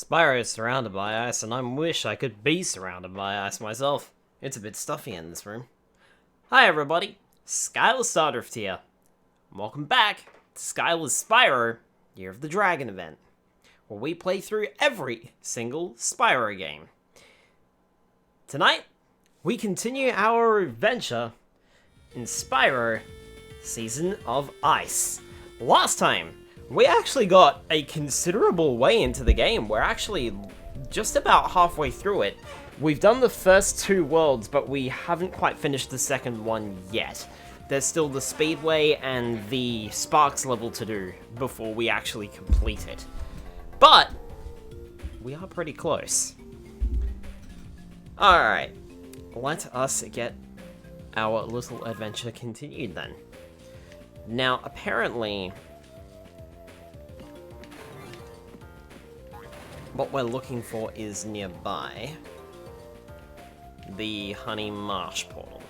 Spyro is surrounded by ice, and I wish I could be surrounded by ice myself. It's a bit stuffy in this room. Hi everybody, Skyler Stardrift here. Welcome back to Skyler's Spyro Year of the Dragon event, where we play through every single Spyro game. Tonight, we continue our adventure in Spyro Season of Ice. Last time, we actually got a considerable way into the game. We're actually just about halfway through it. We've done the first two worlds, but we haven't quite finished the second one yet. There's still the Speedway and the Sparks level to do before we actually complete it. But we are pretty close. Alright, let us get our little adventure continued then. Now, apparently, what we're looking for is nearby the Honey Marsh portal.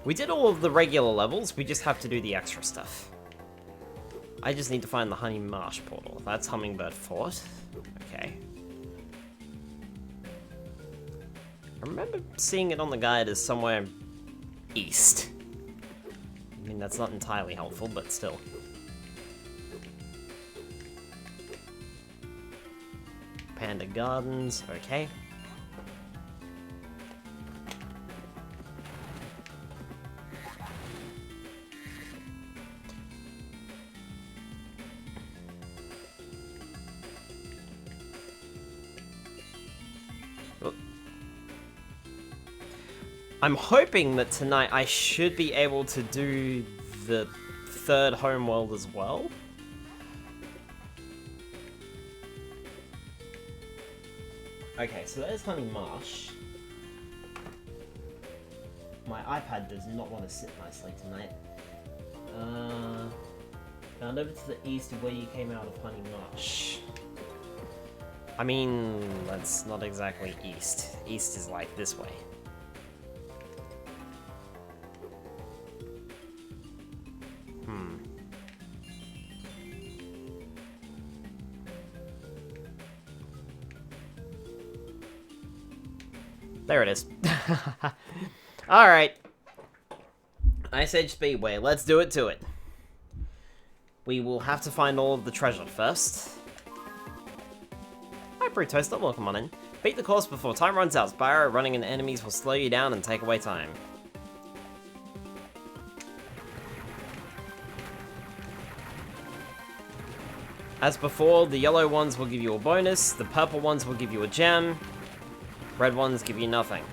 We did all of the regular levels, we just have to do the extra stuff. I just need to find the Honey Marsh portal. That's Hummingbird Fort. Okay. I remember seeing it on the guide as somewhere east. I mean, that's not entirely helpful, but still. Panda Gardens, okay. I'm hoping that tonight I should be able to do the third homeworld as well. Okay, so there's Honey Marsh. My iPad does not want to sit nicely tonight. Found over to the east of where you came out of Honey Marsh. I mean, that's not exactly east. East is like this way. There it is. Alright. Ice Age Speedway, let's do it to it. We will have to find all of the treasure first. Hi, Brew Toaster, welcome on in. Beat the course before time runs out. Spyro running into enemies will slow you down and take away time. As before, the yellow ones will give you a bonus, the purple ones will give you a gem, red ones give you nothing.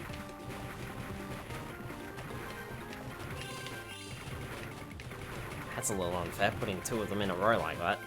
That's a little unfair, putting two of them in a row like that.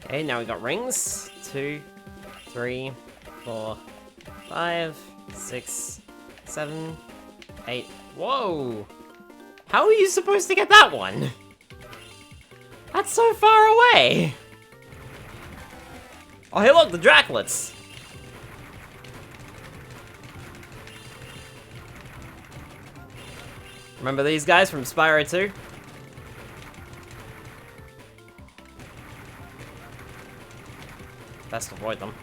Okay, now we got rings. 2, 3, 4, 5, 6, 7, 8. Whoa! How are you supposed to get that one? That's so far away! Oh, hey look, the Draculets! Remember these guys from Spyro 2? Best avoid them.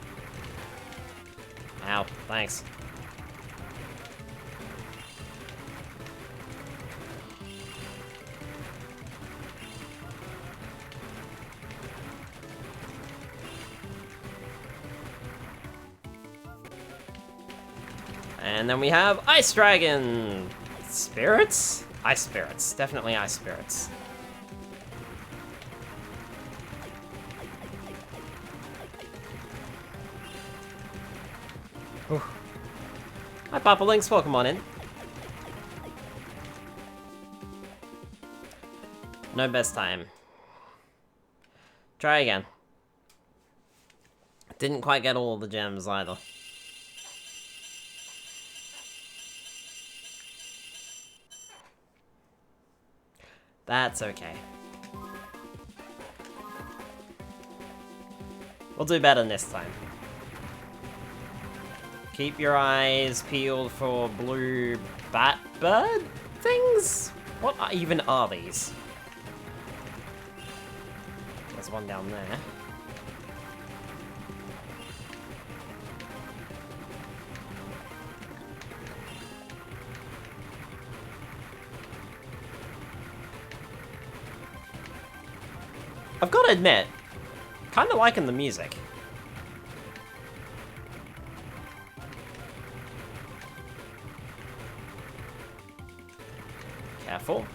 Ow, thanks. And then we have Ice Dragon! Spirits? Ice spirits. Definitely ice spirits. Ooh. Hi, Papa Links. Welcome on in. No best time. Try again. Didn't quite get all the gems either. That's okay. We'll do better this time. Keep your eyes peeled for blue bat bird things? What even are these? There's one down there. I've got to admit, kind of liking the music. Careful.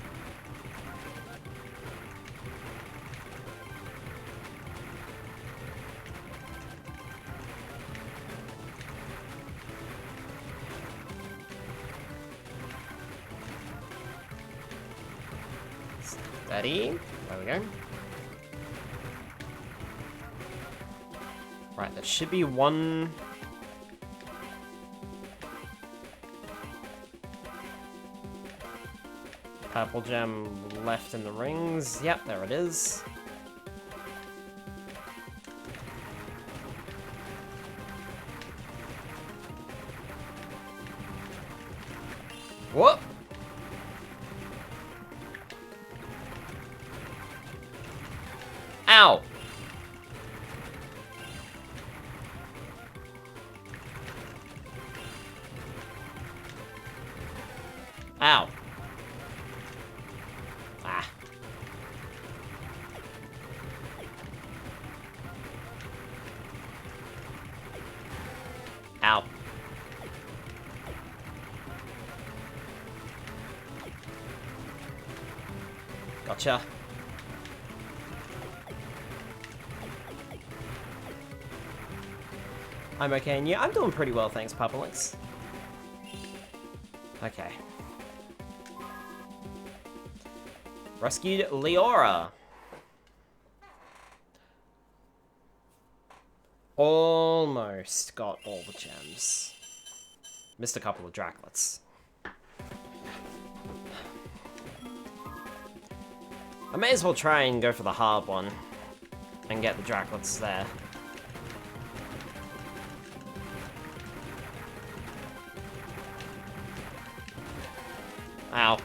Steady. There we go. Right, there should be one... purple gem left in the rings. Yep, there it is. Whoop! Ow! Ow. Ah. Ow. Gotcha. I'm okay, and yeah, I'm doing pretty well, thanks, Papa Links. Okay. Rescued Leora. Almost got all the gems. Missed a couple of Draclets. I may as well try and go for the hard one and get the Draclets there. Ow.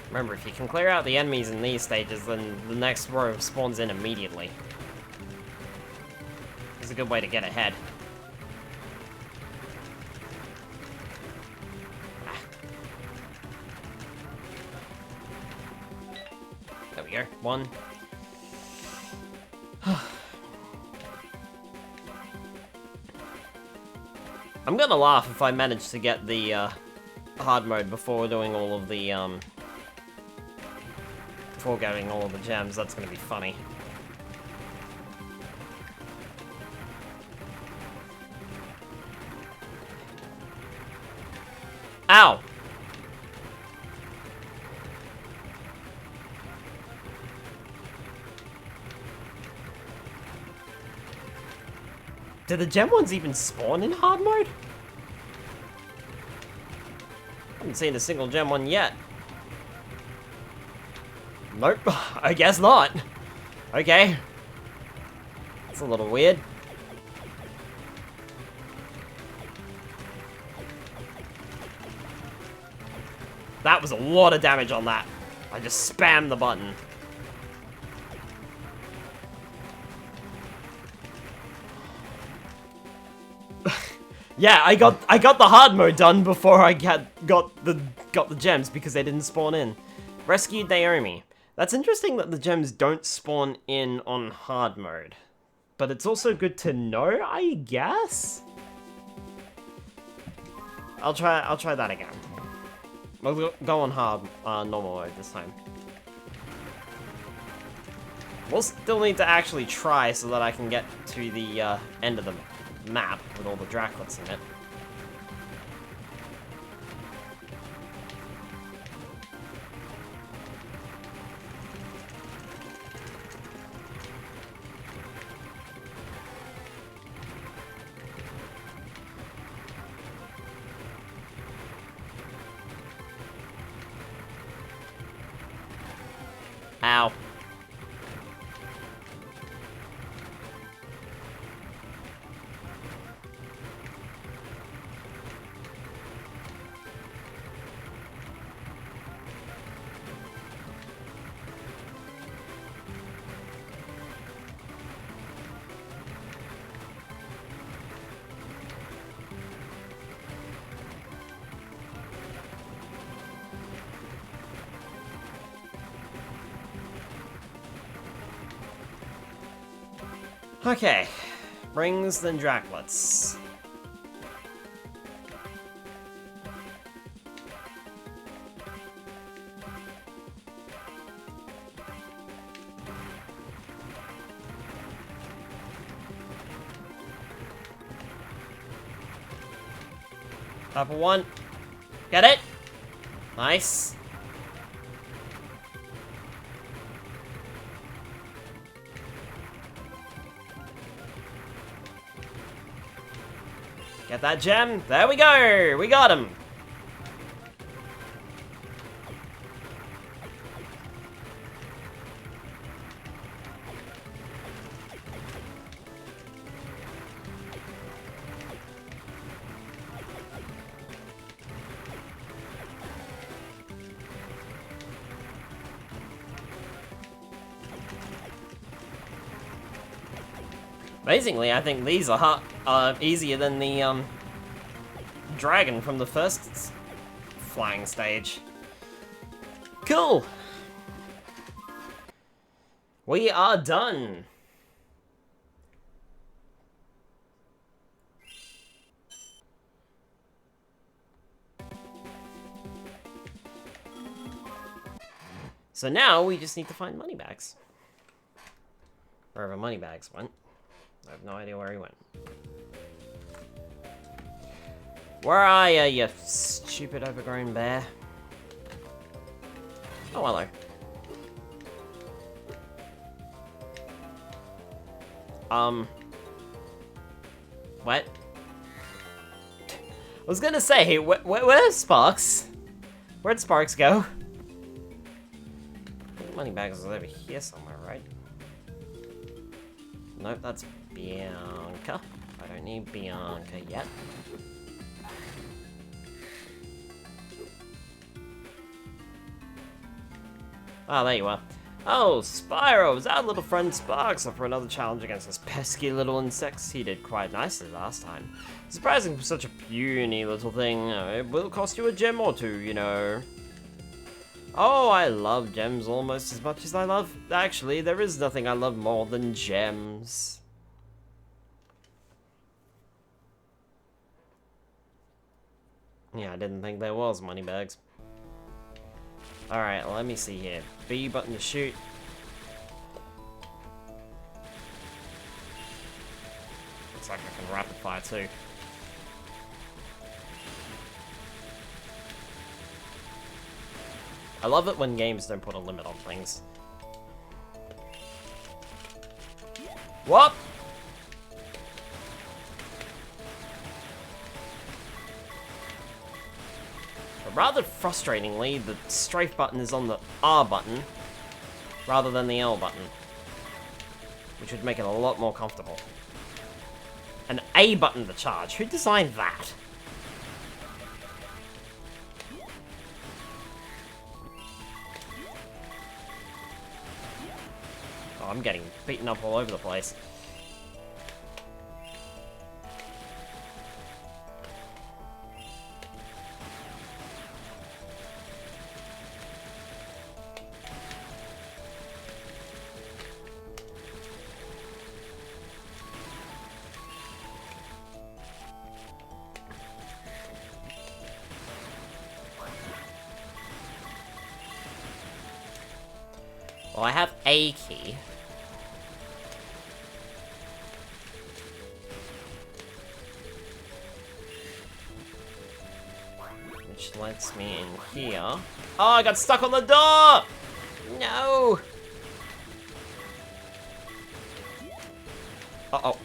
Remember, if you can clear out the enemies in these stages, then the next row spawns in immediately. It's a good way to get ahead. Ah. There we go. One. I'm gonna laugh if I manage to get the hard mode before doing all of the before getting all of the gems. That's gonna be funny. Ow! Did the gem ones even spawn in hard mode? I haven't seen a single gem one yet. Nope, I guess not. Okay. That's a little weird. That was a lot of damage on that. I just spammed the button. Yeah, I got the hard mode done before I got the gems because they didn't spawn in. Rescued Naomi. That's interesting that the gems don't spawn in on hard mode. But it's also good to know, I guess? I'll try that again. We'll go on hard, normal mode this time. We'll still need to actually try so that I can get to the end of the map with all the Draklets in it. Ow. Okay, rings then Draklets. Purple one. Get it? Nice. Get that gem. There we go. We got him. Amazingly, I think these are easier than the dragon from the first flying stage. Cool. We are done. So now we just need to find moneybags. Wherever moneybags went. I have no idea where he went. Where are you, you stupid overgrown bear? Oh, hello. What? I was gonna say, where's Sparks? Where'd Sparks go? I think moneybags is over here somewhere, right? Nope, that's Bianca. I don't need Bianca yet. Ah, there you are. Oh, Spyro, is our little friend Sparks up for another challenge against those pesky little insects? He did quite nicely last time. Surprising for such a puny little thing. It will cost you a gem or two, you know. Oh, I love gems almost as much as I love... Actually, there is nothing I love more than gems. Yeah, I didn't think there was moneybags. Alright, let me see here. B button to shoot. Looks like I can rapid fire too. I love it when games don't put a limit on things. What? But rather frustratingly, the strafe button is on the R button rather than the L button, which would make it a lot more comfortable. An A button to charge. Who designed that? Oh, I'm getting beaten up all over the place. Well, I have a key. Which lets me in here. Oh, I got stuck on the door! No! Uh-oh.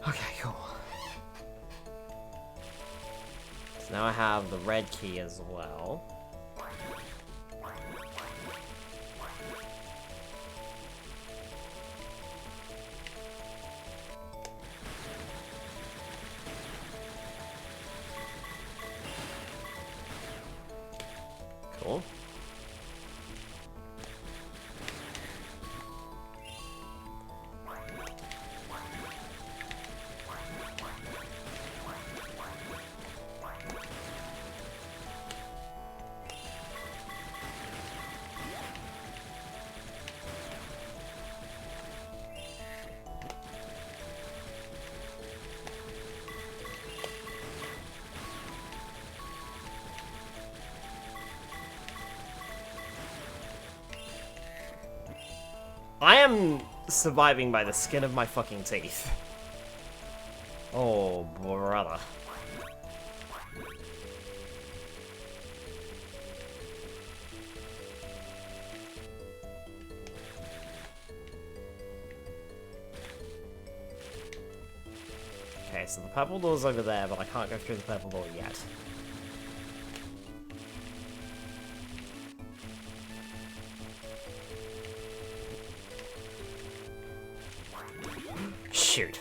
Okay, cool. So now I have the red key as well. Cool. I am surviving by the skin of my fucking teeth. Oh, brother. Okay, so the purple door's over there, but I can't go through the purple door yet. Shoot.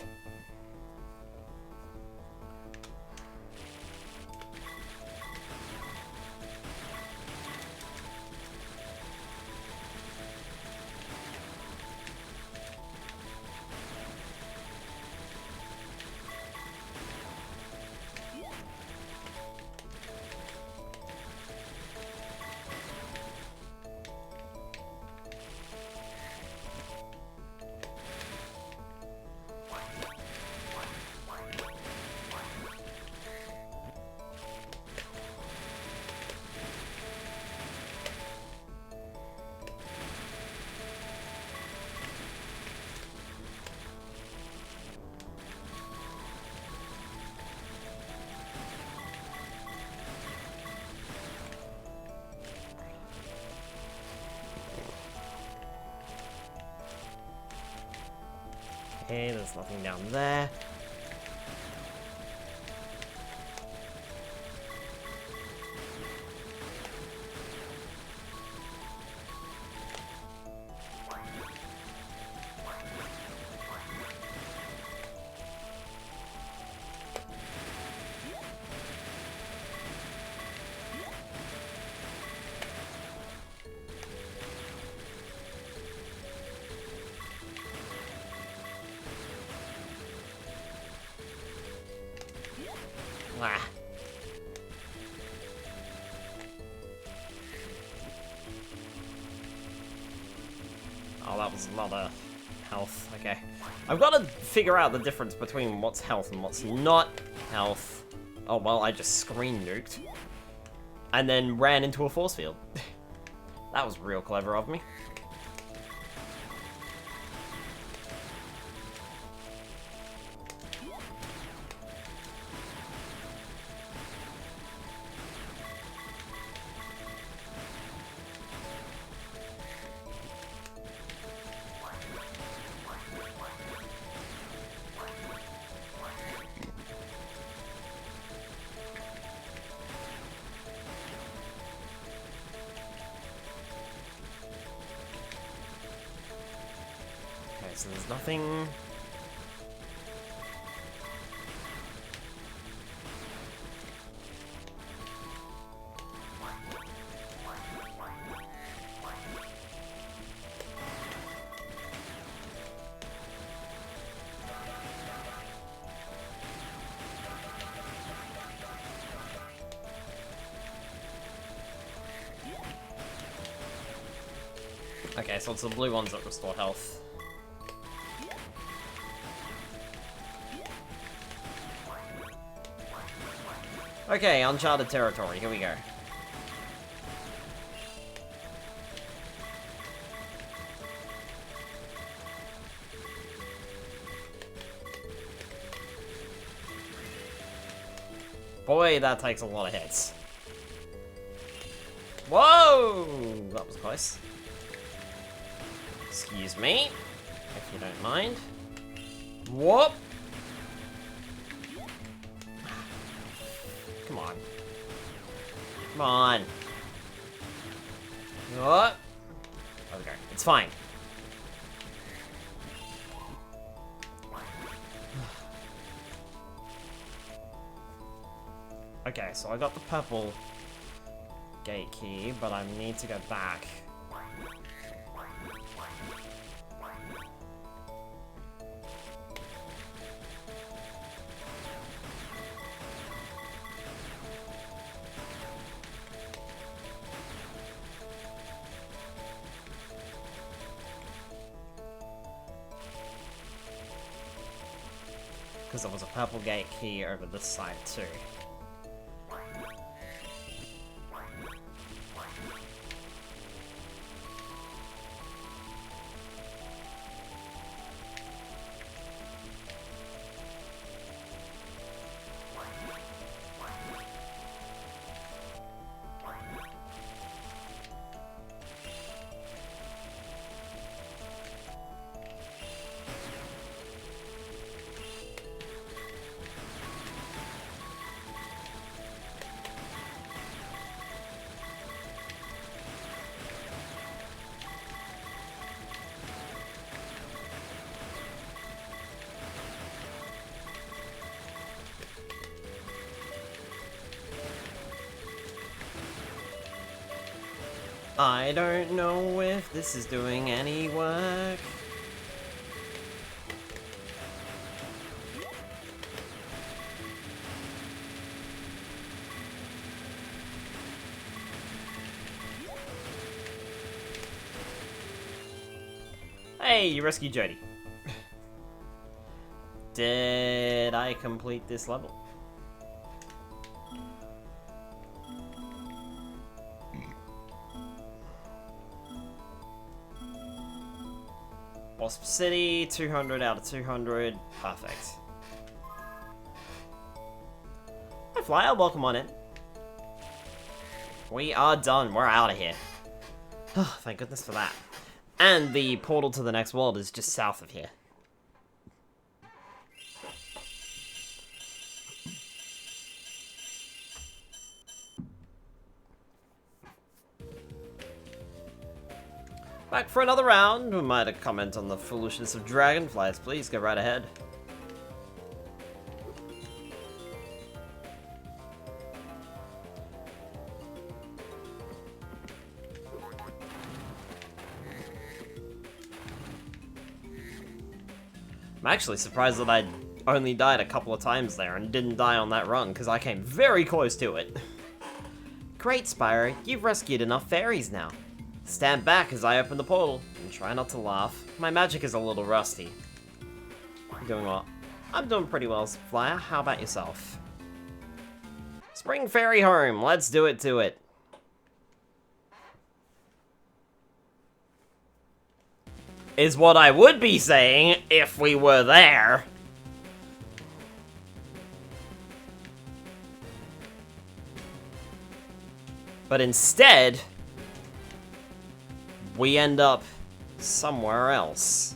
Okay, there's nothing down there. Ah. Oh, that was another health. Okay. I've got to figure out the difference between what's health and what's not health. Oh, well, I just screen nuked. And then ran into a force field. That was real clever of me. So there's nothing... Okay, so it's the blue ones that restore health. Okay, uncharted territory, here we go. Boy, that takes a lot of hits. Whoa! That was close. Excuse me, if you don't mind. Whoop! Come on. Come on. What? Okay, it's fine. Okay, so I got the purple gate key, but I need to go back. Because there was a purple gate key over this side too. I don't know if this is doing any work. Hey, you rescued Jody. Did I complete this level? Wasp City, 200 out of 200. Perfect. Hi, Flyer. Welcome on in. We are done. We're out of here. Oh, thank goodness for that. And the portal to the next world is just south of here. Back for another round. We might comment on the foolishness of dragonflies. Please go right ahead. I'm actually surprised that I only died a couple of times there and didn't die on that run, because I came very close to it. Great, Spyro. You've rescued enough fairies now. Stand back as I open the portal, and try not to laugh. My magic is a little rusty. You doing what? I'm doing pretty well, Flyer. How about yourself? Spring Fairy Home. Let's do it to it. Is what I would be saying if we were there. But instead, we end up somewhere else.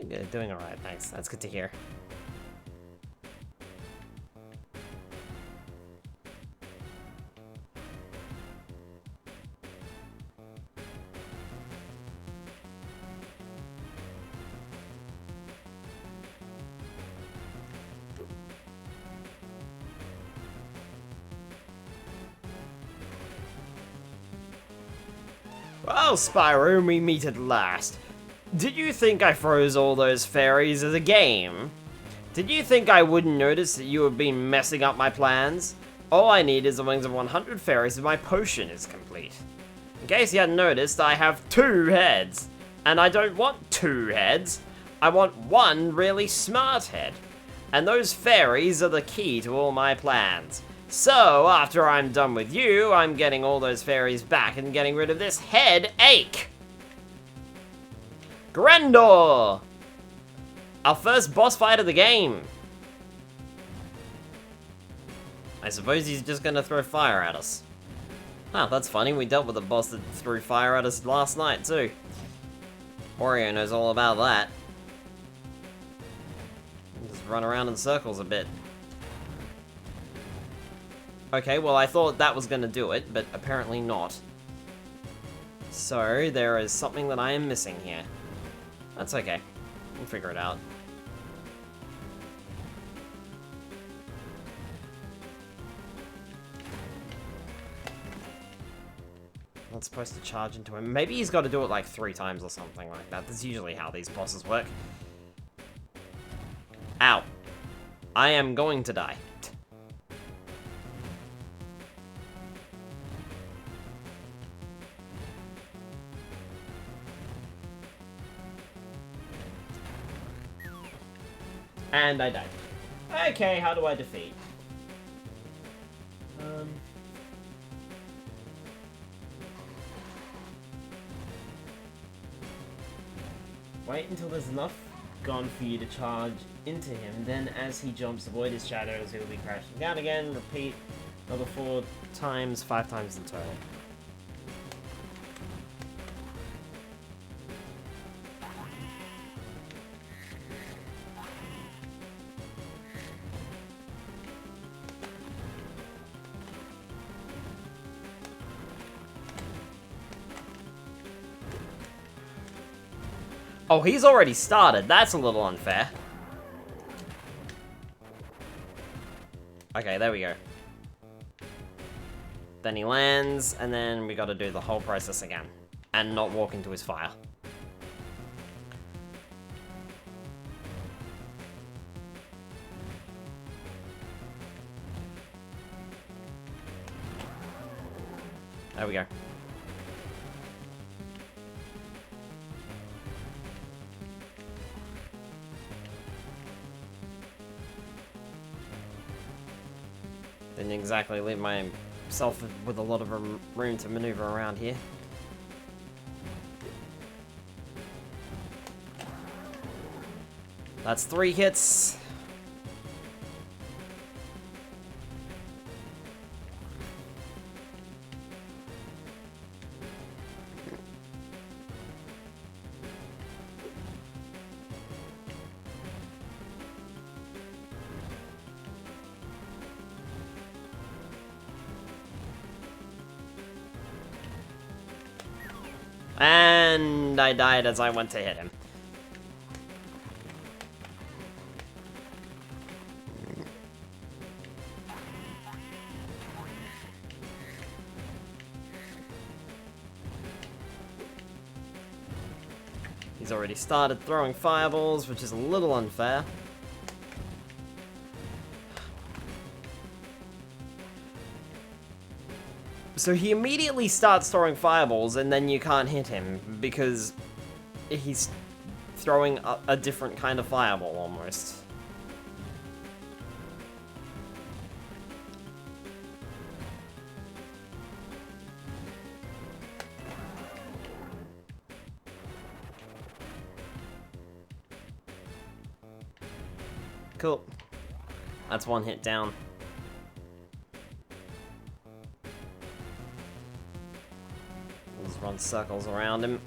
Good, doing alright, thanks. That's good to hear. Well, Spyro, we meet at last. Did you think I froze all those fairies as a game? Did you think I wouldn't notice that you have been messing up my plans? All I need is the wings of 100 fairies and my potion is complete. In case you hadn't noticed, I have 2 heads. And I don't want 2 heads. I want 1 really smart head. And those fairies are the key to all my plans. So, after I'm done with you, I'm getting all those fairies back and getting rid of this headache. Grendor! Our first boss fight of the game. I suppose he's just gonna throw fire at us. Huh, that's funny. We dealt with a boss that threw fire at us last night, too. Wario knows all about that. Just run around in circles a bit. Okay, well, I thought that was gonna do it, but apparently not. So, there is something that I am missing here. That's okay. We'll figure it out. Not supposed to charge into him. Maybe he's got to do it like 3 times or something like that. That's usually how these bosses work. Ow. I am going to die. And I died. Okay, how do I defeat? Wait until there's enough gone for you to charge into him, then as he jumps, avoid his shadows, he will be crashing down again. Repeat another 4 times, 5 times in total. Oh, he's already started. That's a little unfair. Okay, there we go. Then he lands, and then we gotta do the whole process again. And not walk into his fire. There we go. Didn't exactly leave myself with a lot of room to maneuver around here. That's 3 hits. And I died as I went to hit him. He's already started throwing fireballs, which is a little unfair. So he immediately starts throwing fireballs, and then you can't hit him, because he's throwing a different kind of fireball, almost. Cool. That's 1 hit down. Just run circles around him.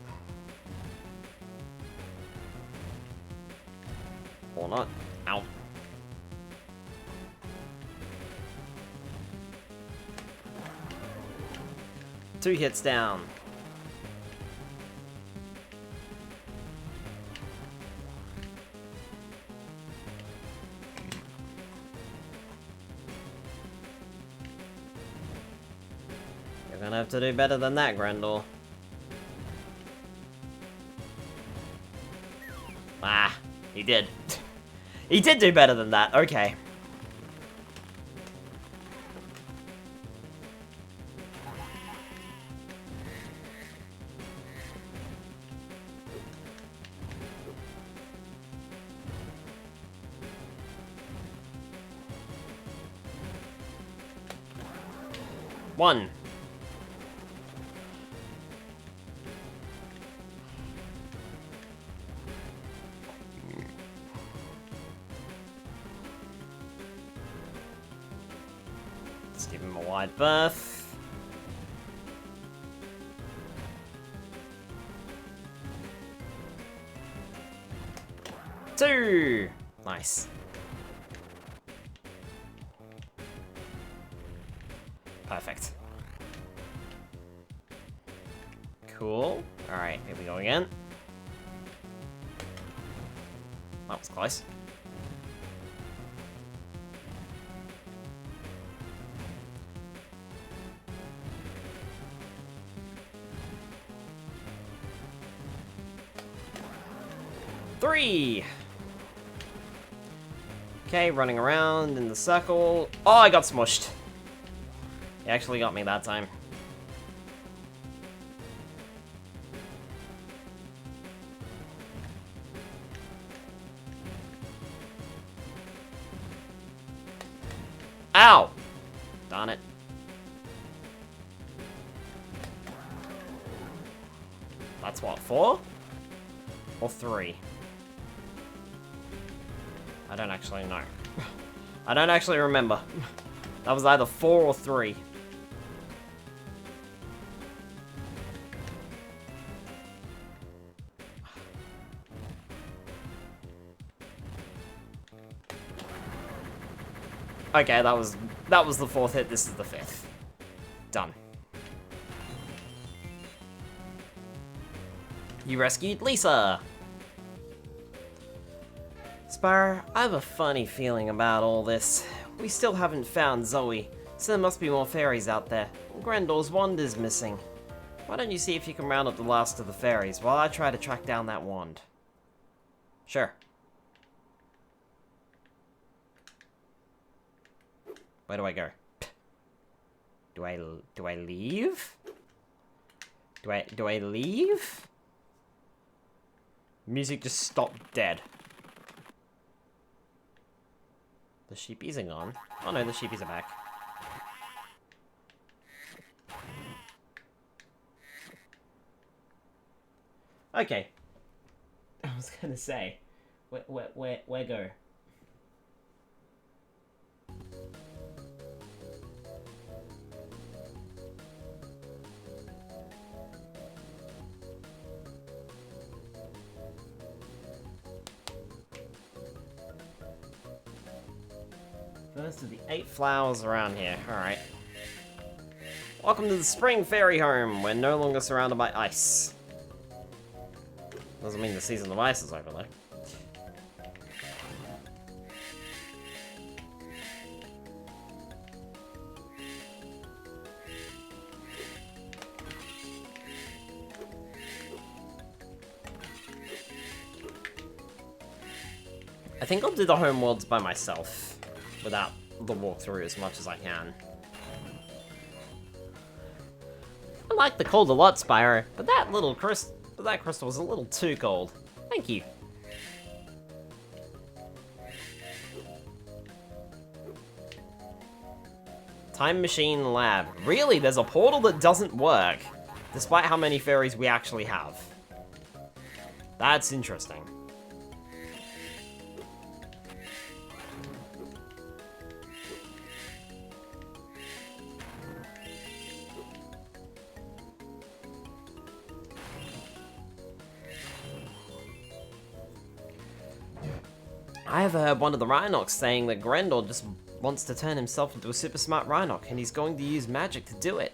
Or not. Ow. Two hits down. You're gonna have to do better than that, Grendor. Ah, he did. He did do better than that, okay. One. Let's give him a wide berth. Two. Nice. Perfect. Cool. Alright, here we go again. That was close. Three! Okay, running around in the circle. Oh, I got smushed. He actually got me that time. Ow! Darn it. That's what, 4? Or 3? I don't actually know. I don't actually remember. That was either 4 or 3. Okay, that was the 4th hit, this is the 5th. Done. You rescued Lisa! Spyro, I have a funny feeling about all this. We still haven't found Zoe, so there must be more fairies out there. Grendel's wand is missing. Why don't you see if you can round up the last of the fairies while I try to track down that wand? Sure. Where do I go? Do I leave? Do I leave? Music just stopped dead. The sheepies are gone. Oh no, the sheepies are back. Okay. I was gonna say, where go? First of the 8 flowers around here. Alright. Welcome to the Spring Fairy Home. We're no longer surrounded by ice. Doesn't mean the season of ice is over, though. I think I'll do the home worlds by myself, without the walkthrough as much as I can. I like the cold a lot, Spyro, but that crystal was a little too cold. Thank you. Time Machine Lab. Really? There's a portal that doesn't work, despite how many fairies we actually have. That's interesting. I have heard one of the Rhynocs saying that Grendel just wants to turn himself into a super smart Rhynoc, and he's going to use magic to do it.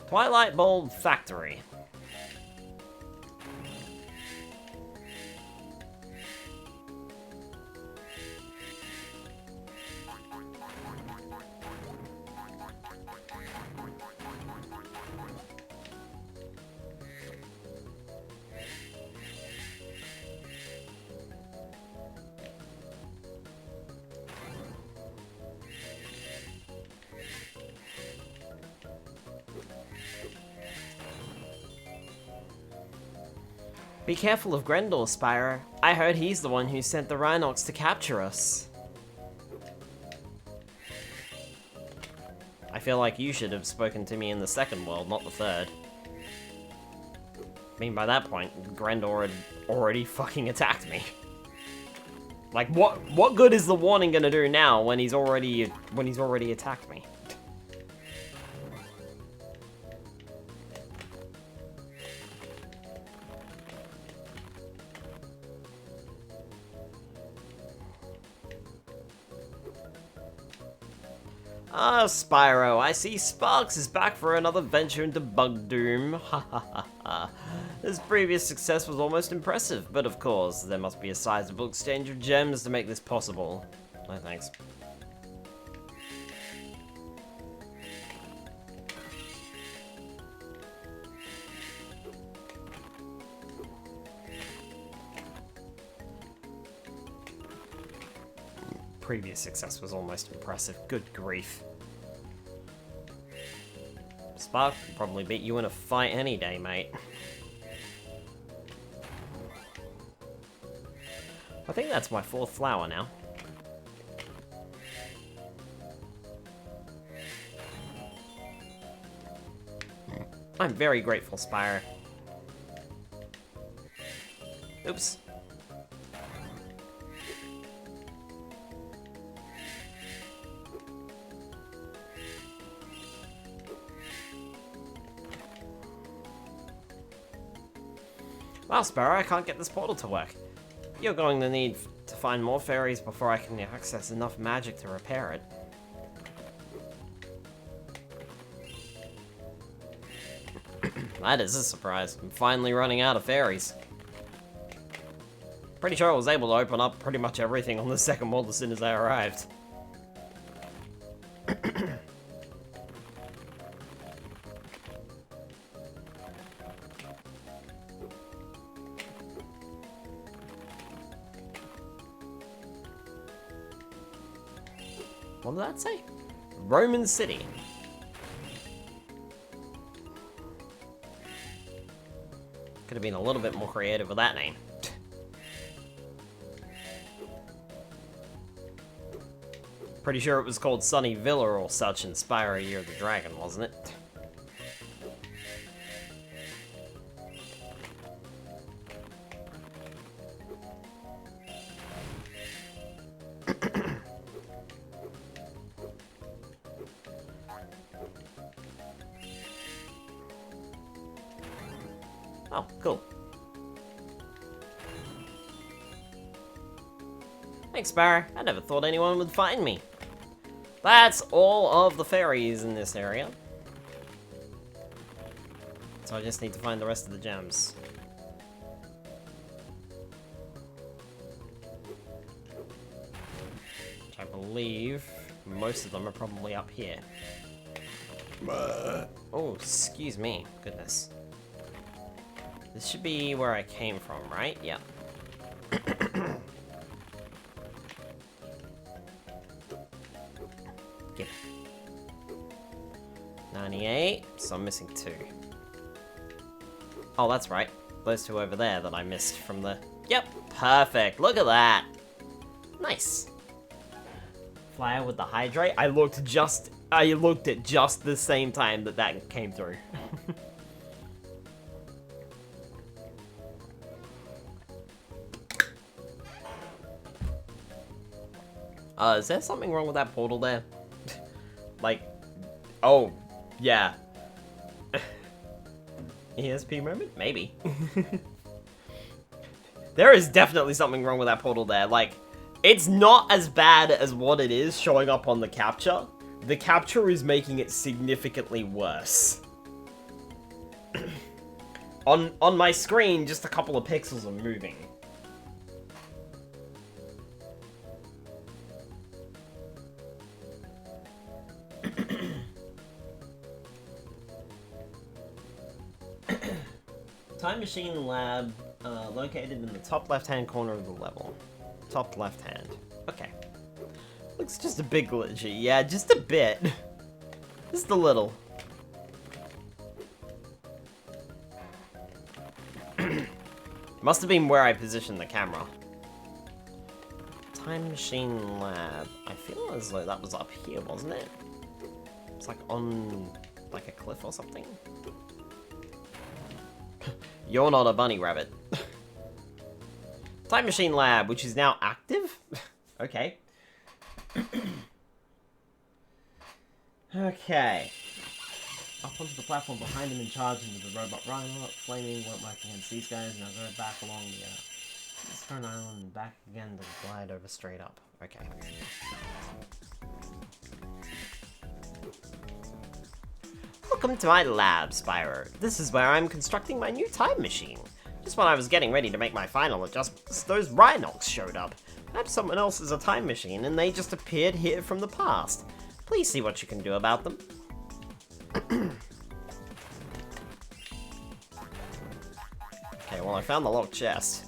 Twilight Bulb Factory. Be careful of Grendor, Spyro. I heard he's the one who sent the Rhinox to capture us. I feel like you should have spoken to me in the second world, not the third. I mean, by that point, Grendor had already fucking attacked me. Like, what good is the warning gonna do now when he's already attacked me? Ah, Spyro, I see Sparks is back for another venture into Bug Doom. Ha ha ha ha. His previous success was almost impressive, but of course, there must be a sizable exchange of gems to make this possible. No thanks. Previous success was almost impressive. Good grief. Spark could probably beat you in a fight any day, mate. I think that's my 4th flower now. I'm very grateful, Spyro. Oops. Wow, Spyro, I can't get this portal to work. You're going to need to find more fairies before I can access enough magic to repair it. That is a surprise. I'm finally running out of fairies. Pretty sure I was able to open up pretty much everything on the second world as soon as I arrived. What did that say? Roman City. Could have been a little bit more creative with that name. Pretty sure it was called Sunny Villa or such in Spyro Year of the Dragon, wasn't it? Oh, cool. Thanks, Spyro. I never thought anyone would find me. That's all of the fairies in this area. So I just need to find the rest of the gems. Which I believe most of them are probably up here. Oh, excuse me. Goodness. This should be where I came from, right? Yep. Get 98, so I'm missing 2. Oh, that's right. Those 2 over there that I missed from the... Yep, perfect. Look at that. Nice. Flyer with the hydrate. I looked at just the same time that came through. Is there something wrong with that portal there? Like, oh, yeah. ESP moment? Maybe. There is definitely something wrong with that portal there. Like, it's not as bad as what it is showing up on the capture. The capture is making it significantly worse. On my screen, just a couple of pixels are moving. Time Machine Lab, located in the top left-hand corner of the level. Top left-hand. Okay. Looks just a bit glitchy. Yeah, just a bit. Just a little. Must have been where I positioned the camera. Time Machine Lab. I feel as though that was up here, wasn't it? It's like on like a cliff or something. You're not a bunny rabbit. Time Machine Lab, which is now active? Okay. Okay. Up onto the platform behind him and charge into the robot rhino. Flaming won't work against these guys. Now go back along this current island and back again to glide over straight up. Okay. Welcome to my lab, Spyro. This is where I'm constructing my new time machine. Just when I was getting ready to make my final adjustments, those Rhinox showed up. Perhaps someone else is a time machine and they just appeared here from the past. Please see what you can do about them. Okay, well I found the locked chest.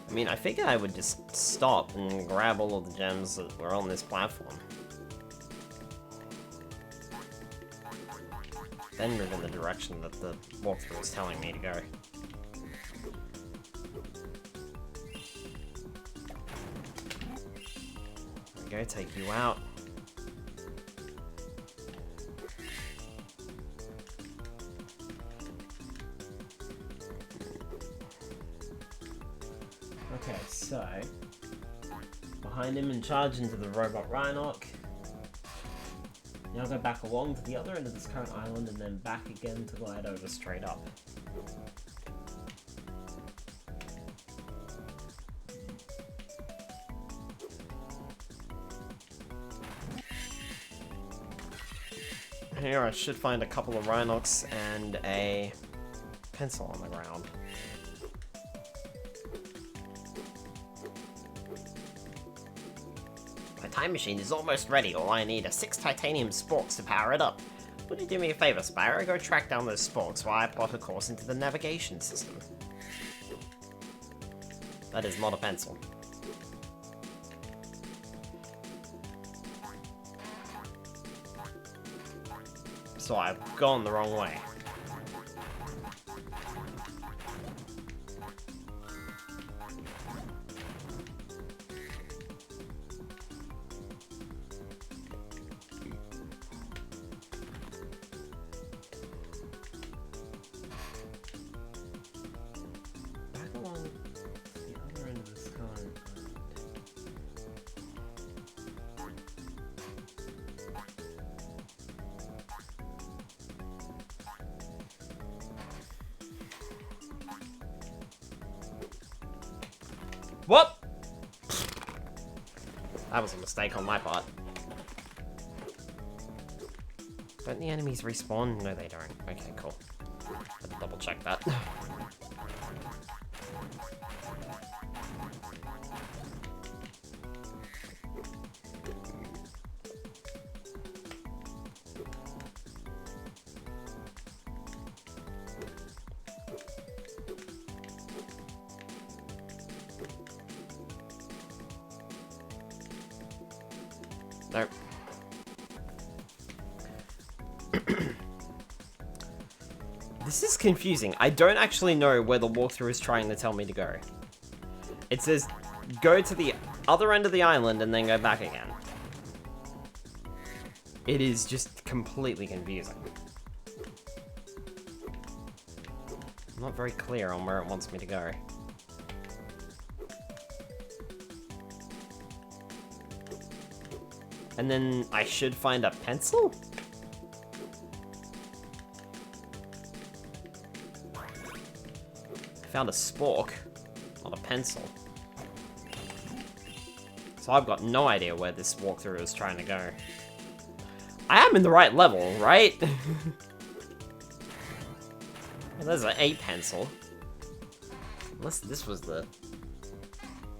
I mean, I figured I would just stop and grab all of the gems that were on this platform. Then move in the direction that the walkthrough is telling me to go. There we go, take you out. Okay, so behind him and charge into the robot Rhinoc. Now go back along to the other end of this current island and then back again to glide over straight up. Here I should find a couple of Rhinocs and a pencil on the ground. Time machine is almost ready. All I need are 6 titanium sporks to power it up. Would you do me a favor, Spyro? Go track down those sporks while I plot a course into the navigation system. That is not a pencil. So I've gone the wrong way. What? That was a mistake on my part. Don't the enemies respawn? No, they don't. Okay, cool. Had to double check that. Nope. This is confusing. I don't actually know where the walkthrough is trying to tell me to go. It says, go to the other end of the island and then go back again. It is just completely confusing. I'm not very clear on where it wants me to go. And then I should find a pencil? I found a spork, not a pencil. So I've got no idea where this walkthrough is trying to go. I am in the right level, right? Well, there's an 8 pencil. Unless this was the...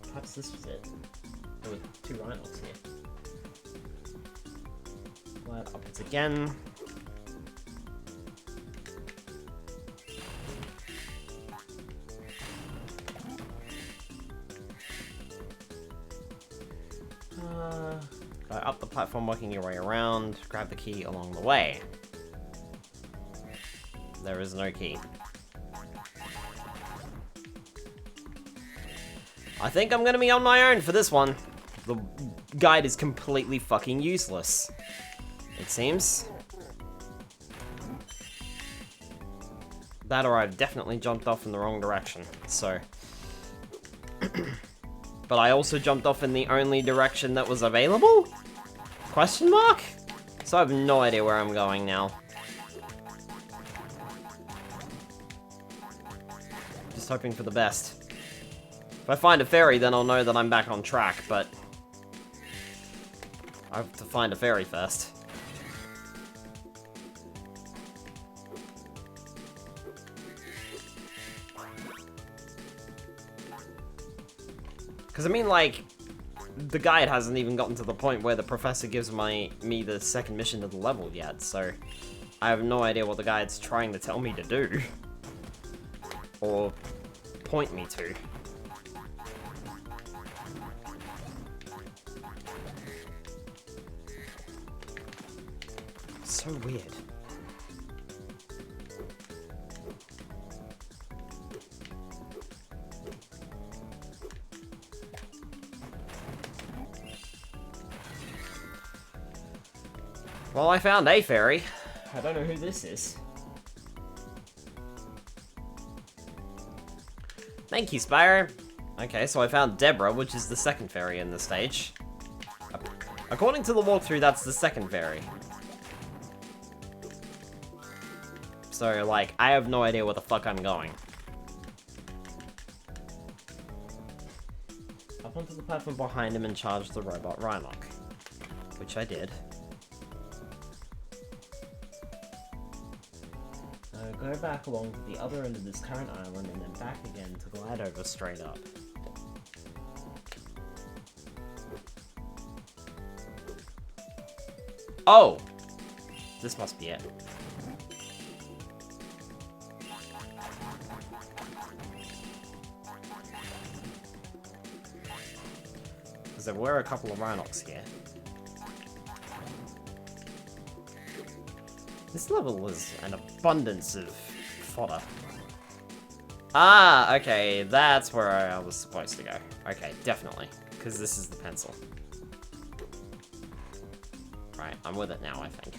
Perhaps this was it. There were 2 rhinos here. Glide upwards again. Go up the platform, working your way around. Grab the key along the way. There is no key. I think I'm gonna be on my own for this one. The guide is completely fucking useless, it seems. That or I've definitely jumped off in the wrong direction, so... But I also jumped off in the only direction that was available? Question mark? So I have no idea where I'm going now. Just hoping for the best. If I find a fairy, then I'll know that I'm back on track, but... I have to find a fairy first. Because, I mean, like, the guide hasn't even gotten to the point where the professor gives me the second mission of the level yet, so I have no idea what the guide's trying to tell me to do. Or point me to. So weird. Well, I found a fairy. I don't know who this is. Thank you, Spyro. Okay, so I found Deborah, which is the second fairy in the stage. According to the walkthrough, that's the second fairy. So, like, I have no idea where the fuck I'm going. Up onto the platform behind him and charge the robot Rhynoc. Which I did. Go back along to the other end of this current island and then back again to glide over straight up. Oh! This must be it. Because there were a couple of Rhynocs here. This level is an abundance of fodder. Ah, okay, that's where I was supposed to go. Okay, definitely, because this is the pencil. Right, I'm with it now, I think.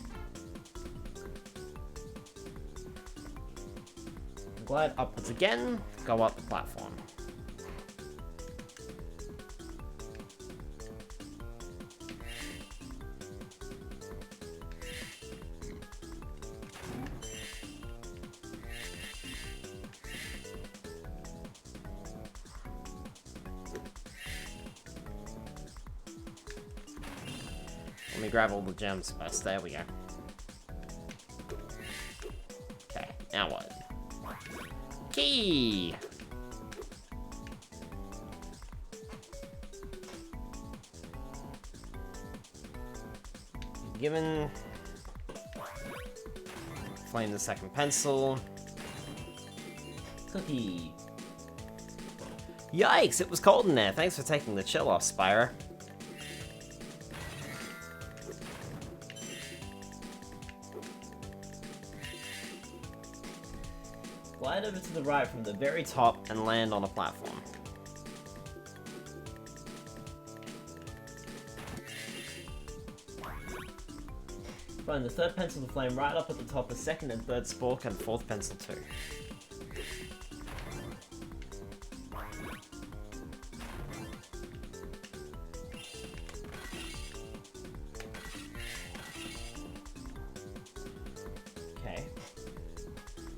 Glide upwards again, go up the platform. Let me grab all the gems first. There we go. Okay, now what? Key! Given... Flame the second pencil. Cookie. Yikes, it was cold in there. Thanks for taking the chill off, Spyro. Glide over to the right from the very top and land on a platform. Find the third pencil to flame right up at the top, a second and third spork, and fourth pencil too. Okay.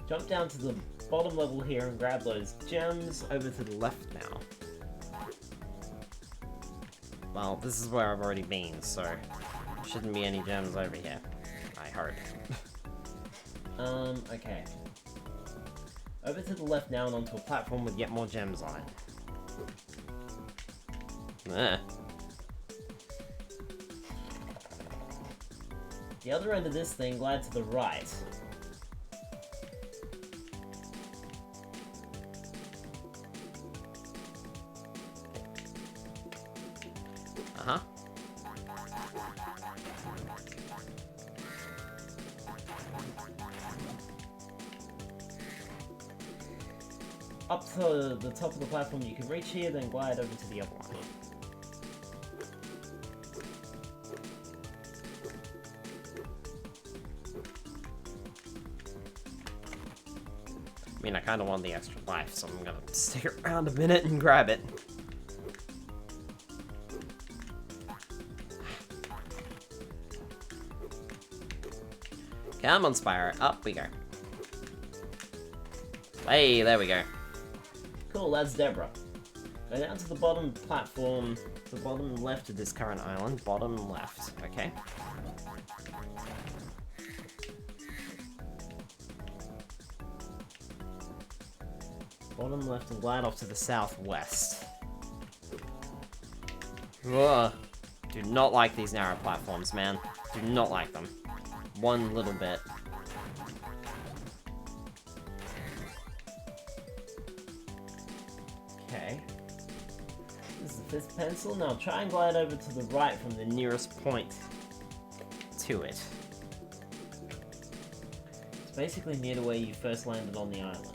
Jump down to the bottom level here and grab those gems over to the left now. Well, this is where I've already been, so shouldn't be any gems over here. I hope. Okay. Over to the left now and onto a platform with yet more gems on it. The other end of this thing, glide to the right. Uh-huh. up to the top of the platform you can reach here, then glide over to the other one. I mean, I kind of want the extra life, so I'm gonna stick around a minute and grab it. Come on, Spyro. Up we go. Hey, there we go. Cool, that's Deborah. Go down to the bottom platform, the bottom left of this current island. Bottom left, okay? Bottom left and glide off to the southwest. Ugh. Do not like these narrow platforms, man. Do not like them. One little bit. Okay. This is the fifth pencil. Now try and glide over to the right from the nearest point to it. It's basically near to where you first landed on the island.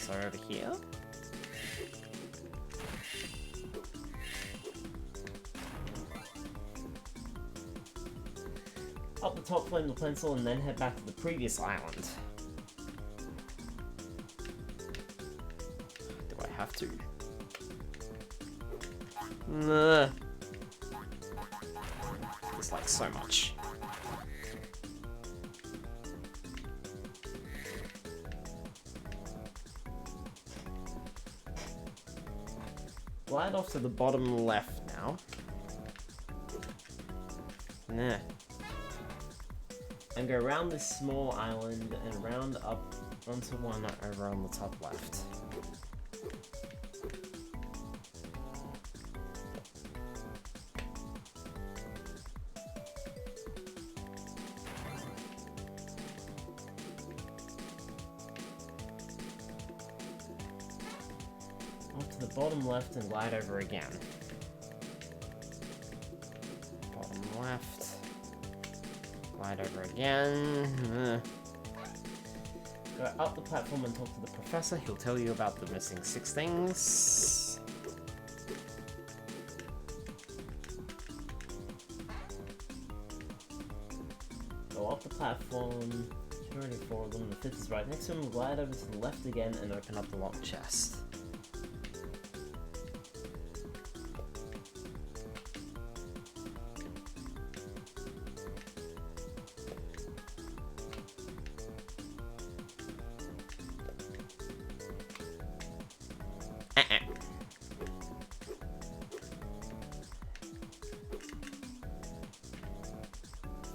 So over here. Up the top, flame the pencil, and then head back to the previous island. Do I have to? Nah. It's like so much. Glide off to the bottom left now. Nah. And go around this small island and round up onto one over on the top left. Up to the bottom left and glide over again. Bottom left. Glide over again. Go up the platform and talk to the professor. He'll tell you about the missing 6 things. Go up the platform. You're already 4 of them. The 5th is right next to him. Glide over to the left again and open up the locked chest.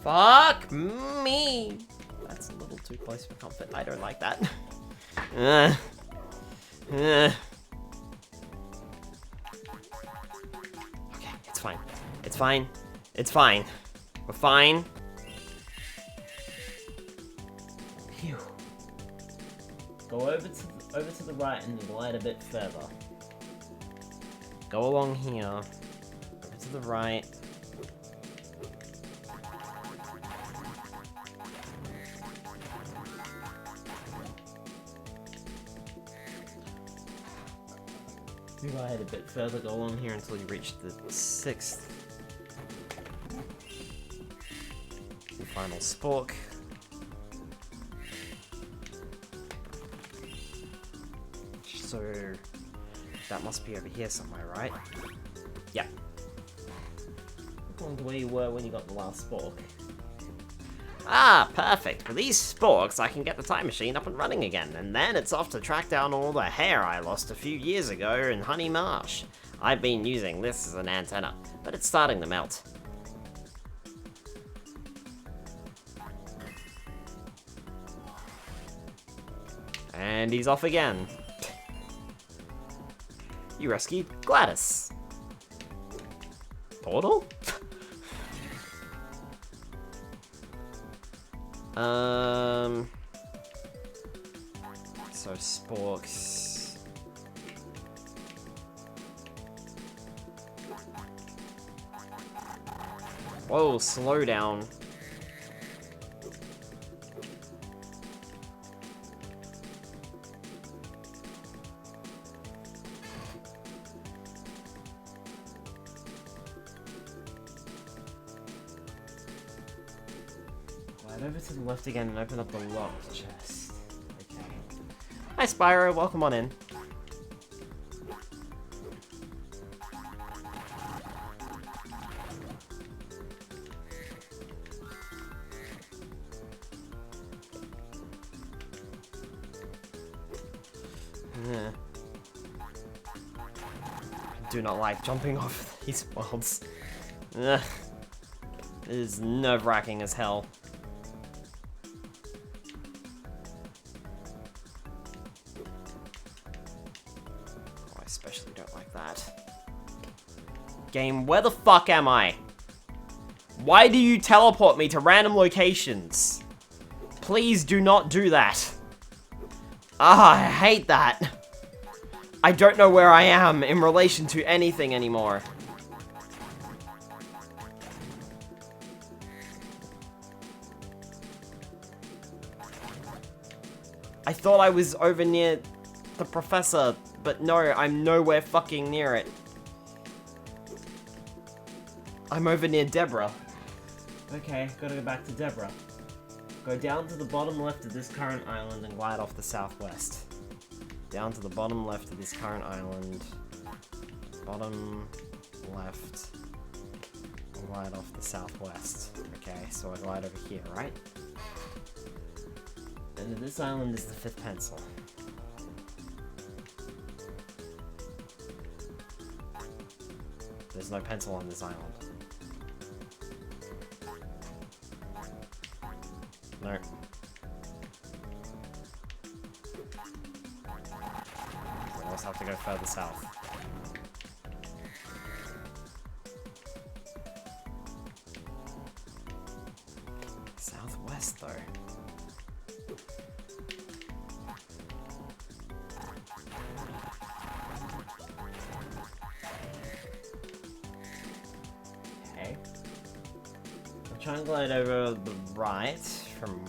Fuck me! That's a little too close for comfort. I don't like that. Okay, it's fine. It's fine. It's fine. We're fine. Phew. Go over to the right and glide a bit further. Go along here. Over to the right. Glide a bit further, go along here until you reach the 6th. The final spork. So that must be over here somewhere, right? Yeah. Along the way you were when you got the last spork. Ah, perfect. With these sporks, I can get the time machine up and running again, and then it's off to track down all the hair I lost a few years ago in Honey Marsh. I've been using this as an antenna, but it's starting to melt. And he's off again. You rescued Gladys. Portal? So sporks. Whoa, slow down. Glide over to the left again and open up the locked chest. Okay. Hi Spyro, welcome on in. Do not like jumping off these worlds. Ugh. It is nerve-wracking as hell. Oh, I especially don't like that. Game, where the fuck am I? Why do you teleport me to random locations? Please do not do that. Ah, I hate that. I don't know where I am in relation to anything anymore. I thought I was over near the professor, but no, I'm nowhere fucking near it. I'm over near Deborah. Okay, gotta go back to Deborah. Go down to the bottom left of this current island and glide off the southwest. Down to the bottom left of this current island. Bottom left. Glide off the southwest. Okay, so I glide over here, right? And this island is the 5th pencil. There's no pencil on this island. No. We'll also have to go further south. Southwest, though. Okay. I'll try and glide over the right from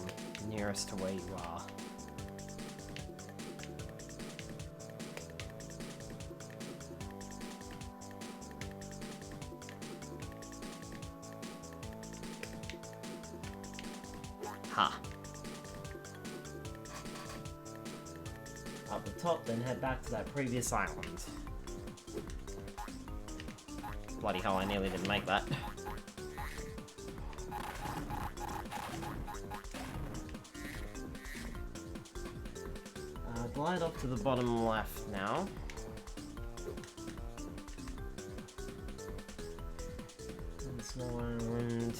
nearest to where you are. Ha. Up the top, then head back to that previous island. Bloody hell, I nearly didn't make that. Glide up to the bottom left now. And a small island.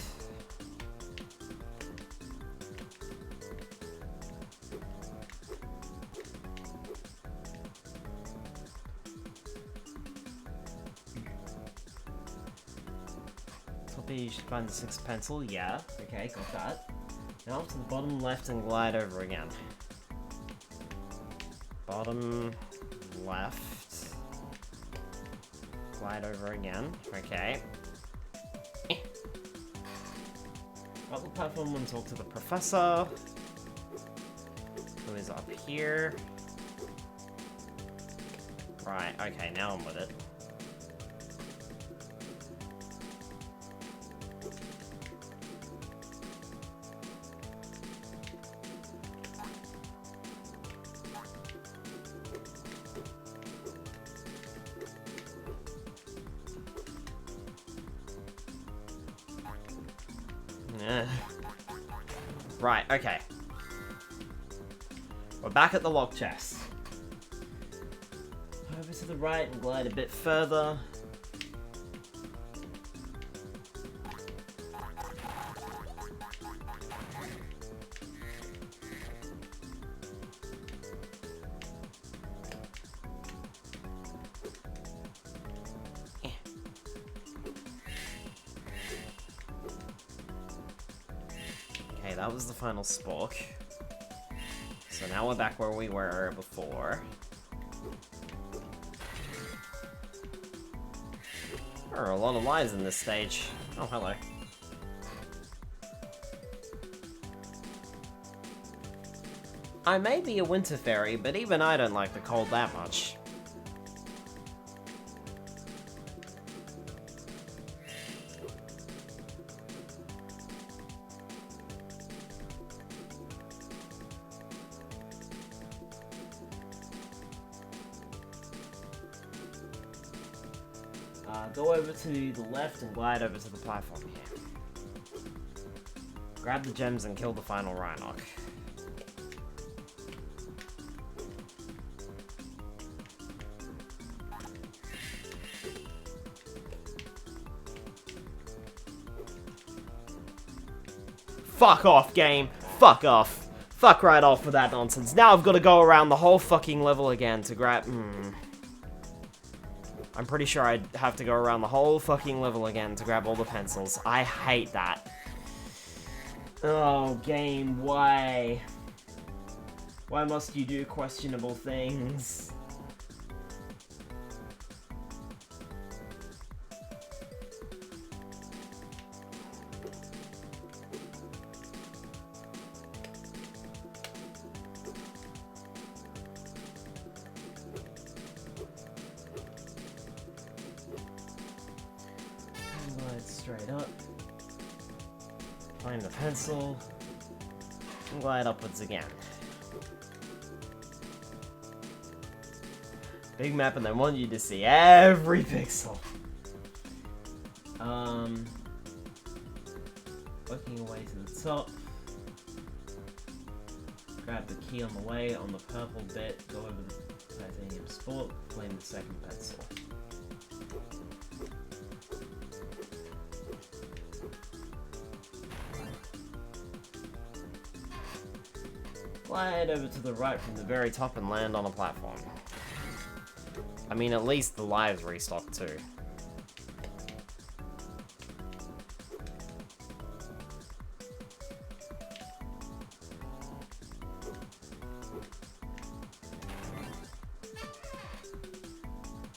Top you should find the 6th pencil. Yeah, okay, got that. Now up to the bottom left and glide over again. Bottom left. Glide over again. Okay. Up the platform and talk to the professor, who is up here. Right, okay, now I'm with it. Right, okay. We're back at the lock chest. Over to the right and glide a bit further. Okay, that was the final spork. So now we're back where we were before. There are a lot of lives in this stage. Oh, hello. I may be a winter fairy, but even I don't like the cold that much. Go over to the left and glide over to the platform here. Grab the gems and kill the final Rhinoc. Fuck off, game. Fuck off. Fuck right off with that nonsense. Now I've got to go around the whole fucking level again to grab... I'm pretty sure I'd have to go around the whole fucking level again to grab all the pencils. I hate that. Oh, game, why? Why must you do questionable things? Straight up. Find the pencil. And glide upwards again. Big map, and I want you to see every pixel. Working your way to the top. Grab the key on the way on the purple bit. Go over the titanium sport. Claim the second pencil. Glide over to the right from the very top and land on a platform. I mean, at least the lives restock too.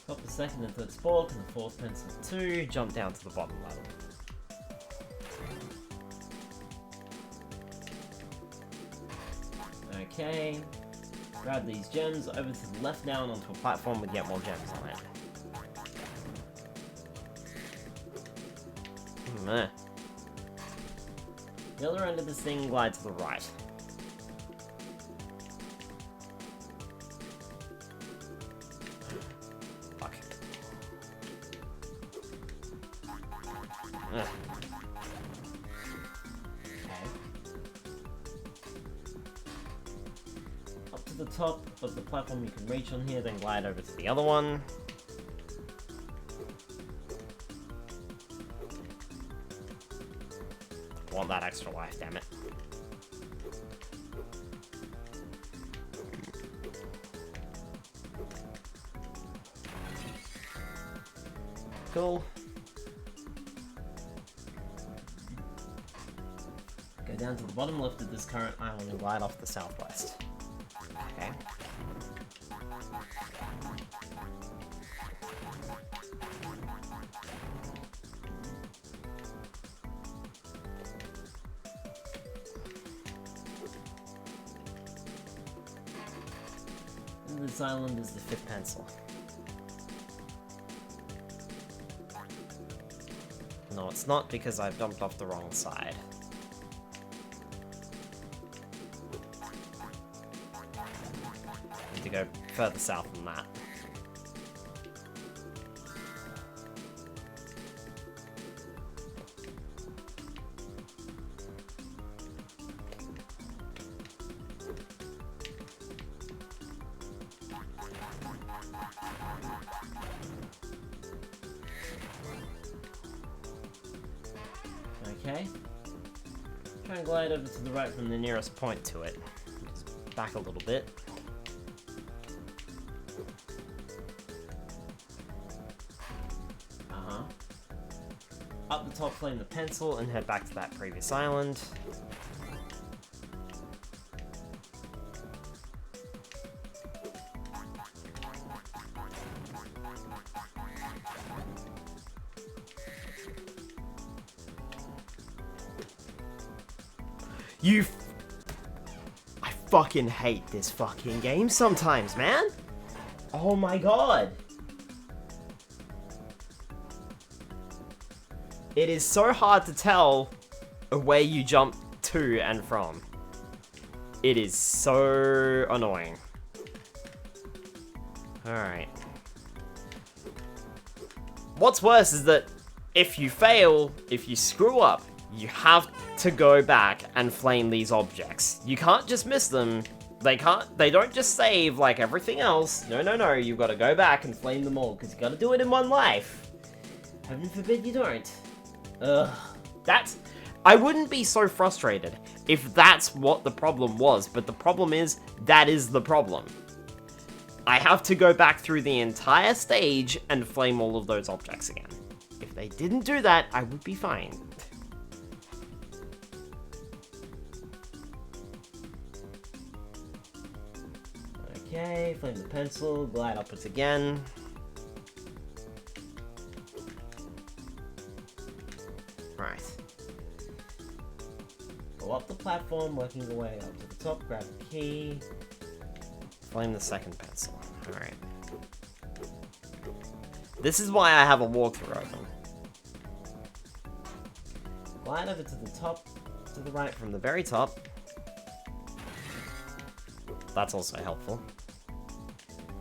Pop the second and third sport and the fourth pencil too. Jump down to the bottom level. Okay, grab these gems over to the left now and onto a platform with yet more gems on it. Meh. The other end of this thing, glide to the right. Fuck. Ugh. The top of the platform you can reach on here, then glide over to the other one. I want that extra life, damn it. Cool. Go down to the bottom left of this current island and glide off the southwest. Okay. And this island is the fifth pencil. No, it's not, because I've jumped off the wrong side. To go further south than that. Okay. Try and glide over to the right from the nearest point to it. Just back a little bit. Up the top, flame the pencil, and head back to that previous island. fucking hate this fucking game sometimes, man. Oh my god. It is so hard to tell where you jump to and from. It is so annoying. Alright. What's worse is that if you fail, if you screw up, you have to go back and flame these objects. You can't just miss them. They don't just save like everything else. No, you've got to go back and flame them all, because you got to do it in one life. Heaven forbid you don't. Ugh. I wouldn't be so frustrated if that's what the problem was, but the problem is, that is the problem. I have to go back through the entire stage and flame all of those objects again. If they didn't do that, I would be fine. Okay, flame the pencil, glide upwards again. Right. Go up the platform, working your way up to the top, grab the key. Flame the second pencil. Alright. This is why I have a walkthrough open. Glide over to the top, to the right from the very top. That's also helpful.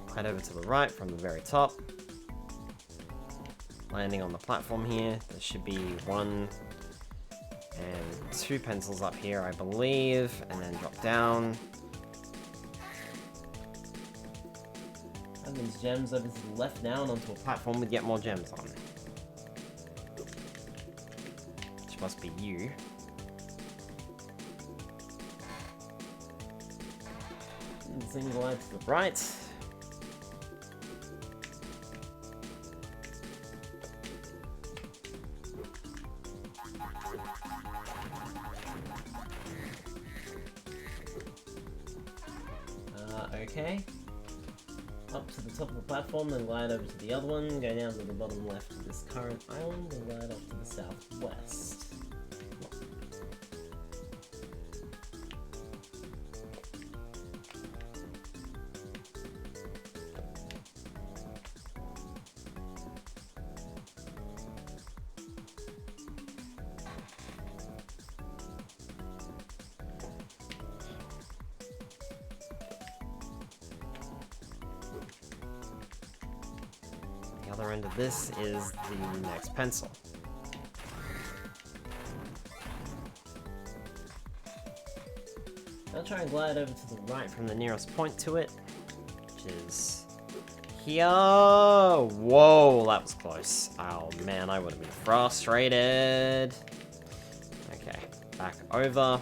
Glide over to the right from the very top. Landing on the platform here. There should be 1 and 2 pencils up here, I believe, and then drop down. And these gems over to the left now and onto a platform with yet more gems on. Which must be you. And single line to the right. Okay. Up to the top of the platform, then glide over to the other one, go down to the bottom left of this current island, and glide off to the southwest. The other end of this is the next pencil. I'll try and glide over to the right from the nearest point to it, which is here. Whoa, that was close. Oh man, I would have been frustrated. Okay, back over.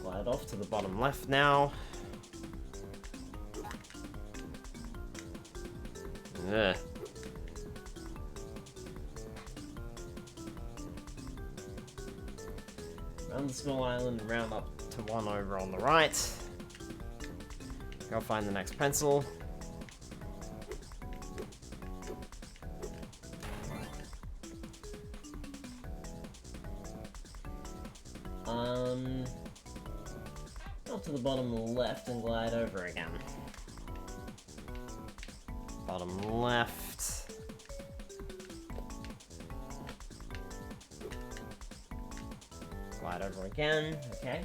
Glide off to the bottom left now. Ugh. Round the small island and round up to one over on the right. Go find the next pencil. Up to the bottom left and glide over again. Bottom left. Glide over again, okay.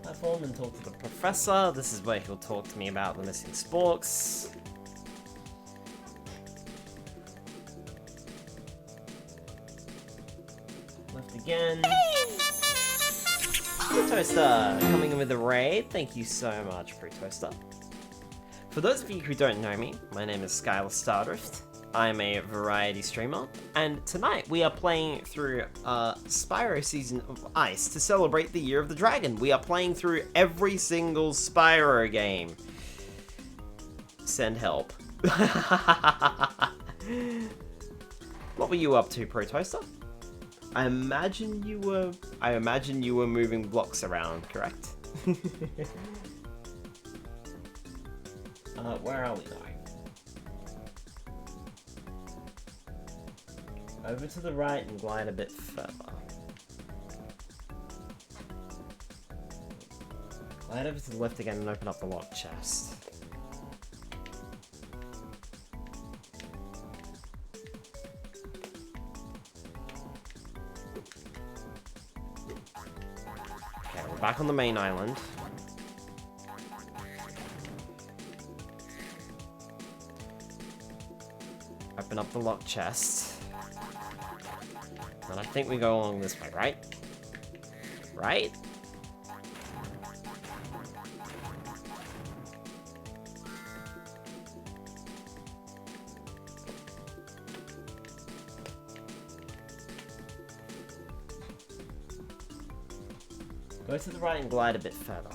Platform and talk to the professor. This is where he'll talk to me about the missing sporks. Left again. Toaster coming in with a raid. Thank you so much, Fruit Toaster. For those of you who don't know me, my name is Skyler Stardrift. I'm a variety streamer, and tonight we are playing through Spyro Season of Ice to celebrate the Year of the Dragon. We are playing through every single Spyro game. Send help. What were you up to, Pro Toaster? I imagine you were moving blocks around, correct? Where are we going? Over to the right and glide a bit further. Glide over to the left again and open up the locked chest. Okay, we're back on the main island. Open up the locked chest. And I think we go along this way, right? Right? Go to the right and glide a bit further.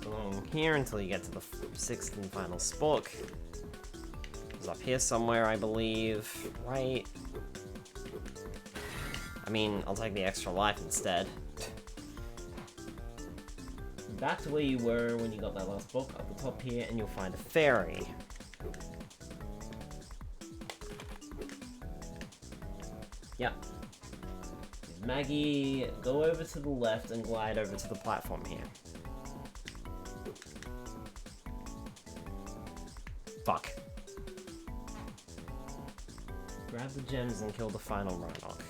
Along here until you get to the sixth and final spork. It's up here somewhere, I believe. Right? I mean, I'll take the extra life instead. Back to where you were when you got that last book. Up the top here, and you'll find a fairy. Yep. Maggie, go over to the left and glide over to the platform here. Fuck. Grab the gems and kill the final Rhinoc.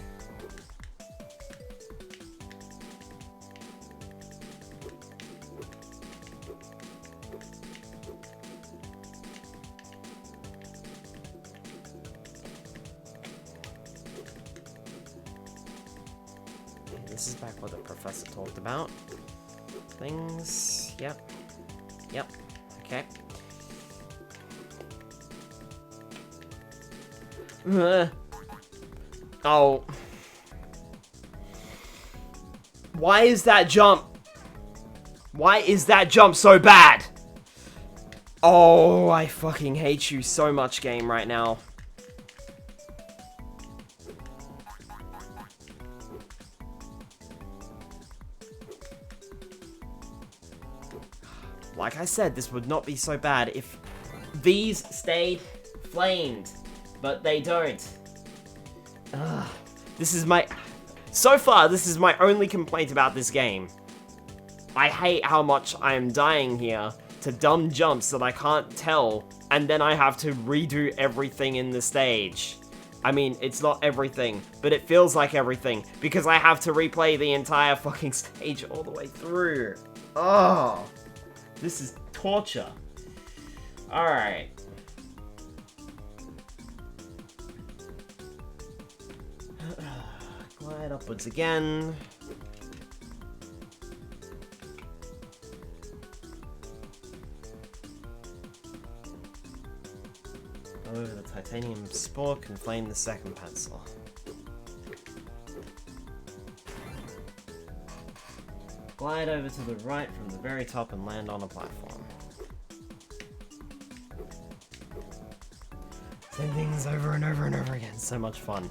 This is back what the professor talked about. Things. Yep. Yep. Okay. Oh. Why is that jump? Why is that jump so bad? Oh, I fucking hate you so much, game, right now. Like I said, this would not be so bad if these stayed flamed, but they don't. This is my... So far, this is my only complaint about this game. I hate how much I am dying here to dumb jumps that I can't tell, and then I have to redo everything in the stage. I mean, it's not everything, but it feels like everything, because I have to replay the entire fucking stage all the way through. Oh, this is torture. Alright. Glide upwards again. Go over the titanium spork and flame the second pencil. Glide over to the right from the very top and land on a platform. Same things over and over and over again. So much fun.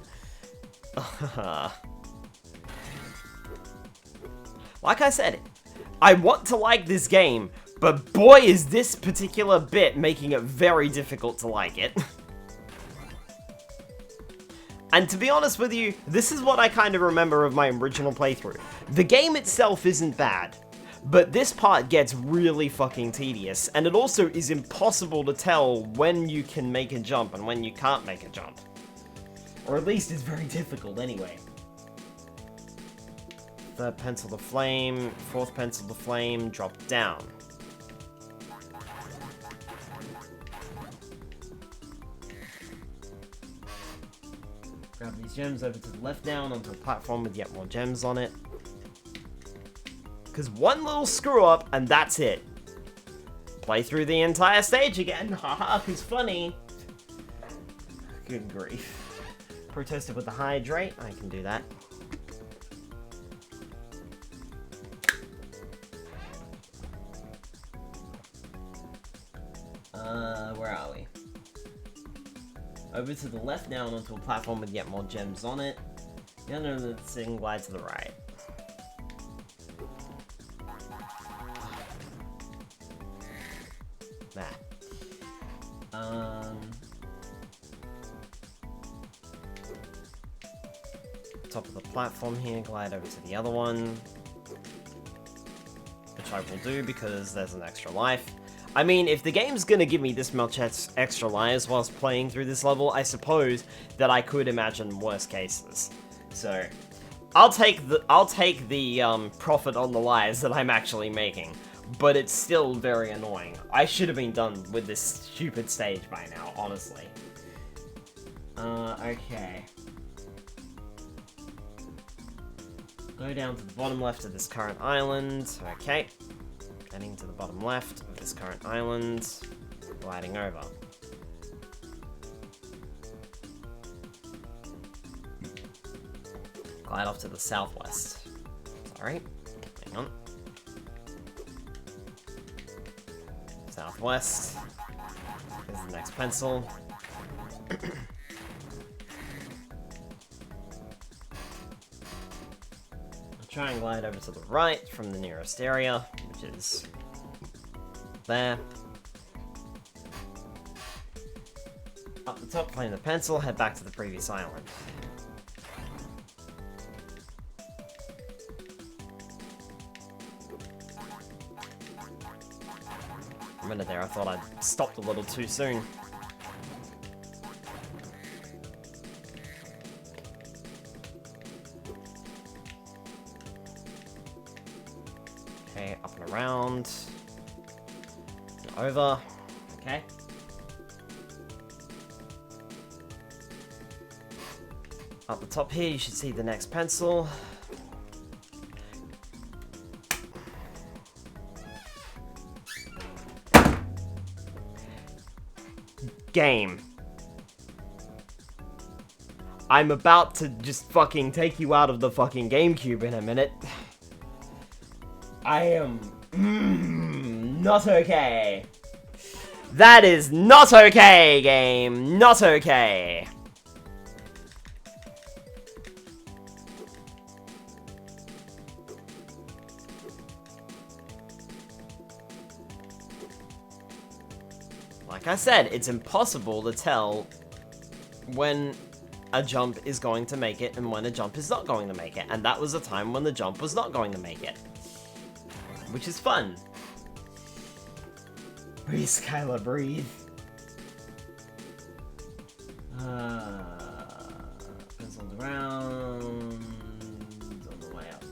Like I said, I want to like this game, but boy is this particular bit making it very difficult to like it. And to be honest with you, this is what I kind of remember of my original playthrough. The game itself isn't bad, but this part gets really fucking tedious, and it also is impossible to tell when you can make a jump and when you can't make a jump. Or at least it's very difficult anyway. Third pencil to flame, fourth pencil to flame, drop down. Grab these gems over to the left down onto a platform with yet more gems on it. Because one little screw up and that's it. Play through the entire stage again, haha, cause funny. Good grief. Protested with the hydrate, I can do that. Where are we? Over to the left now and onto a platform with yet more gems on it. The under the thing glide to the right. Nah. Top of the platform here, glide over to the other one. Which I will do because there's an extra life. I mean, if the game's gonna give me this much extra lives whilst playing through this level, I suppose that I could imagine worse cases. So, I'll take the profit on the lives that I'm actually making, but it's still very annoying. I should have been done with this stupid stage by now, honestly. Okay. Go down to the bottom left of this current island. Okay. Heading to the bottom left of this current island. Gliding over. Glide off to the southwest. Sorry. Hang on. Southwest. Here's the next pencil. Try and glide over to the right from the nearest area, which is there. Up the top, claim the pencil, head back to the previous island. A minute there, I thought I'd stopped a little too soon. Okay, up and around. Over. Okay. Up the top here, you should see the next pencil. Game. I'm about to just fucking take you out of the fucking GameCube in a minute. I am not okay. That is not okay, game. Not okay. Like I said, it's impossible to tell when a jump is going to make it and when a jump is not going to make it. And that was a time when the jump was not going to make it. Which is fun. Breathe, Skyler, breathe. Penciled around. On the way up.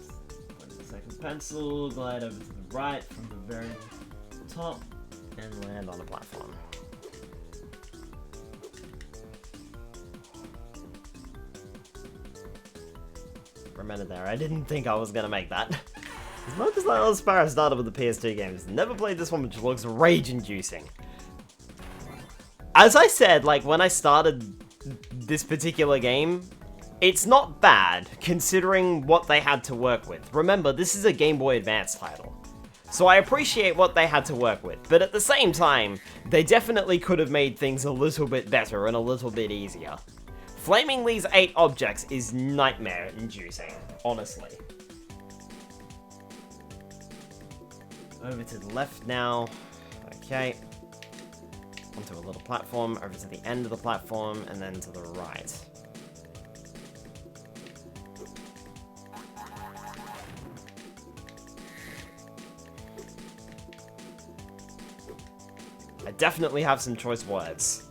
Put the second pencil, glide over to the right from the very top, and land on the platform. For a minute there, I didn't think I was gonna make that. As much as I love Spyro started with the PS2 games, never played this one, which looks rage-inducing. As I said, like, when I started this particular game, it's not bad, considering what they had to work with. Remember, this is a Game Boy Advance title. So I appreciate what they had to work with, but at the same time, they definitely could have made things a little bit better and a little bit easier. Flaming these 8 objects is nightmare-inducing, honestly. Over to the left now. Okay. Onto a little platform, over to the end of the platform, and then to the right. I definitely have some choice words.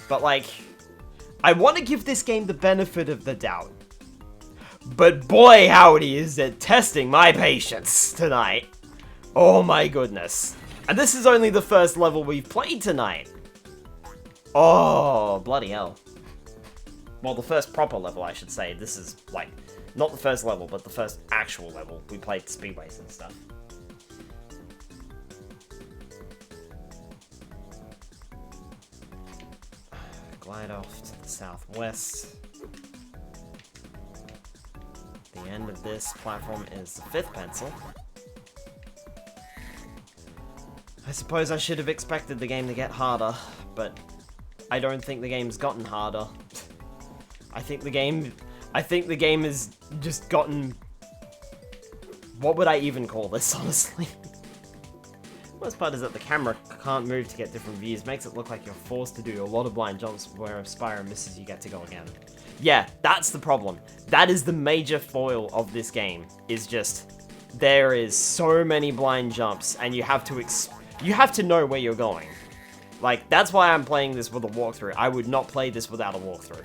But, like, I want to give this game the benefit of the doubt. But boy howdy is it testing my patience tonight. Oh my goodness. And this is only the first level we've played tonight. Oh, bloody hell. Well, the first proper level, I should say. This is, like, not the first level, but the first actual level. We played speedways and stuff. Glide off to the southwest. The end of this platform is the 5th pencil. I suppose I should have expected the game to get harder, but I don't think the game's gotten harder. I think the game has just gotten... What would I even call this, honestly? The worst part is that the camera can't move to get different views. Makes it look like you're forced to do a lot of blind jumps, where if Spyro misses, you get to go again. Yeah, that's the problem. That is the major foil of this game, is just... There is so many blind jumps, and you have to know where you're going. Like, that's why I'm playing this with a walkthrough. I would not play this without a walkthrough.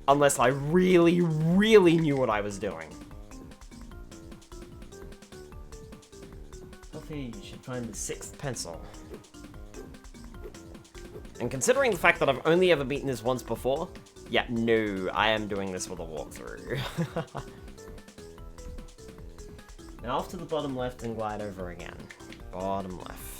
Unless I really, really knew what I was doing. Hopefully you should find the 6th pencil. And considering the fact that I've only ever beaten this once before, yeah, no, I am doing this with a walkthrough. Now off to the bottom left and glide over again. Bottom left.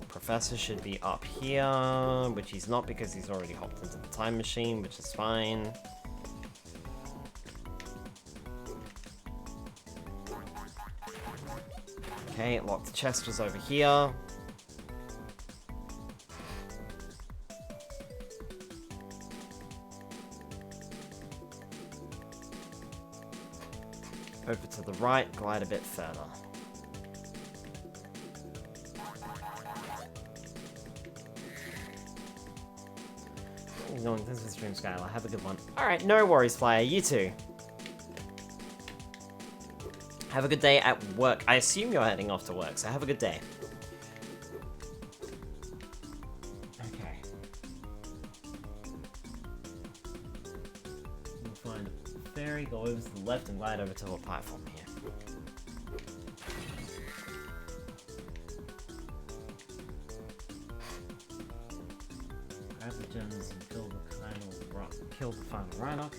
Professor should be up here, which he's not because he's already hopped into the time machine, which is fine. Okay, locked chest was over here. Over to the right, glide a bit further. Thanks for the stream, Skyler. Have a good one. Alright, no worries, Flyer. You too. Have a good day at work. I assume you're heading off to work, so have a good day. Okay. We'll find a fairy, go over to the left and glide over to a platform here. Grab the gems and kill the final Rhinoc.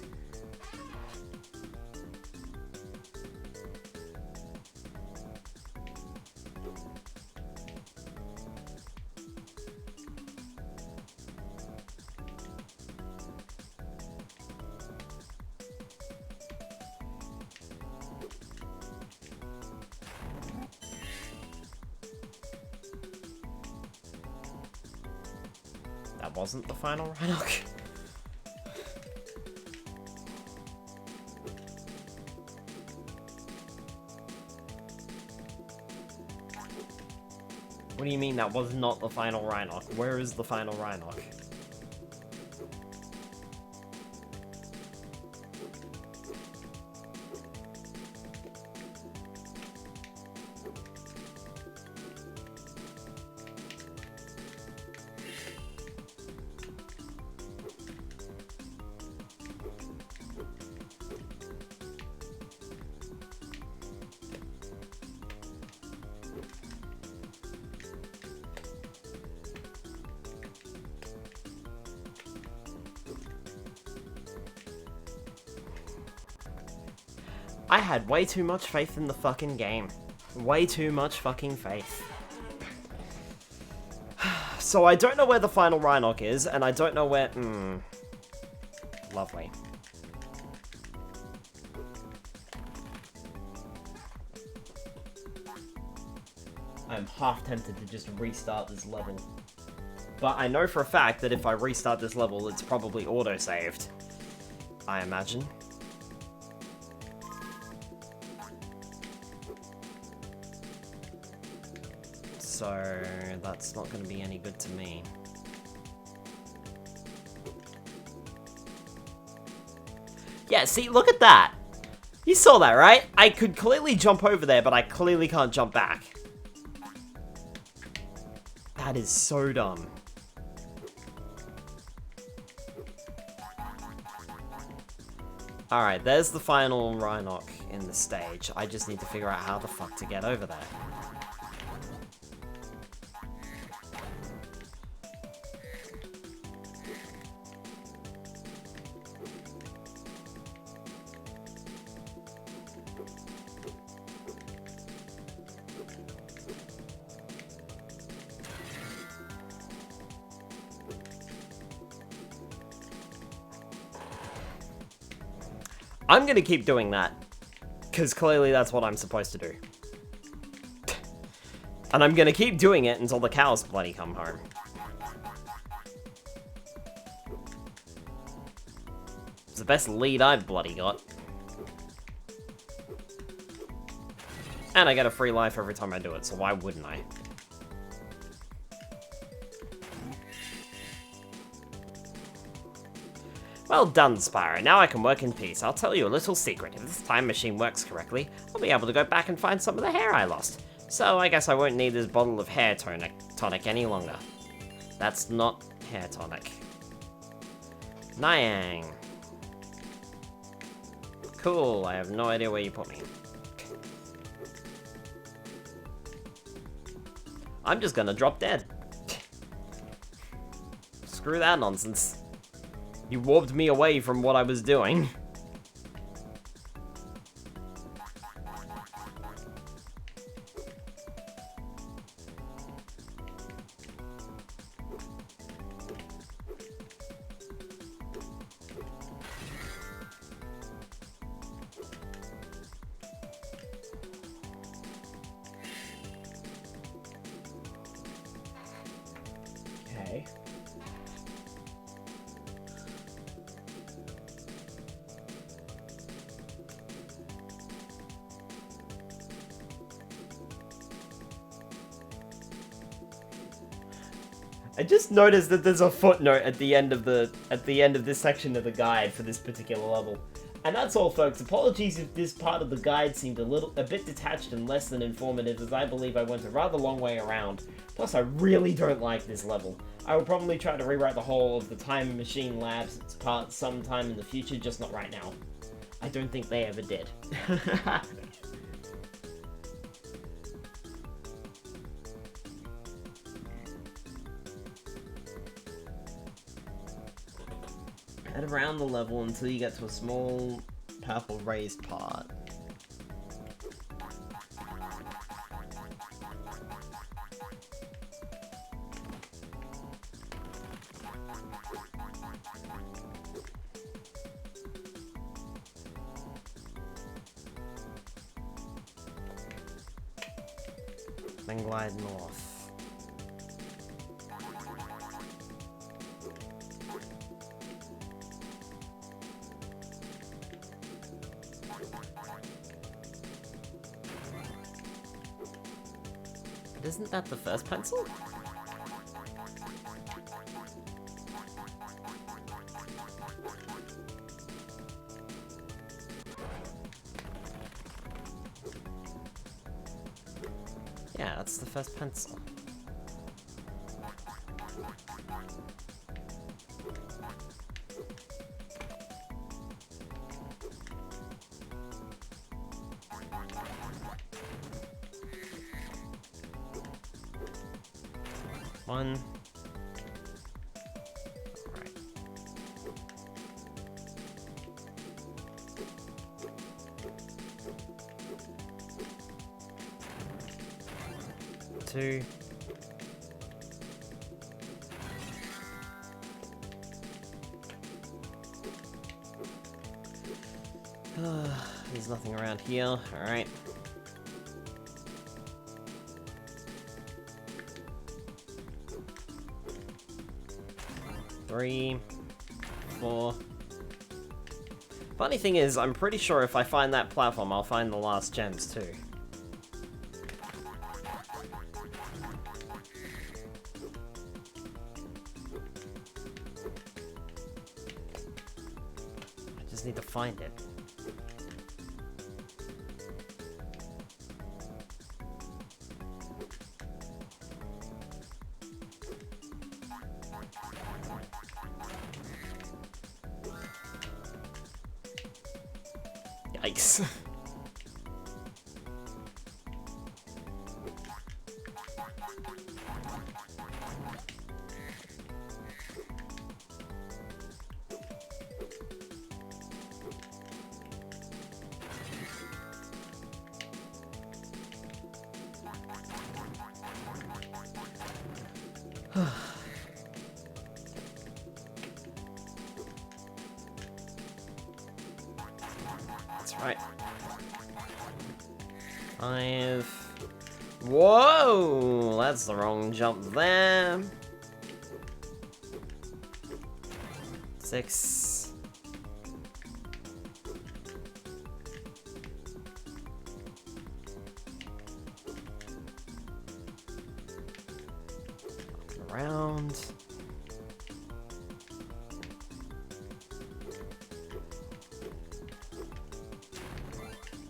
That wasn't the final Rhinoc. What do you mean that was not the final Rhinoc? Where is the final Rhinoc? I had way too much faith in the fucking game. Way too much fucking faith. So I don't know where the final Rhinoc is, and I don't know where... Lovely. I'm half tempted to just restart this level. But I know for a fact that if I restart this level, it's probably auto-saved. I imagine. So that's not going to be any good to me. Yeah, see, look at that! You saw that, right? I could clearly jump over there, but I clearly can't jump back. That is so dumb. Alright, there's the final Rhinoc in the stage. I just need to figure out how the fuck to get over there. I'm gonna keep doing that. Because clearly that's what I'm supposed to do. And I'm gonna keep doing it until the cows bloody come home. It's the best lead I've bloody got. And I get a free life every time I do it, so why wouldn't I? Well done, Spyro. Now I can work in peace. I'll tell you a little secret. If this time machine works correctly, I'll be able to go back and find some of the hair I lost. So I guess I won't need this bottle of hair tonic any longer. That's not hair tonic. Nyang. Cool, I have no idea where you put me. I'm just gonna drop dead. Screw that nonsense. You warped me away from what I was doing. Okay. I just noticed that there's a footnote at the end of this section of the guide for this particular level. And that's all, folks. Apologies if this part of the guide seemed a bit detached and less than informative, as I believe I went a rather long way around. Plus, I really don't like this level. I will probably try to rewrite the whole of the Time Machine Labs part sometime in the future, just not right now. I don't think they ever did. Head around the level until you get to a small purple raised part. Then glide north. Isn't that the first pencil? Yeah, that's the first pencil. One. Alright. Two. There's nothing around here. Alright. 3, 4. Funny thing is, I'm pretty sure if I find that platform, I'll find the last gems too. I just need to find it. Yikes. That's right. 5. Whoa! That's the wrong jump there. 6. Around.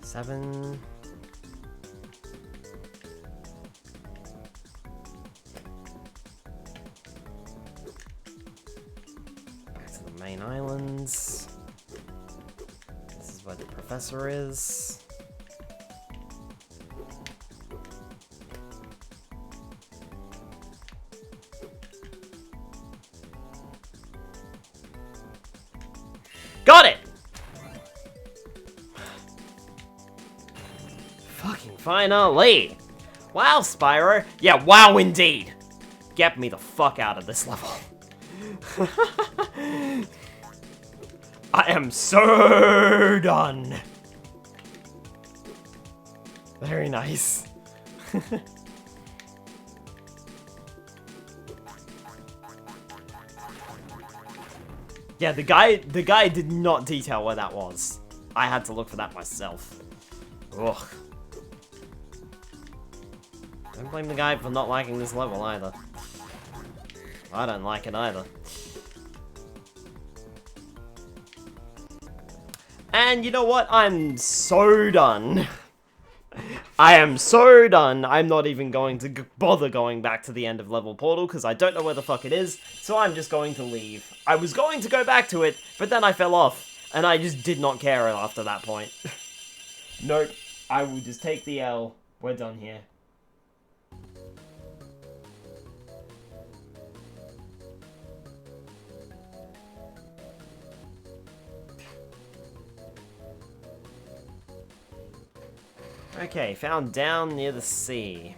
7. 'Back to the main islands. This is where the professor is. Got it! Fucking finally! Wow, Spyro! Yeah, wow indeed! Get me the fuck out of this level. I am so done! Very nice. Yeah, the guy did not detail where that was. I had to look for that myself. Ugh. Don't blame the guy for not liking this level either. I don't like it either. And you know what? I'm so done. I am so done. I'm not even going to bother going back to the end of level portal because I don't know where the fuck it is, so I'm just going to leave. I was going to go back to it, but then I fell off, and I just did not care after that point. Nope. I will just take the L. We're done here. Okay, found down near the sea.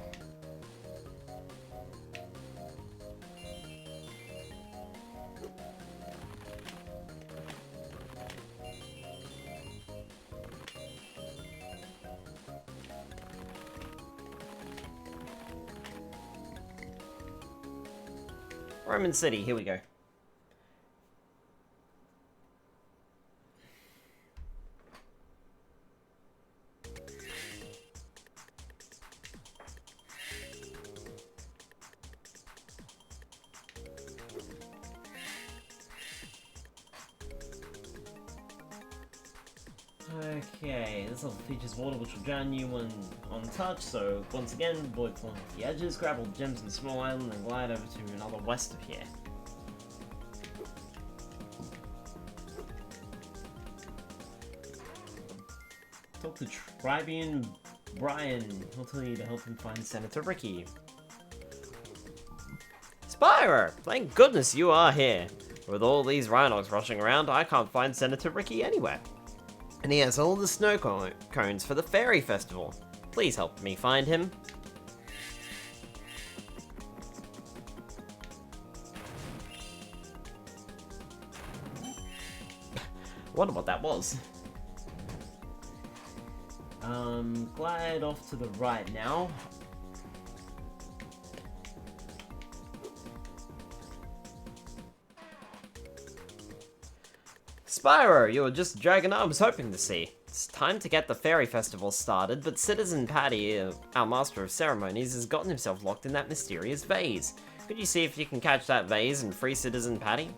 Roman City, here we go. Okay, this level features water which will drown you when on touch, so once again, avoid falling off the edges, grab all the gems in the small island and glide over to another west of here. Talk to Tribune Brian, he'll tell you to help him find Senator Ricky. Spyro! Thank goodness you are here! With all these Rhinox rushing around, I can't find Senator Ricky anywhere. And he has all the snow cones for the Fairy Festival. Please help me find him. Wonder what that was. Glide off to the right now. Spyro, you were just the dragon I was hoping to see. It's time to get the Fairy Festival started, but Citizen Patty, our Master of Ceremonies, has gotten himself locked in that mysterious vase. Could you see if you can catch that vase and free Citizen Patty?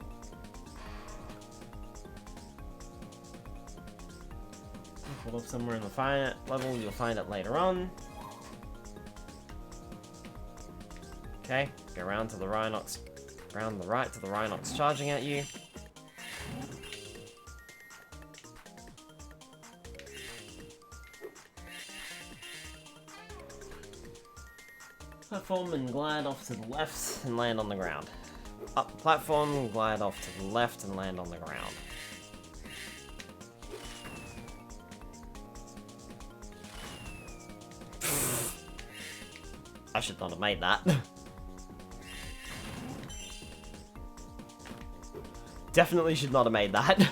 Pull up somewhere in the level, you'll find it later on. Okay, go around to the Rhinox, around the right to the Rhinox charging at you. Platform and glide off to the left and land on the ground. Up the platform, glide off to the left and land on the ground. I should not have made that. Definitely should not have made that.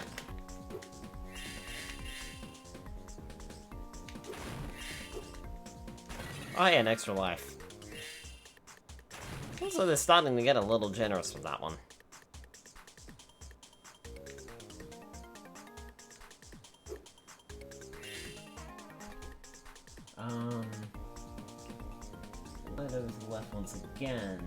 Oh yeah, an extra life. Also, they're starting to get a little generous with that one. Let those left once again.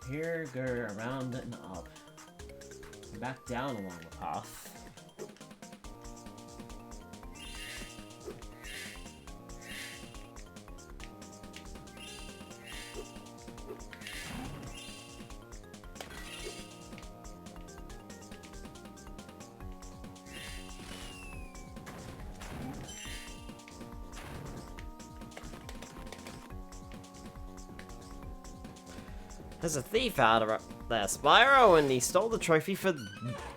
Here, go around and up. Back down along the path. There's a thief out of there, Spyro, and he stole the trophy for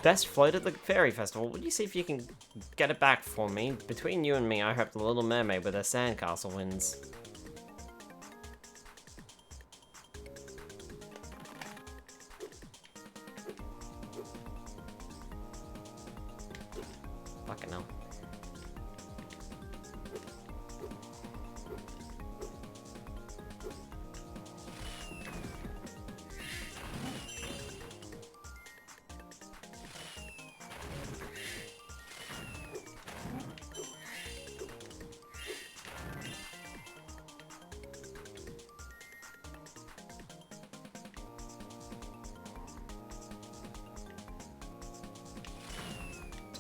best float at the Fairy Festival. Would you see if you can get it back for me? Between you and me, I hope the Little Mermaid with her sandcastle wins. Fucking hell.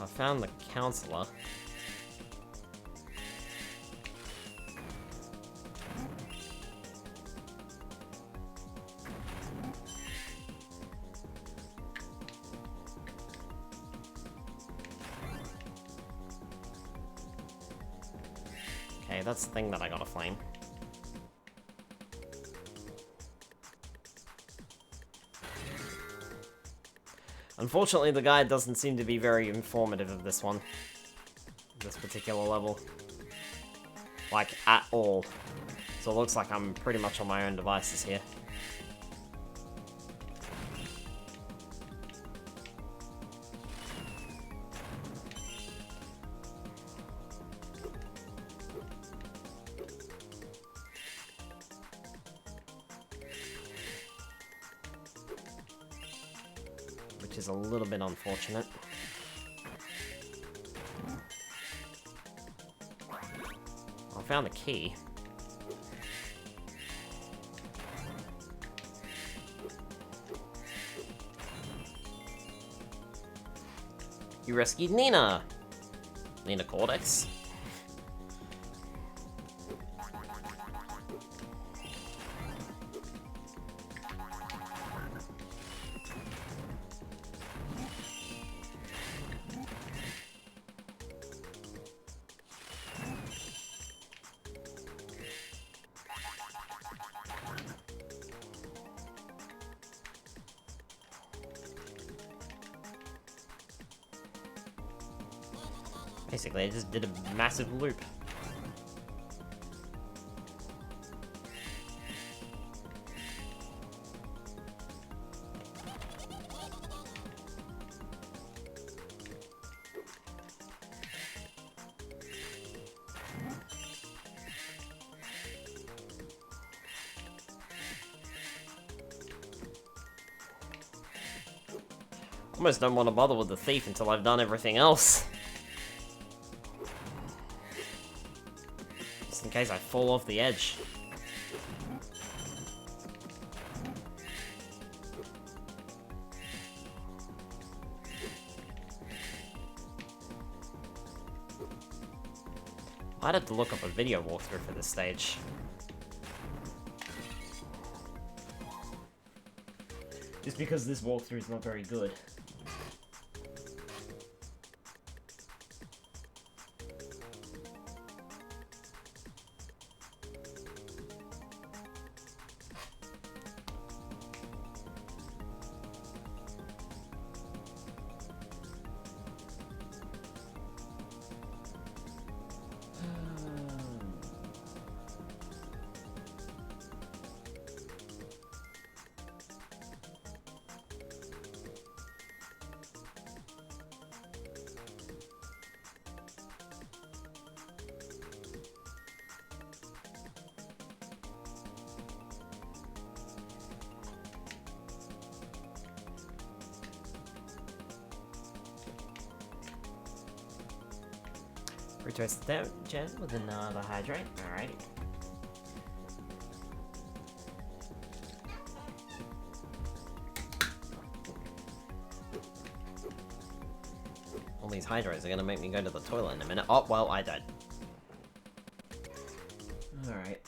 I found the counselor. Okay, that's the thing that I gotta flame. Unfortunately, the guide doesn't seem to be very informative of this one. This particular level. Like, at all. So it looks like I'm pretty much on my own devices here. Which is a little bit unfortunate. I found the key. You rescued Nina! Nina Cortex. Basically, I just did a massive loop. Almost don't want to bother with the thief until I've done everything else. Just in case I fall off the edge. I'd have to look up a video walkthrough for this stage. Just because this walkthrough is not very good. Retwist the gem with another hydrate. Alrighty. All these hydros are gonna make me go to the toilet in a minute. Oh, well, I died. Alright.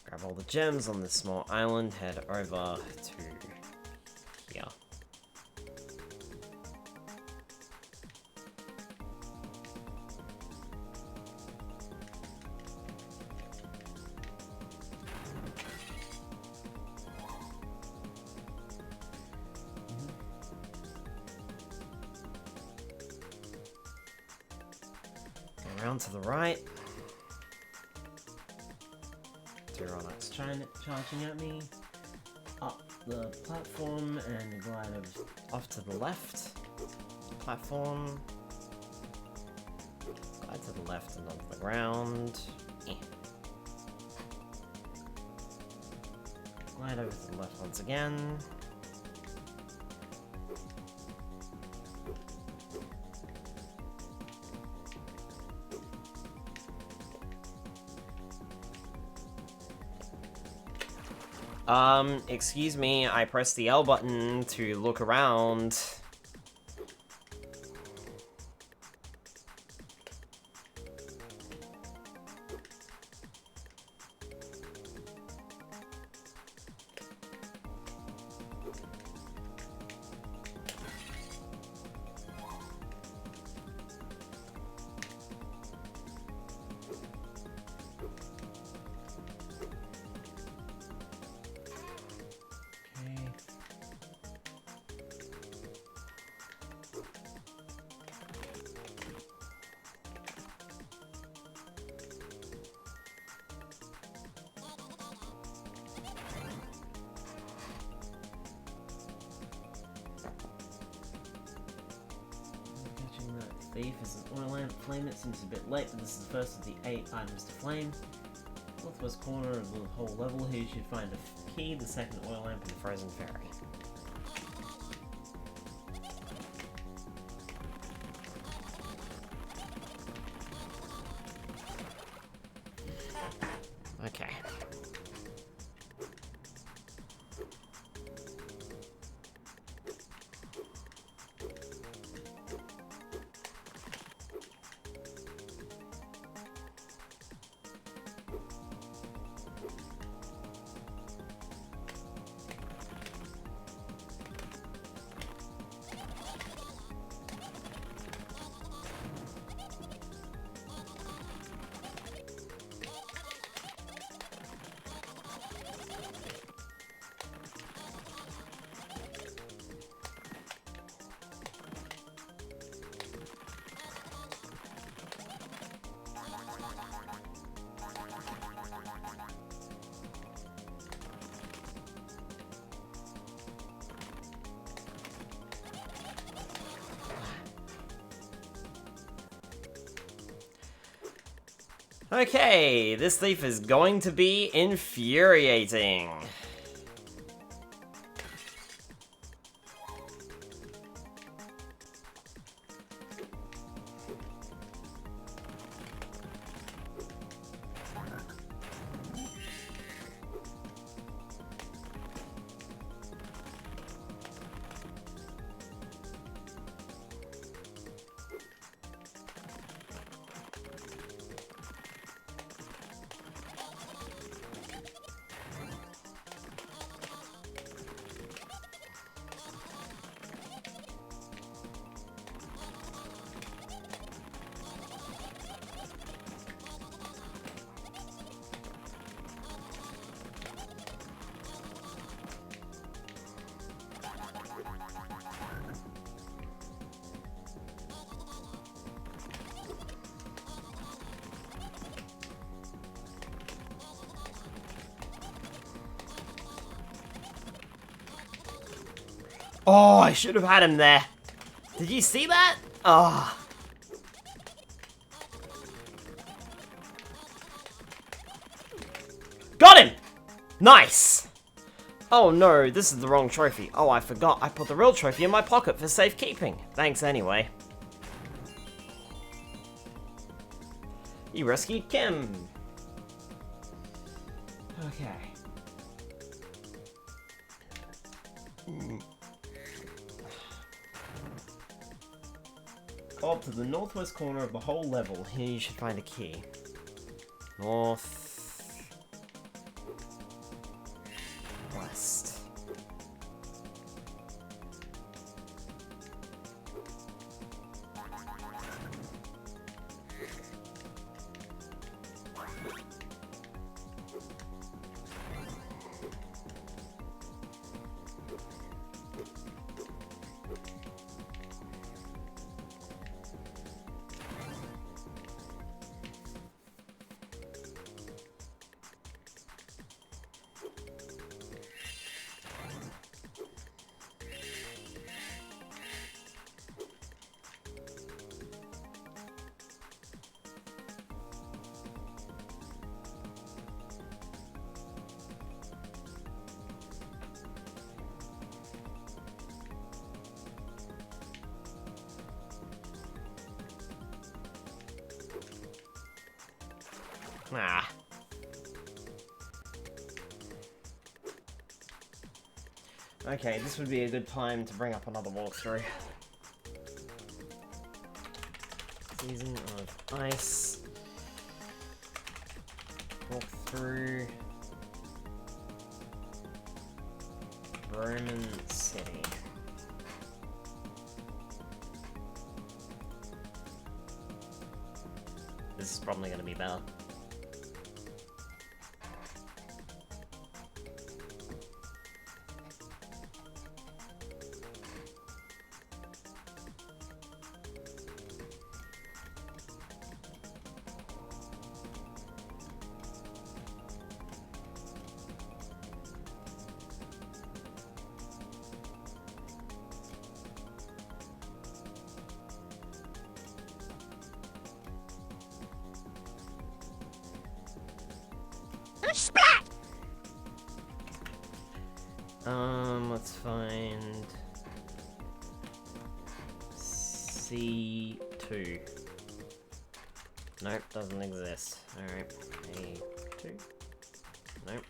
Grab all the gems on this small island, head over to here. Around to the right. Pterodactyl's charging at me. Up the platform and glide off to the left. Platform. Glide to the left and onto the ground. Glide over to the left once again. Excuse me, I pressed the L button to look around. Thief is an oil lamp. Flame it seems a bit late, but this is the first of the 8 items to flame. Northwest corner of the whole level, here you should find a key, the second oil lamp, and the frozen fairy. Okay. Okay, this thief is going to be infuriating. Oh, I should have had him there. Did you see that? Oh. Got him! Nice! Oh no, this is the wrong trophy. Oh, I forgot. I put the real trophy in my pocket for safekeeping. Thanks anyway. You rescued Kim! Okay. Go up to the northwest corner of the whole level. Here you should find a key. North... West. Ah. Okay, this would be a good time to bring up another walkthrough. Season of Ice. Walkthrough. Roman City. This is probably going to be better. Splat! Let's find C2. Nope, doesn't exist. Alright, A2. Nope.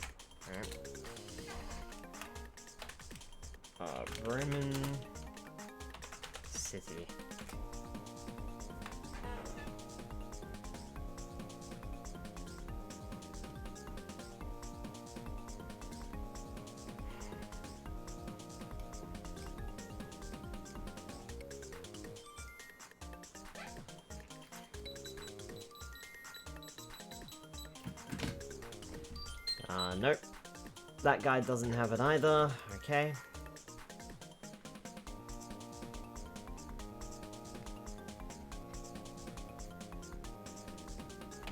Alright. Roman City. Nope. That guy doesn't have it either. Okay.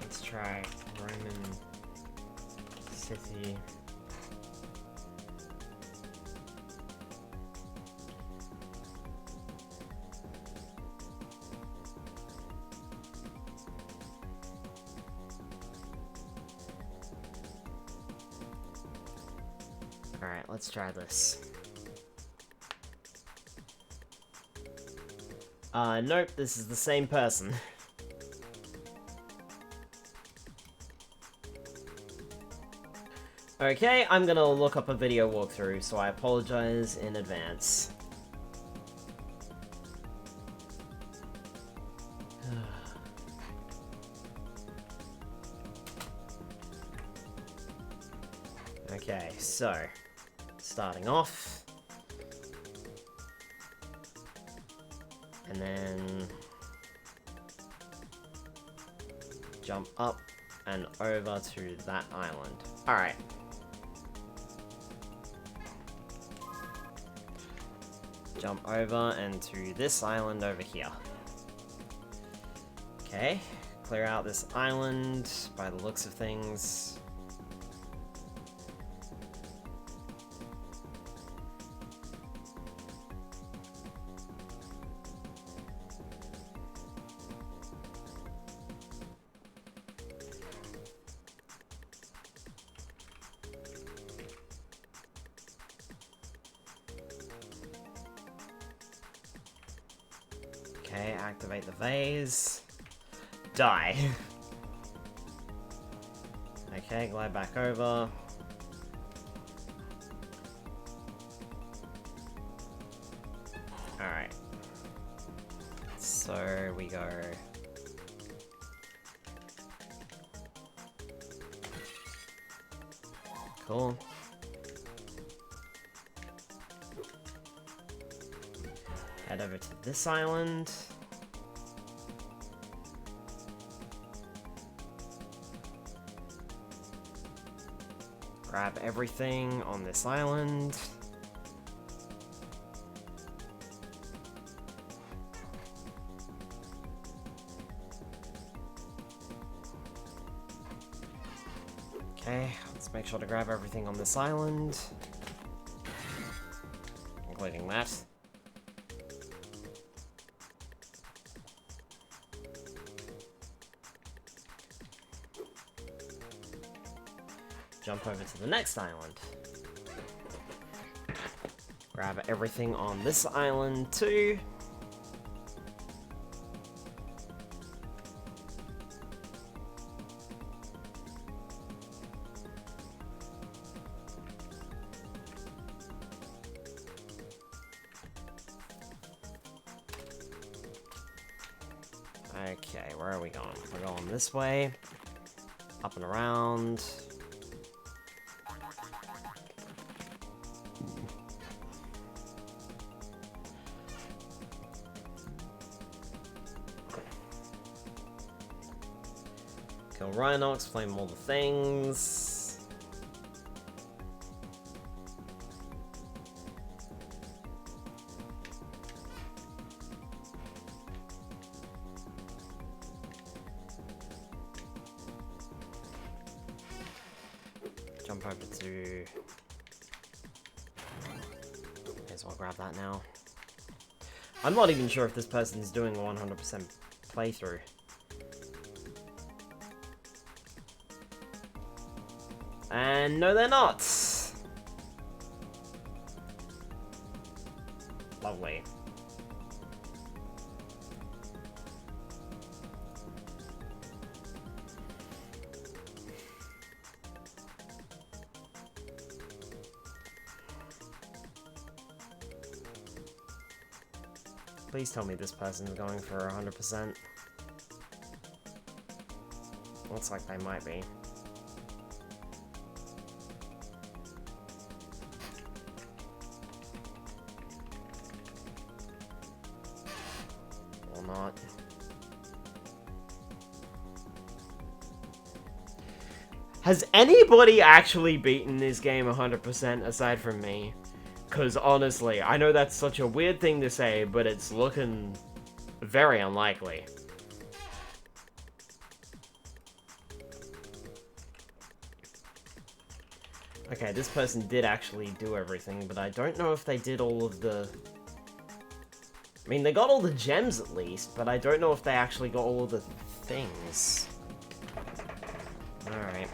Let's try Roman City. Alright, let's try this. Nope, this is the same person. Okay, I'm gonna look up a video walkthrough, so I apologize in advance. Okay, so, starting off, and then jump up and over to that island. Alright. Jump over and to this island over here. Okay, clear out this island by the looks of things. Okay, activate the vase. Die. Okay, glide back over. Alright. So we go... Cool. Head over to this island. Grab everything on this island. Okay, let's make sure to grab everything on this island. Including that. Jump over to the next island. Grab everything on this island too. Okay, where are we going? We're going this way. Up and around. Kill Rhinox, flame all the things. Jump over to... May as well grab that now. I'm not even sure if this person's doing a 100% playthrough. And no, they're not. Lovely. Please tell me this person's going for 100%. Looks like they might be. Or not. Has anybody actually beaten this game 100% aside from me? Because honestly, I know that's such a weird thing to say, but it's looking very unlikely. Okay, this person did actually do everything, but I don't know if they did all of the... I mean, they got all the gems at least, but I don't know if they actually got all of the things. Alright.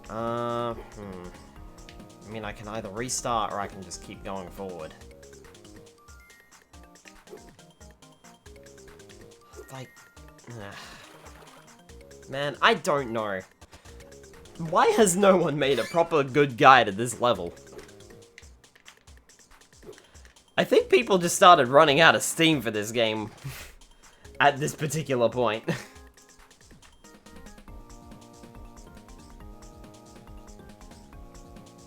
I mean, I can either restart or I can just keep going forward. Like... Man, I don't know. Why has no one made a proper good guide at this level? I think people just started running out of steam for this game at this particular point.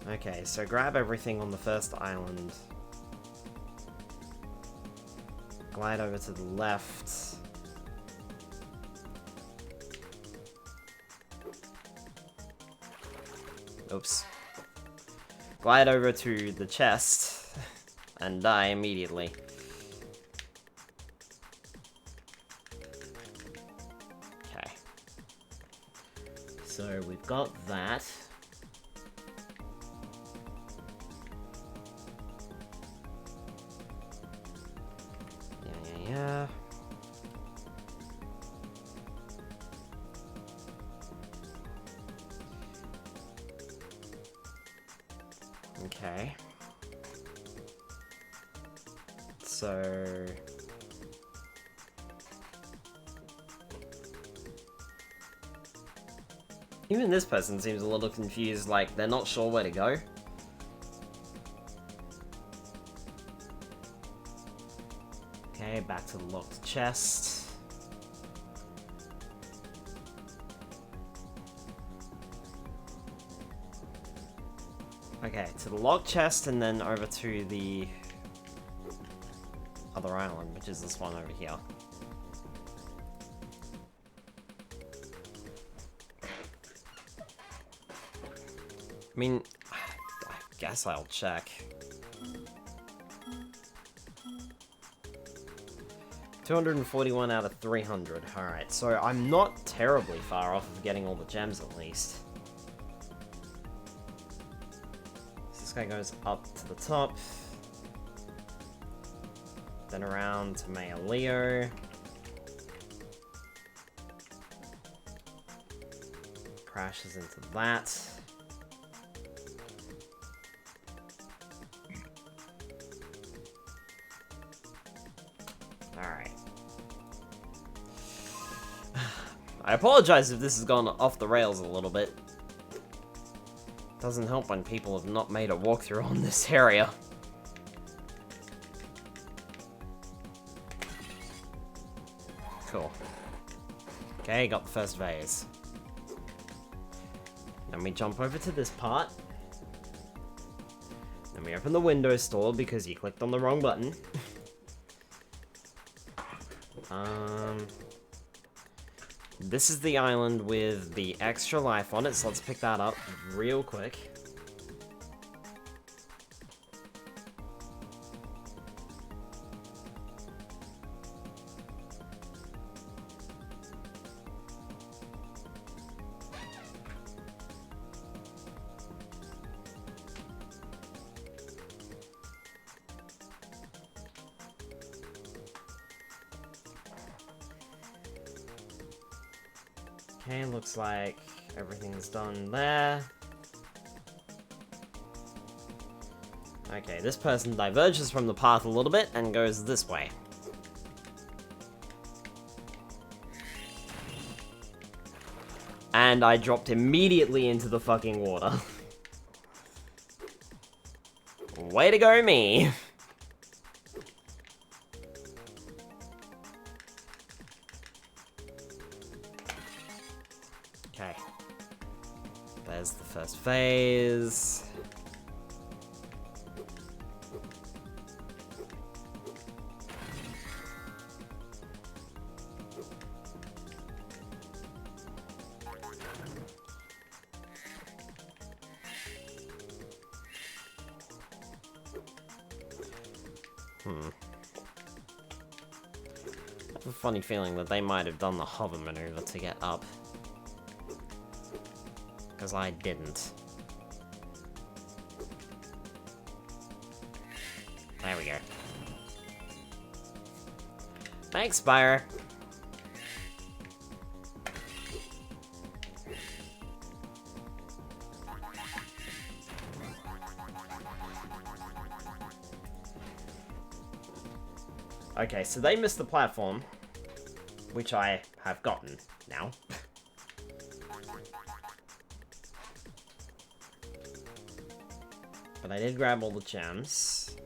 Okay, so grab everything on the first island. Glide over to the left. Oops. Glide over to the chest and die immediately. Okay. So we've got that. Yeah. Okay. So... Even this person seems a little confused, like they're not sure where to go. Okay, back to the locked chest. Okay, to the locked chest and then over to the other island, which is this one over here. I mean, I guess I'll check. 241 out of 300. Alright, so I'm not terribly far off of getting all the gems at least. So this guy goes up to the top. Then around to Maya Leo. Crashes into that. Alright. I apologize if this has gone off the rails a little bit. Doesn't help when people have not made a walkthrough on this area. Cool. Okay, got the first vase. Then we jump over to this part. Then we open the window store because you clicked on the wrong button. This is the island with the extra life on it, so let's pick that up real quick. Okay, looks like everything's done there. Okay, this person diverges from the path a little bit and goes this way. And I dropped immediately into the fucking water. Way to go, me! Okay. There's the first phase. I have a funny feeling that they might have done the hover maneuver to get up. Because I didn't. There we go. Thanks, Spyro. Okay, so they missed the platform, which I have gotten now. But I did grab all the gems.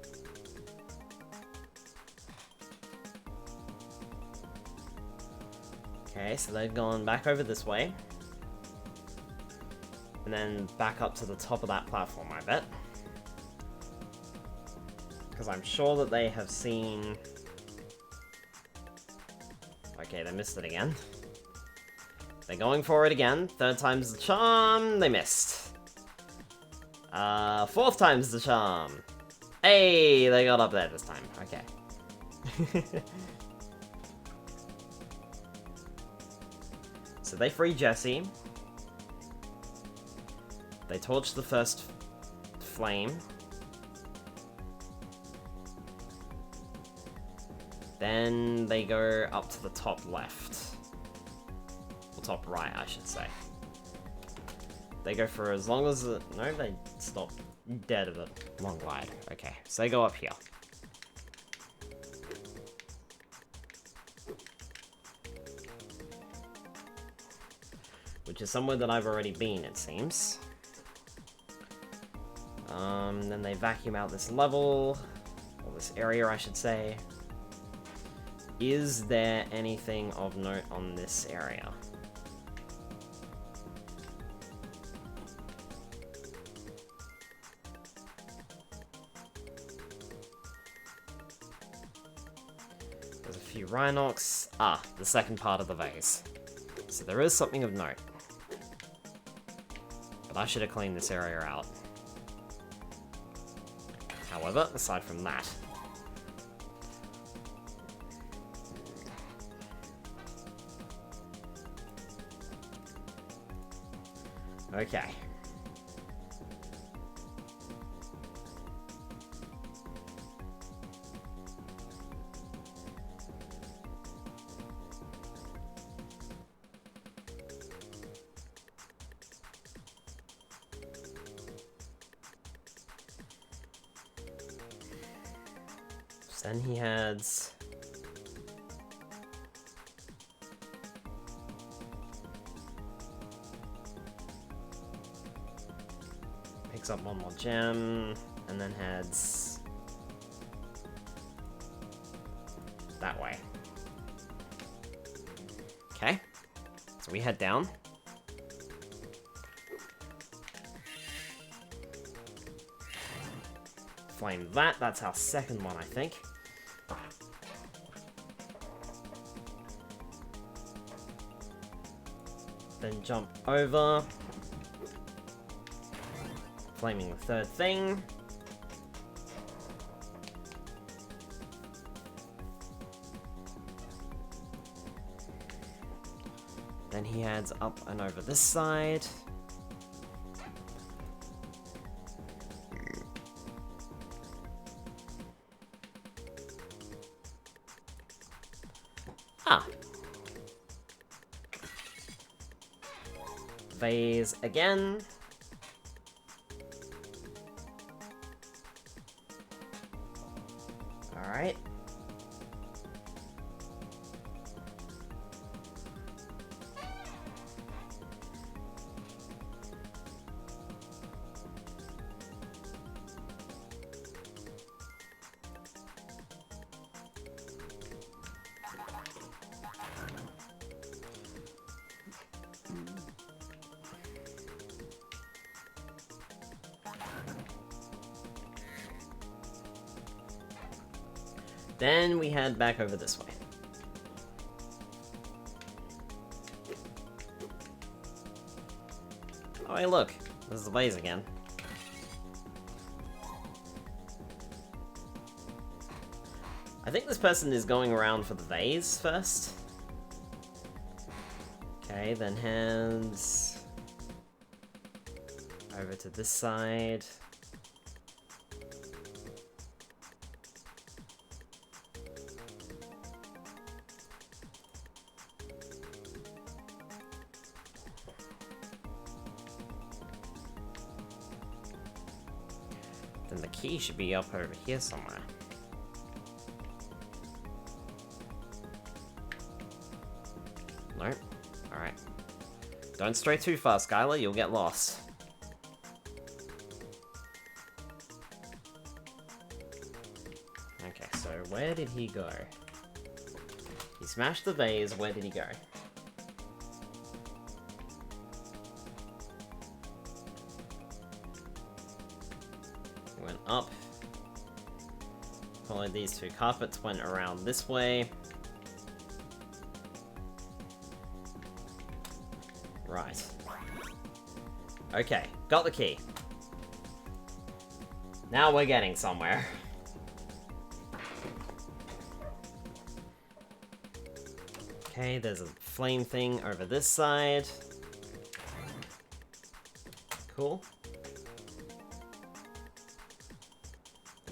Okay, so they've gone back over this way. And then back up to the top of that platform, I bet. Because I'm sure that they have seen... Okay, they missed it again. They're going for it again. Third time's the charm. They missed. Fourth time's the charm. Hey, they got up there this time. Okay. So they free Jesse. They torch the first flame. Then they go up to the top left. Or top right, I should say. They go for as long as... No, they stop dead of it. Long glide. Okay, so they go up here. Which which is somewhere that I've already been, it seems. Then they vacuum out this level, or this area, I should say. Is there anything of note on this area? There's a few Rhinox. Ah, the second part of the vase. So there is something of note. But I should have cleaned this area out. However, aside from that... Okay. Then he heads... Picks up one more gem, and then heads... that way. Okay. So we head down. Flame that, that's our second one, I think. Then jump over. Flaming the third thing. Then he heads up and over this side. Ah. Vase again. Alright. Then we head back over this way. Oh, hey, look. There's the vase again. I think this person is going around for the vase first. Okay, then hands over to this side. Then the key should be up over here somewhere. Nope. Alright. Don't stray too far, Skyler, you'll get lost. Okay, so where did he go? He smashed the vase, where did he go? Went up, followed these two carpets, went around this way. Right. Okay, got the key. Now we're getting somewhere. Okay, there's a flame thing over this side. Cool.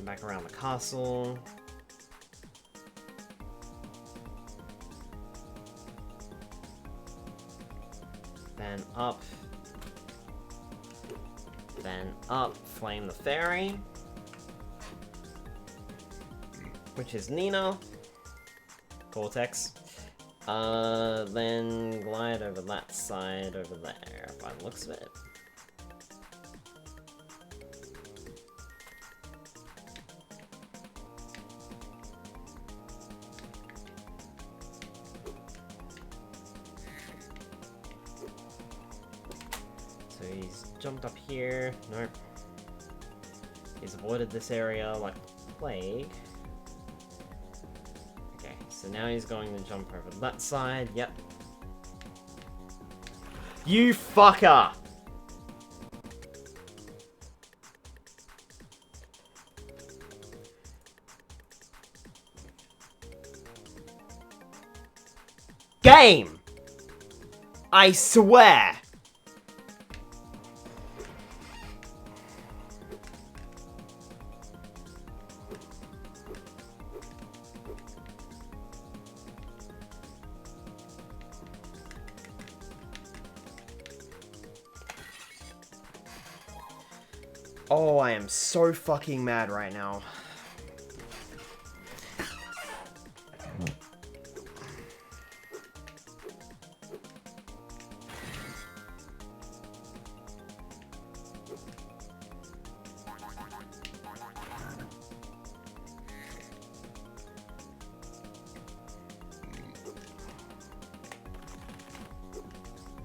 Back around the castle. Then up. Then up, flame the fairy. Which is Nina. Cortex. Then glide over that side over there, by the looks of it. So he's jumped up here. Nope. He's avoided this area like the plague. Okay, so now he's going to jump over that side. Yep. You fucker! Game! I swear! Oh, I am so fucking mad right now.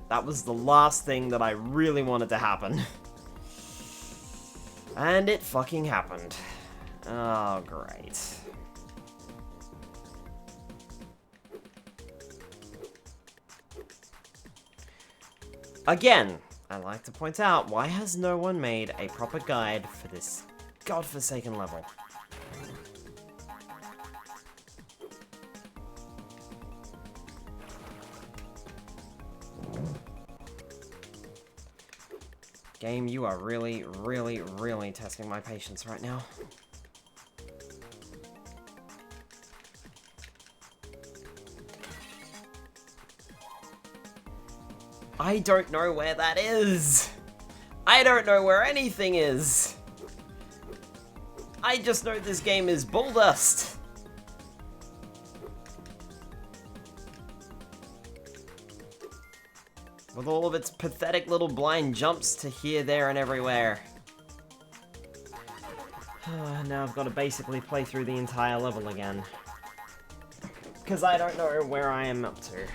That was the last thing that I really wanted to happen. And it fucking happened. Oh, great. Again, I like to point out, why has no one made a proper guide for this godforsaken level? Game, you are really, really, really testing my patience right now. I don't know where that is! I don't know where anything is! I just know this game is bull dust! With all of its pathetic little blind jumps to here, there, and everywhere. Now I've got to basically play through the entire level again. Because I don't know where I am up to.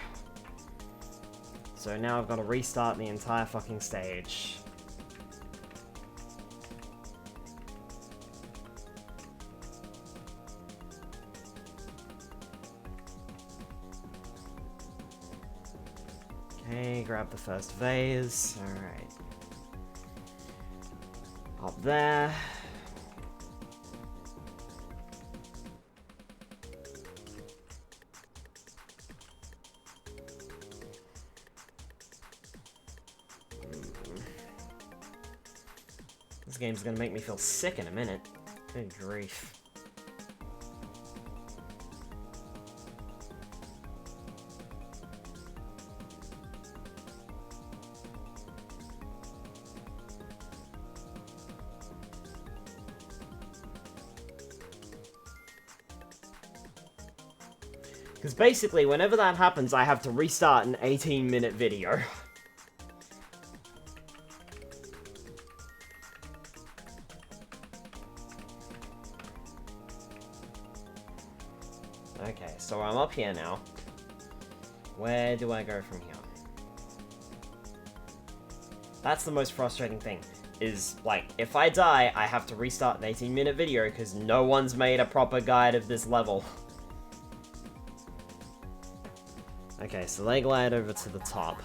So now I've got to restart the entire fucking stage. Okay, grab the first vase. Alright. Up there. This game's gonna make me feel sick in a minute. Good grief. Because basically, whenever that happens, I have to restart an 18-minute video. Okay, so I'm up here now. Where do I go from here? That's the most frustrating thing. Is, like, if I die, I have to restart an 18-minute video because no one's made a proper guide of this level. Okay, so they glide over to the top.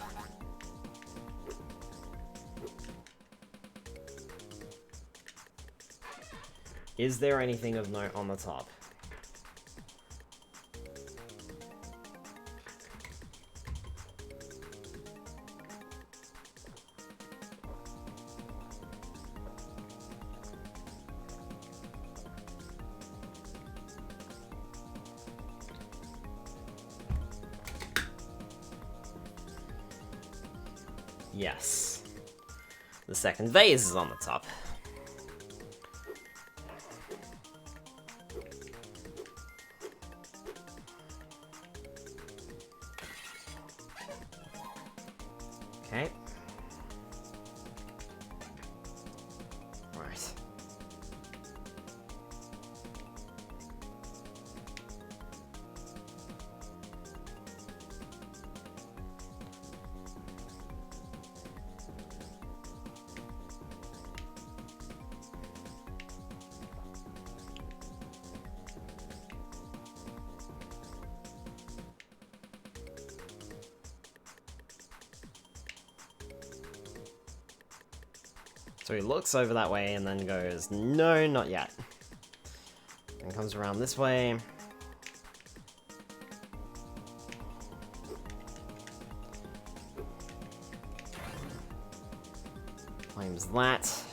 Is there anything of note on the top? Yes. The second vase is on the top. Okay. Right. So he looks over that way and then goes, no, not yet. And comes around this way. Flames that.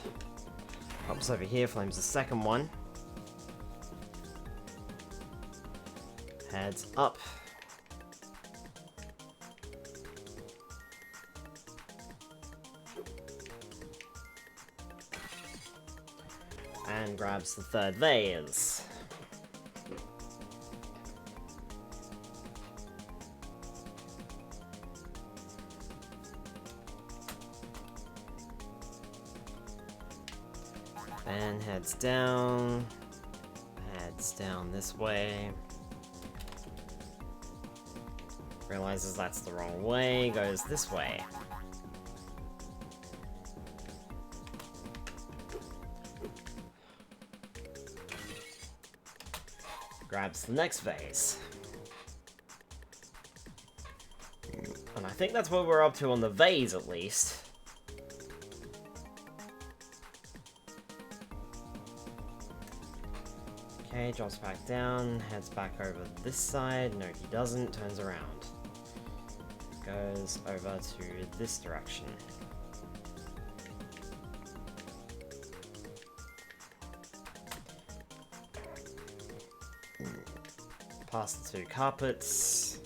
Hops over here, flames the second one. Heads up. And grabs the third vase. And heads down this way. Realizes that's the wrong way, goes this way. Grabs the next vase. And I think that's what we're up to on the vase, at least. Okay, drops back down, heads back over this side. No, he doesn't. Turns around. Goes over to this direction. Past the two carpets.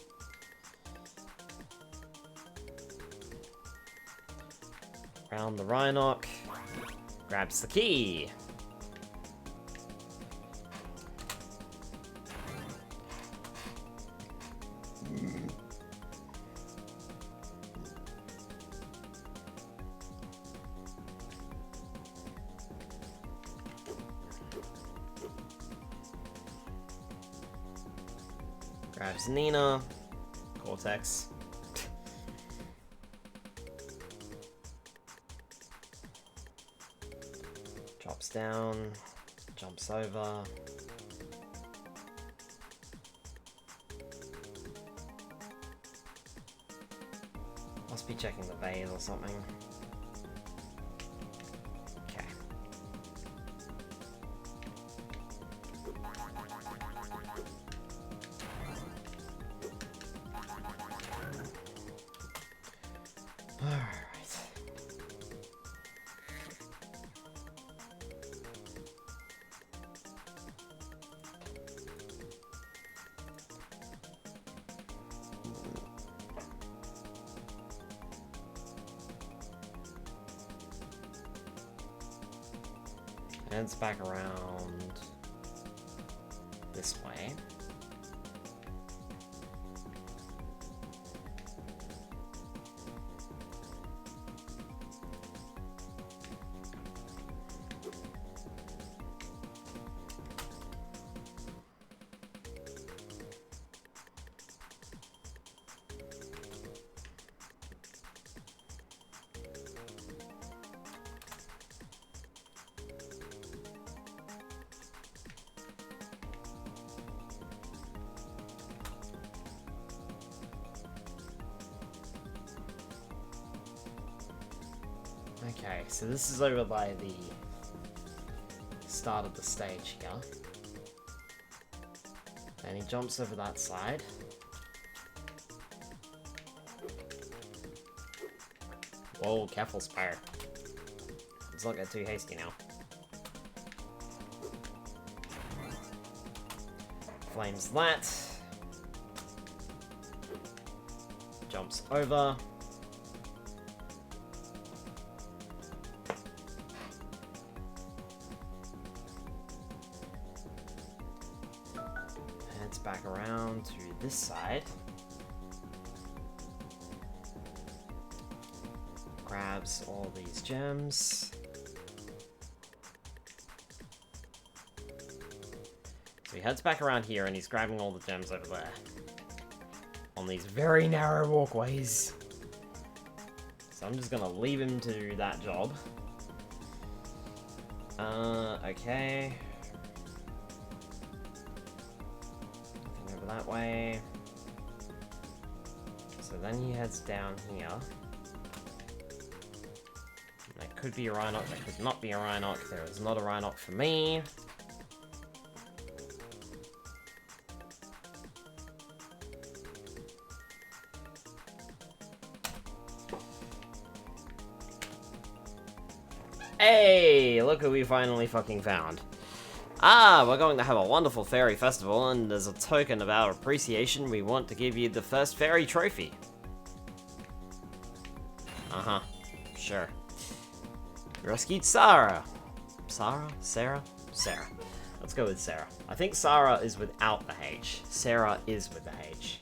Round the Rhinoc. Grabs the key. Grabs Nina. Cortex. Drops down. Jumps over. Must be checking the vase or something. Okay. Alright. Heads back around this way. Okay, so this is over by the start of the stage here. And he jumps over that side. Whoa, careful, Spyro. Let's not get too hasty now. Flames that. Jumps over. Heads back around to this side. grabs all these gems. So he heads back around here and he's grabbing all the gems over there. On these very narrow walkways. So I'm just gonna leave him to do that job. Okay. Nothing over that way. So then he heads down here. That could be a Rhinoc, that could not be a Rhinoc. There is not a Rhinoc for me. Hey, look who we finally fucking found. Ah, we're going to have a wonderful fairy festival, and as a token of our appreciation, we want to give you the first fairy trophy. Uh-huh. Sure. Rescued Sarah. Sarah? Let's go with Sarah. I think Sarah is without the H. Sarah is with the H.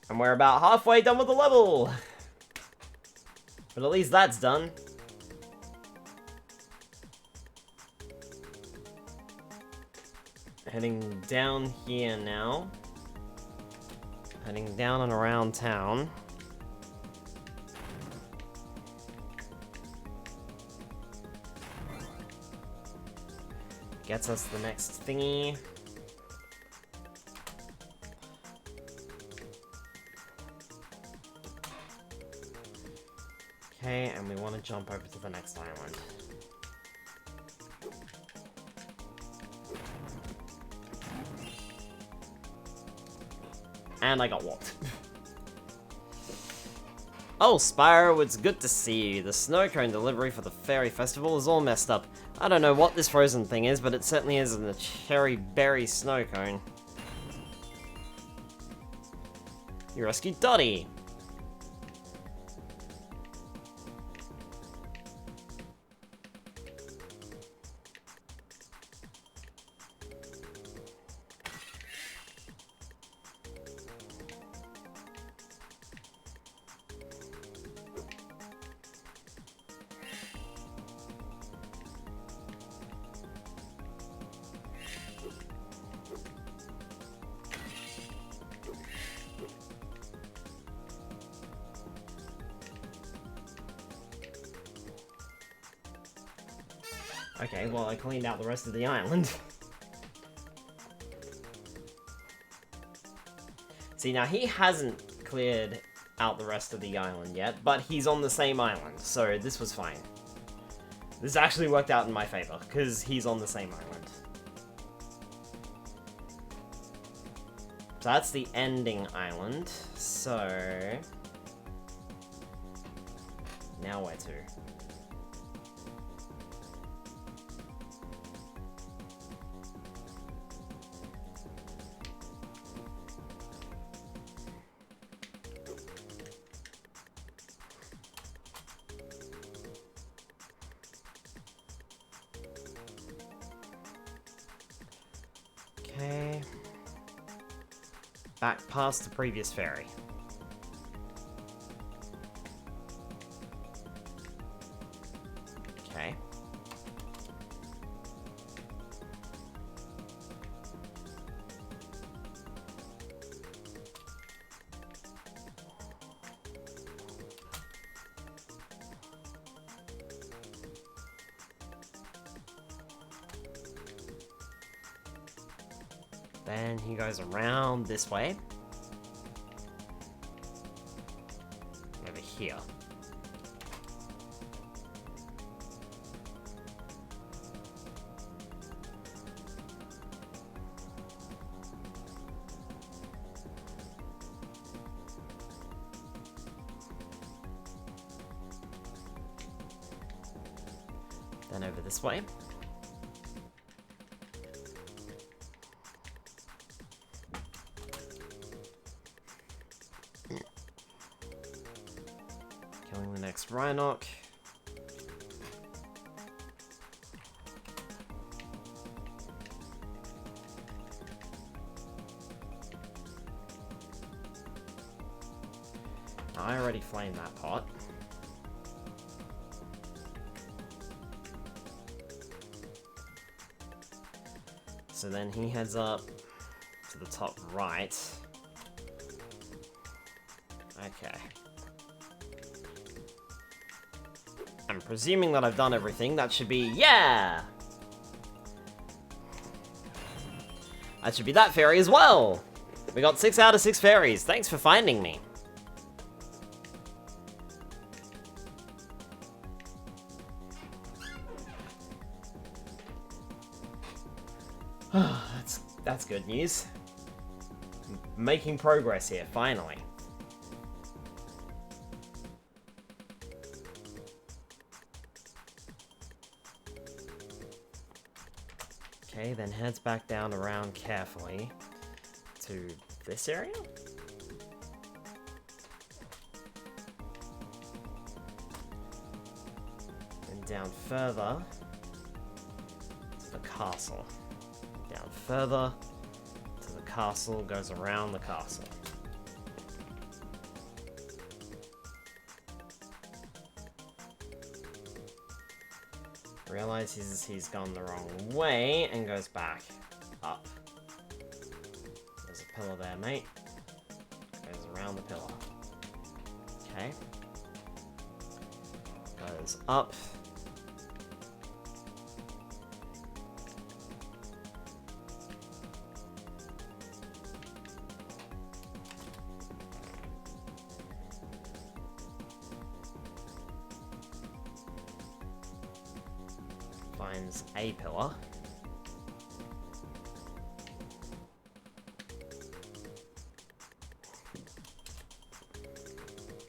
And we're about halfway done with the level! But at least that's done. Heading down here now. Heading down and around town. Gets us the next thingy. Okay, and we want to jump over to the next island. And I got walked. Oh, Spyro, it's good to see you. The snow cone delivery for the Fairy Festival is all messed up. I don't know what this frozen thing is, but it certainly isn't a cherry berry snow cone. You rescued Dottie. Okay, well, I cleaned out the rest of the island. See, now he hasn't cleared out the rest of the island yet, but he's on the same island, so this was fine. This actually worked out in my favor, because he's on the same island. So that's the ending island, so... now where to? Okay. Back past the previous ferry. Okay. Then he goes around this way. Over here. Then over this way. Killing the next Rhinoc. I already flamed that pot. So then he heads up to the top right. Okay. I'm presuming that I've done everything. That should be... Yeah! That should be that fairy as well! We got 6 out of 6 fairies. Thanks for finding me. That's good news. Making progress here, finally. Okay, then heads back down around carefully to this area? And down further to the castle. Down further to the castle, goes around the castle. Realizes he's gone the wrong way and goes back up. There's a pillar there, mate. Goes around the pillar. Okay. Goes up. Finds a pillar.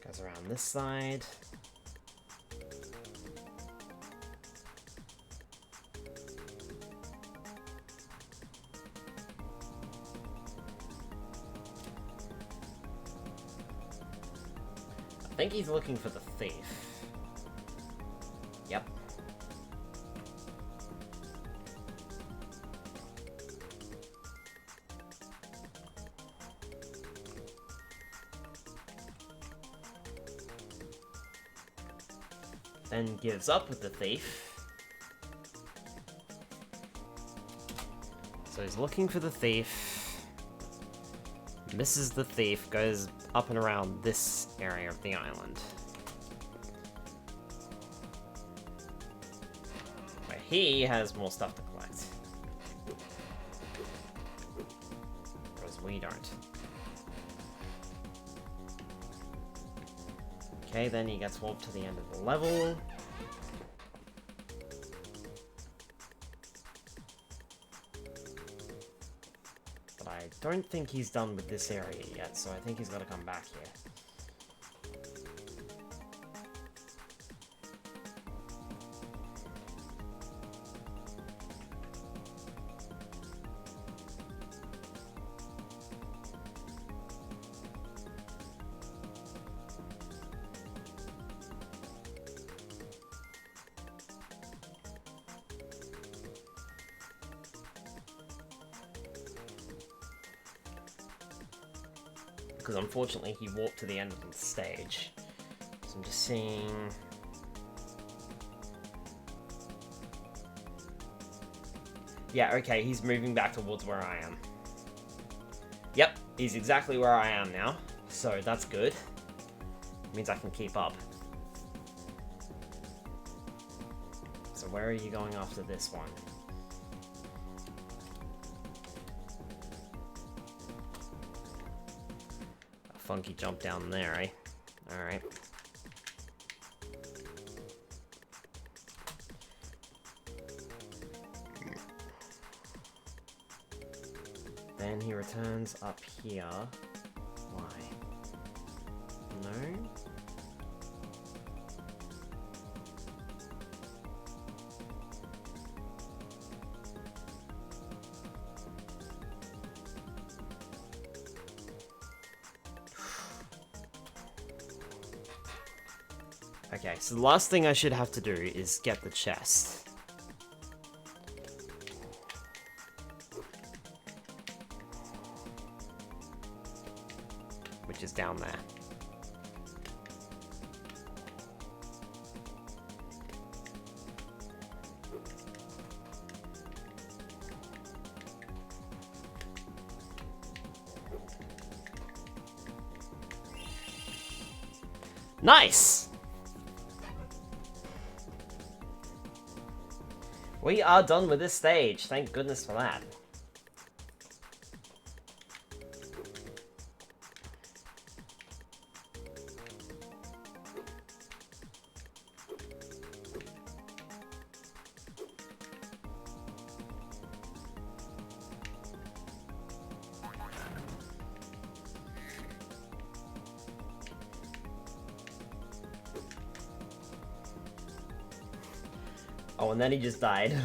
Goes around this side. I think he's looking for the thief. Yep. Then gives up with the thief. So he's looking for the thief. Misses the thief, goes up and around this area of the island. Where he has more stuff to collect. Whereas we don't. Okay, then he gets warped to the end of the level. But I don't think he's done with this area yet, so I think he's got to come back here. Because unfortunately he warped to the end of the stage. So I'm just seeing... Yeah, okay, he's moving back towards where I am. Yep, he's exactly where I am now. So that's good. Means I can keep up. So where are you going after this one? Funky jump down there, eh? Alright. Then he returns up here. Why? No? Okay, so the last thing I should have to do is get the chest. Which is down there. Nice! We are done with this stage. Thank goodness for that. Oh, and then he just died.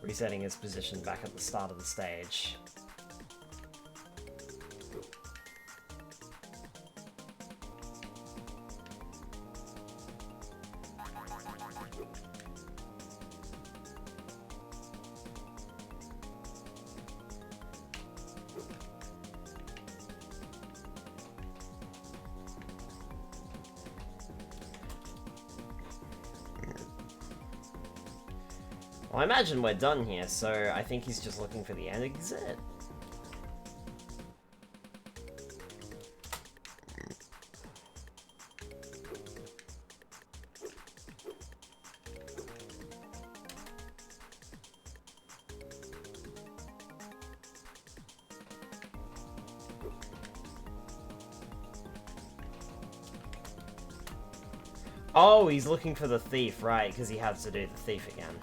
Resetting his position back at the start of the stage. Well, I imagine we're done here, so I think he's just looking for the end exit. Oh, he's looking for the thief, right, because he has to do the thief again.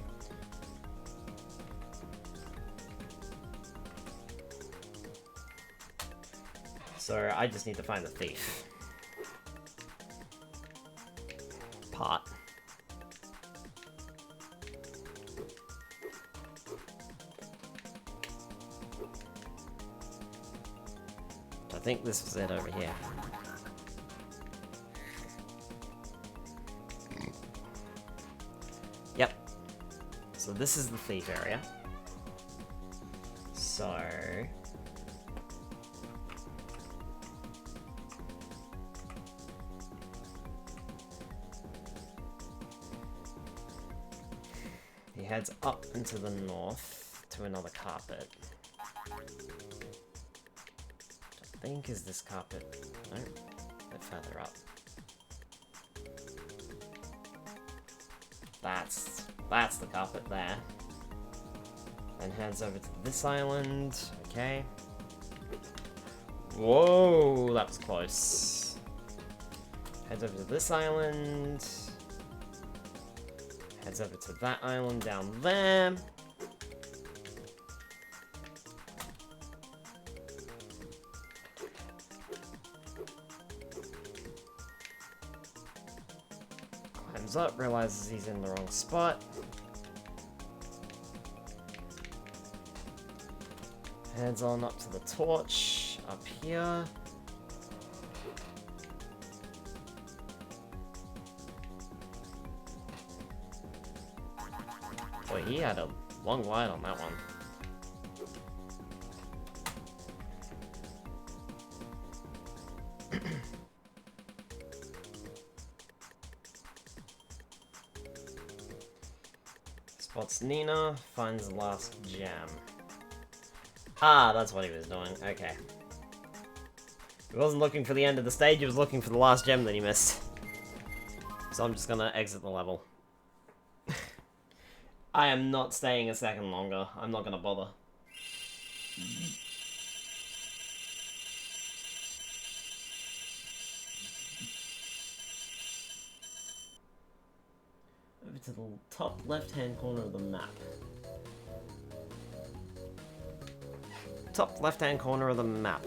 So I just need to find the thief. Pot. I think this was it over here. Yep. So this is the thief area. So... he heads up into the north to another carpet. Which I think is this carpet. No, a bit further up. That's the carpet there. And heads over to this island. Okay. Whoa, that was close. Heads over to this island. Heads over to that island down there. Climbs up, realizes he's in the wrong spot. Heads on up to the torch, up here. Boy, he had a long line on that one. Spots Nina, finds the last gem. Ah, that's what he was doing. Okay. He wasn't looking for the end of the stage, he was looking for the last gem that he missed. So I'm just gonna exit the level. I am not staying a second longer. I'm not gonna bother. Over to the top left-hand corner of the map. Top left-hand corner of the map.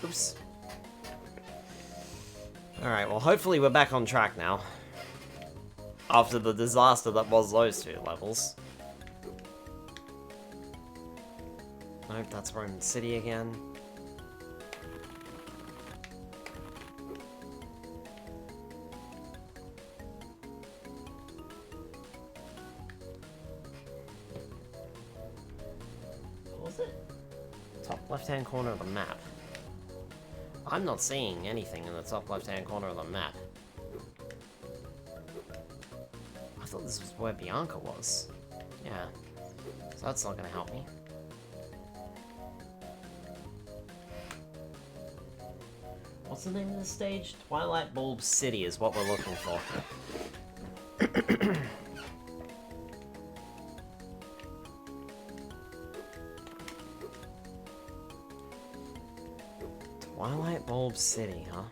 Oops. Alright, well hopefully we're back on track now. After the disaster that was those two levels. Nope, that's Roman City again. What was it? Top left-hand corner of the map. I'm not seeing anything in the top left-hand corner of the map. I thought this was where Bianca was. Yeah. So that's not gonna help me. What's the name of the stage? Twilight Bulb City is what we're looking for. Twilight Bulb City, huh?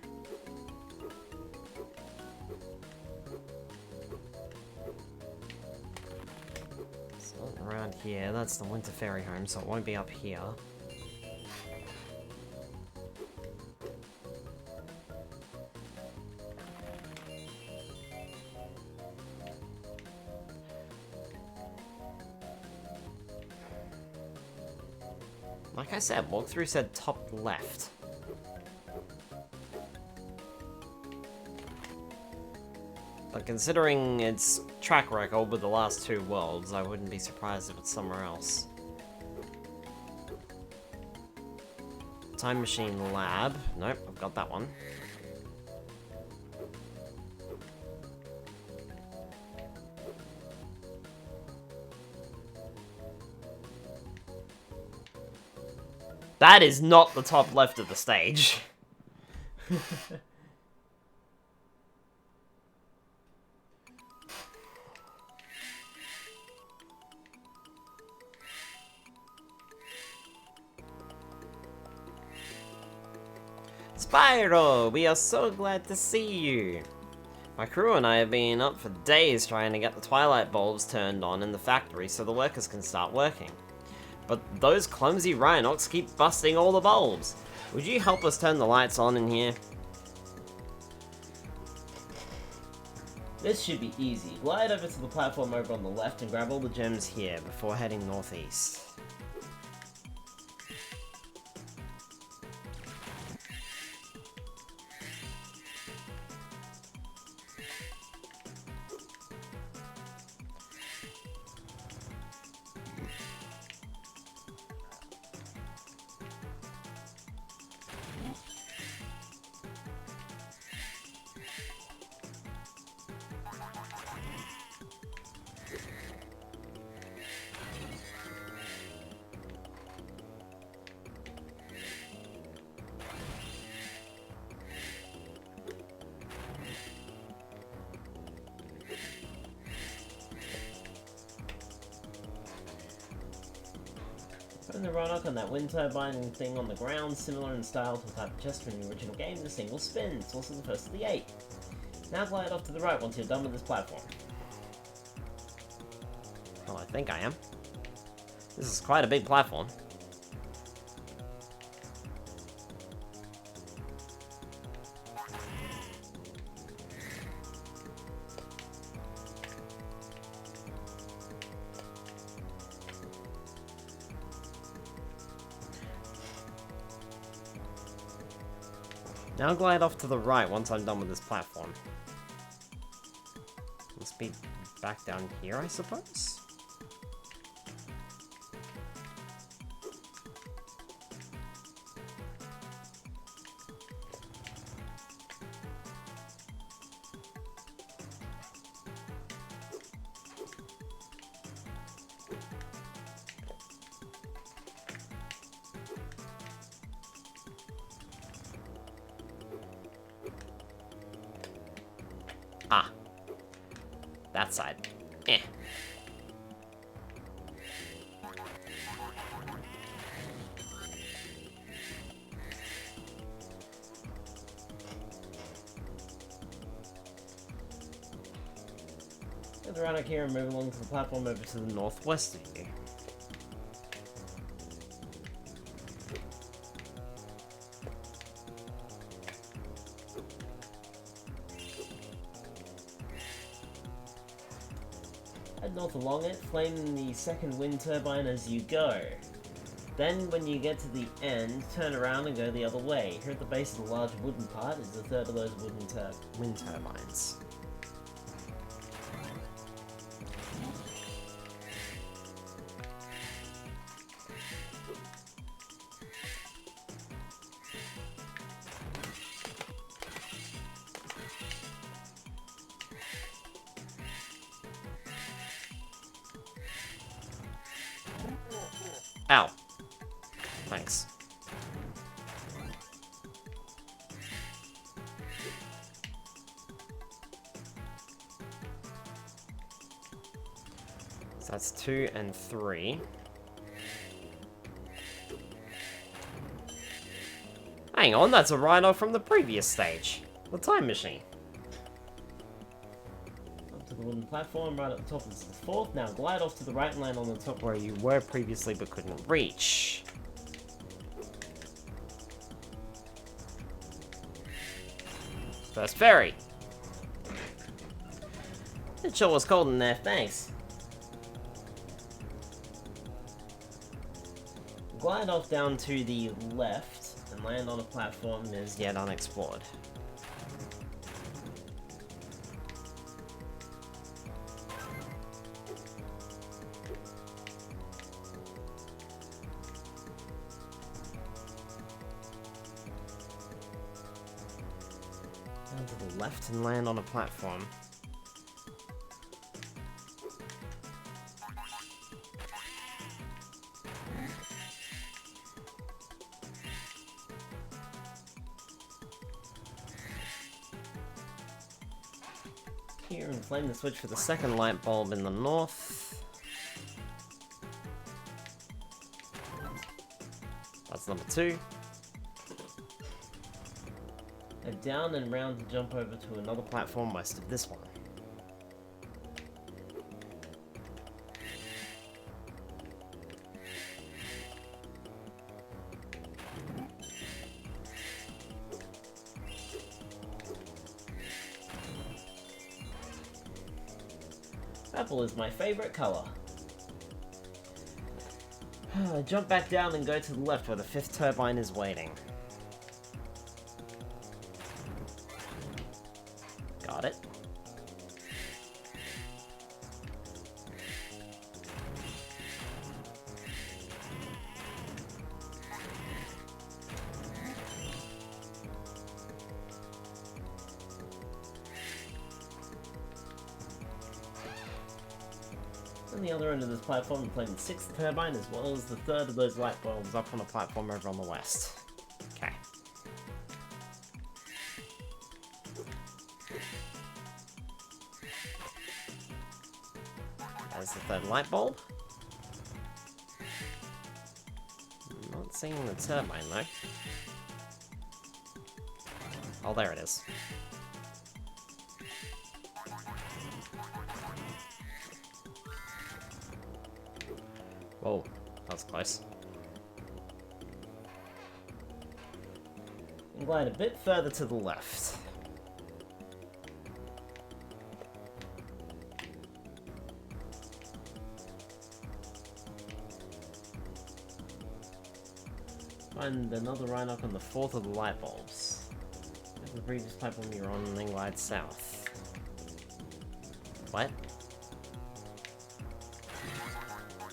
It's not around here. That's the Winter Fairy home, so it won't be up here. Like I said, walkthrough said top left. But considering its track record with the last two worlds, I wouldn't be surprised if it's somewhere else. Time Machine Lab. Nope, I've got that one. That is not the top left of the stage. Spyro, we are so glad to see you. My crew and I have been up for days trying to get the twilight bulbs turned on in the factory so the workers can start working. But those clumsy Rhinox keep busting all the bulbs. Would you help us turn the lights on in here? This should be easy. Glide over to the platform over on the left and grab all the gems here before heading northeast. Putting the Rhinoc on that wind turbine thing on the ground, similar in style to the type of chest from the original game, in a single spin. It's also the first of the 8. Now glide off to the right once you're done with this platform. Well, I think I am. This is quite a big platform. Now glide off to the right once I'm done with this platform. Must be back down here, I suppose? Ah. That side. Eh. Get the Rhinoc here and move along to the platform over to the northwest of you. Head north along it, flame the second wind turbine as you go. Then, when you get to the end, turn around and go the other way. Here at the base of the large wooden part is the third of those wind turbines. Ow. Thanks. So that's 2 and 3. Hang on, that's a rhino from the previous stage. The time machine. Up to the wooden platform, right at the top is the 4th. Now glide off to the right and land on the top where you were previously but couldn't reach. First fairy. It sure was cold in there, thanks. Glide off down to the left and land on a platform that is yet unexplored. Down to the left and land on a platform. Here and flame the switch for the second light bulb in the north. That's number 2. Head down and round to jump over to another platform west of this one. Purple is my favorite color. Jump back down and go to the left where the 5th turbine is waiting. Got it. On the other end of this platform, we're playing the 6th turbine as well as the 3rd of those light bulbs up on a platform over on the west. Okay. There's the 3rd light bulb. I'm not seeing the turbine though. Oh, there it is. Whoa, that was close. And glide a bit further to the left. Find another rhino on the 4th of the light bulbs. At the previous platform you're on and then glide south. What?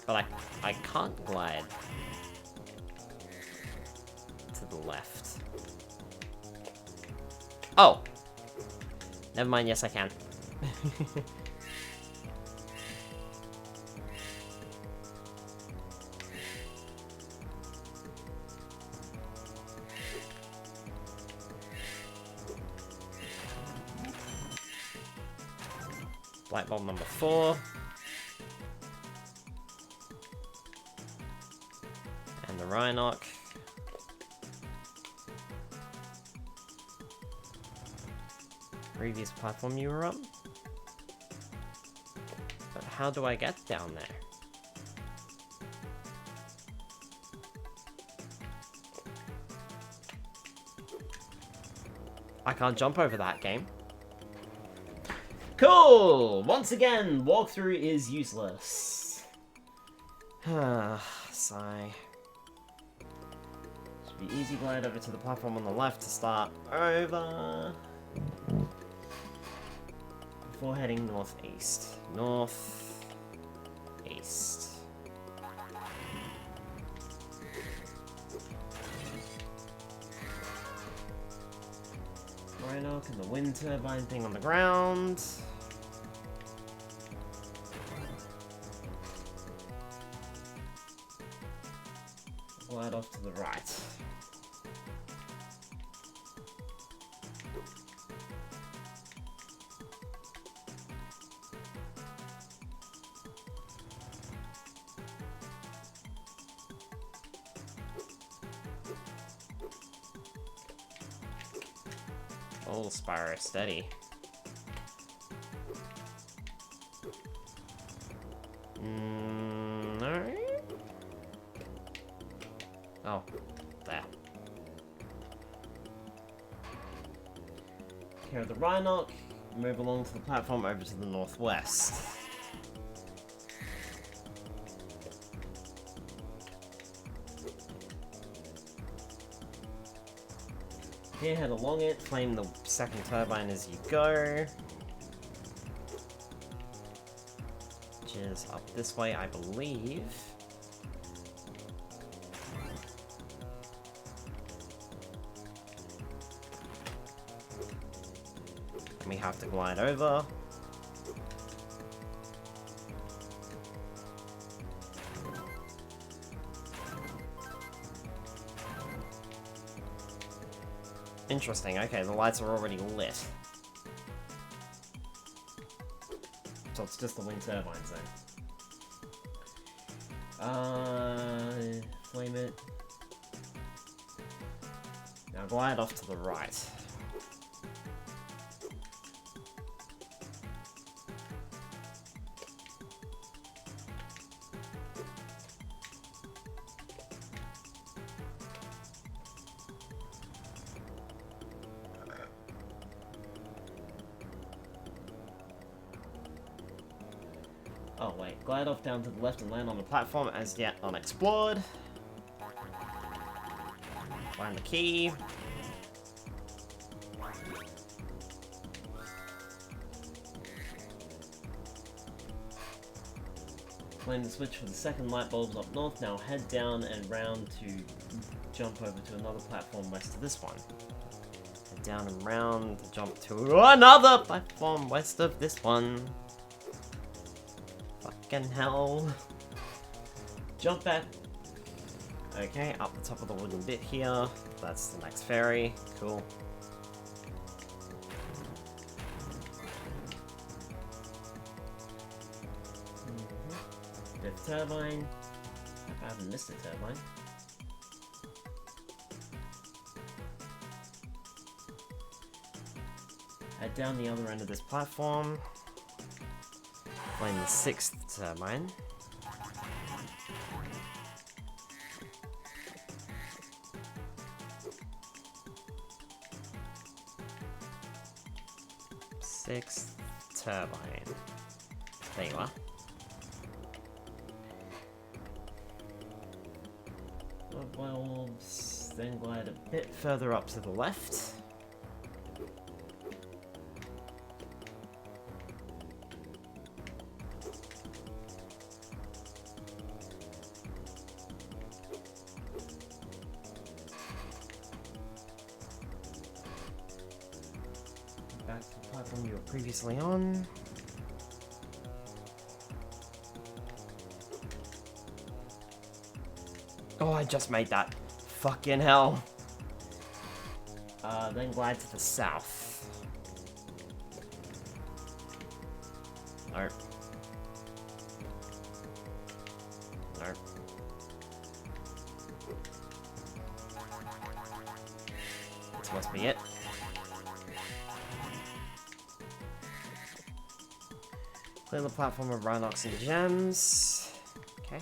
But I can't glide to the left. Oh! Never mind, yes I can. Light bulb number 4. And the Rhinoc. Previous platform you were on? But how do I get down there? I can't jump over that game. Cool! Once again, walkthrough is useless. Sigh. Should be easy glide over to the platform on the left to start over. Before heading northeast. Northeast. Rhinoc and the wind turbine thing on the ground. glide off to the right. Oh, Spyro, steady. No. Oh, there. Here the Rhinoc. Move along to the platform over to the northwest. Here, head along it, flame the second turbine as you go. Which is up this way, I believe. And we have to glide over. Interesting, okay, the lights are already lit. So it's just the wind turbines then. Flame it. Now glide off to the right. Oh wait, glide off down to the left and land on the platform as yet unexplored. Find the key. Flame the switch for the second light bulbs up north. Now head down and round to jump over to another platform west of this one. Head down and round to jump to another platform west of this one. Fucking hell. Jump back. Okay, up the top of the wooden bit here. That's the next fairy. Cool. Fifth turbine. I haven't missed a turbine. Head down the other end of this platform. Flame the sixth turbine. Sixth turbine. There you are. Bulbs, then glide a bit further up to the left. Back to the platform you were previously on. Oh, I just made that. Fucking hell. Then glide to the south. Nope. Nope. This must be it. Clear the platform of Rhinox and gems. Okay.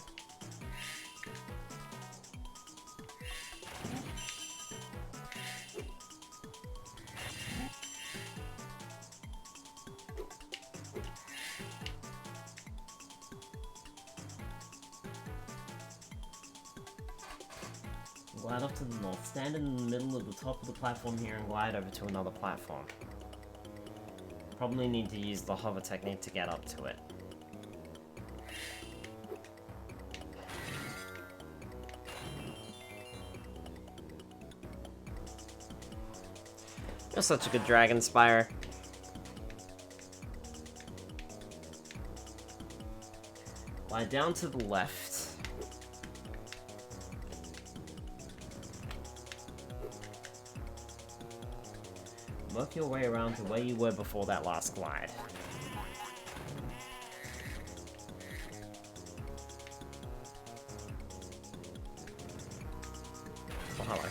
Glide off to the north. Stand in the middle of the top of the platform here and glide over to another platform. Probably need to use the hover technique to get up to it. You're such a good dragon, Spyro. Lie down to the left. Work your way around to where you were before that last glide. Oh, hello.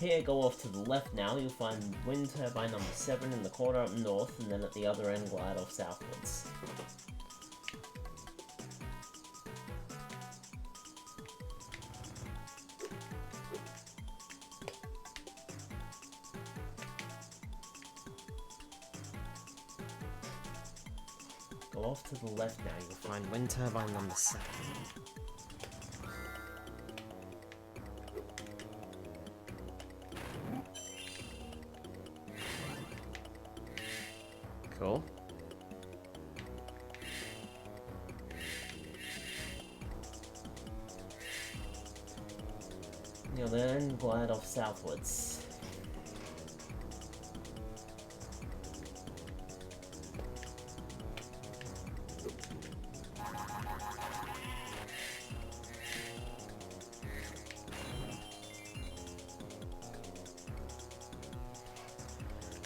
Here, go off to the left now, you'll find wind turbine number 7 in the corner up north, and then at the other end glide off southwards. Go off to the left now, you'll find wind turbine number 7. Cool. You'll then glide off southwards.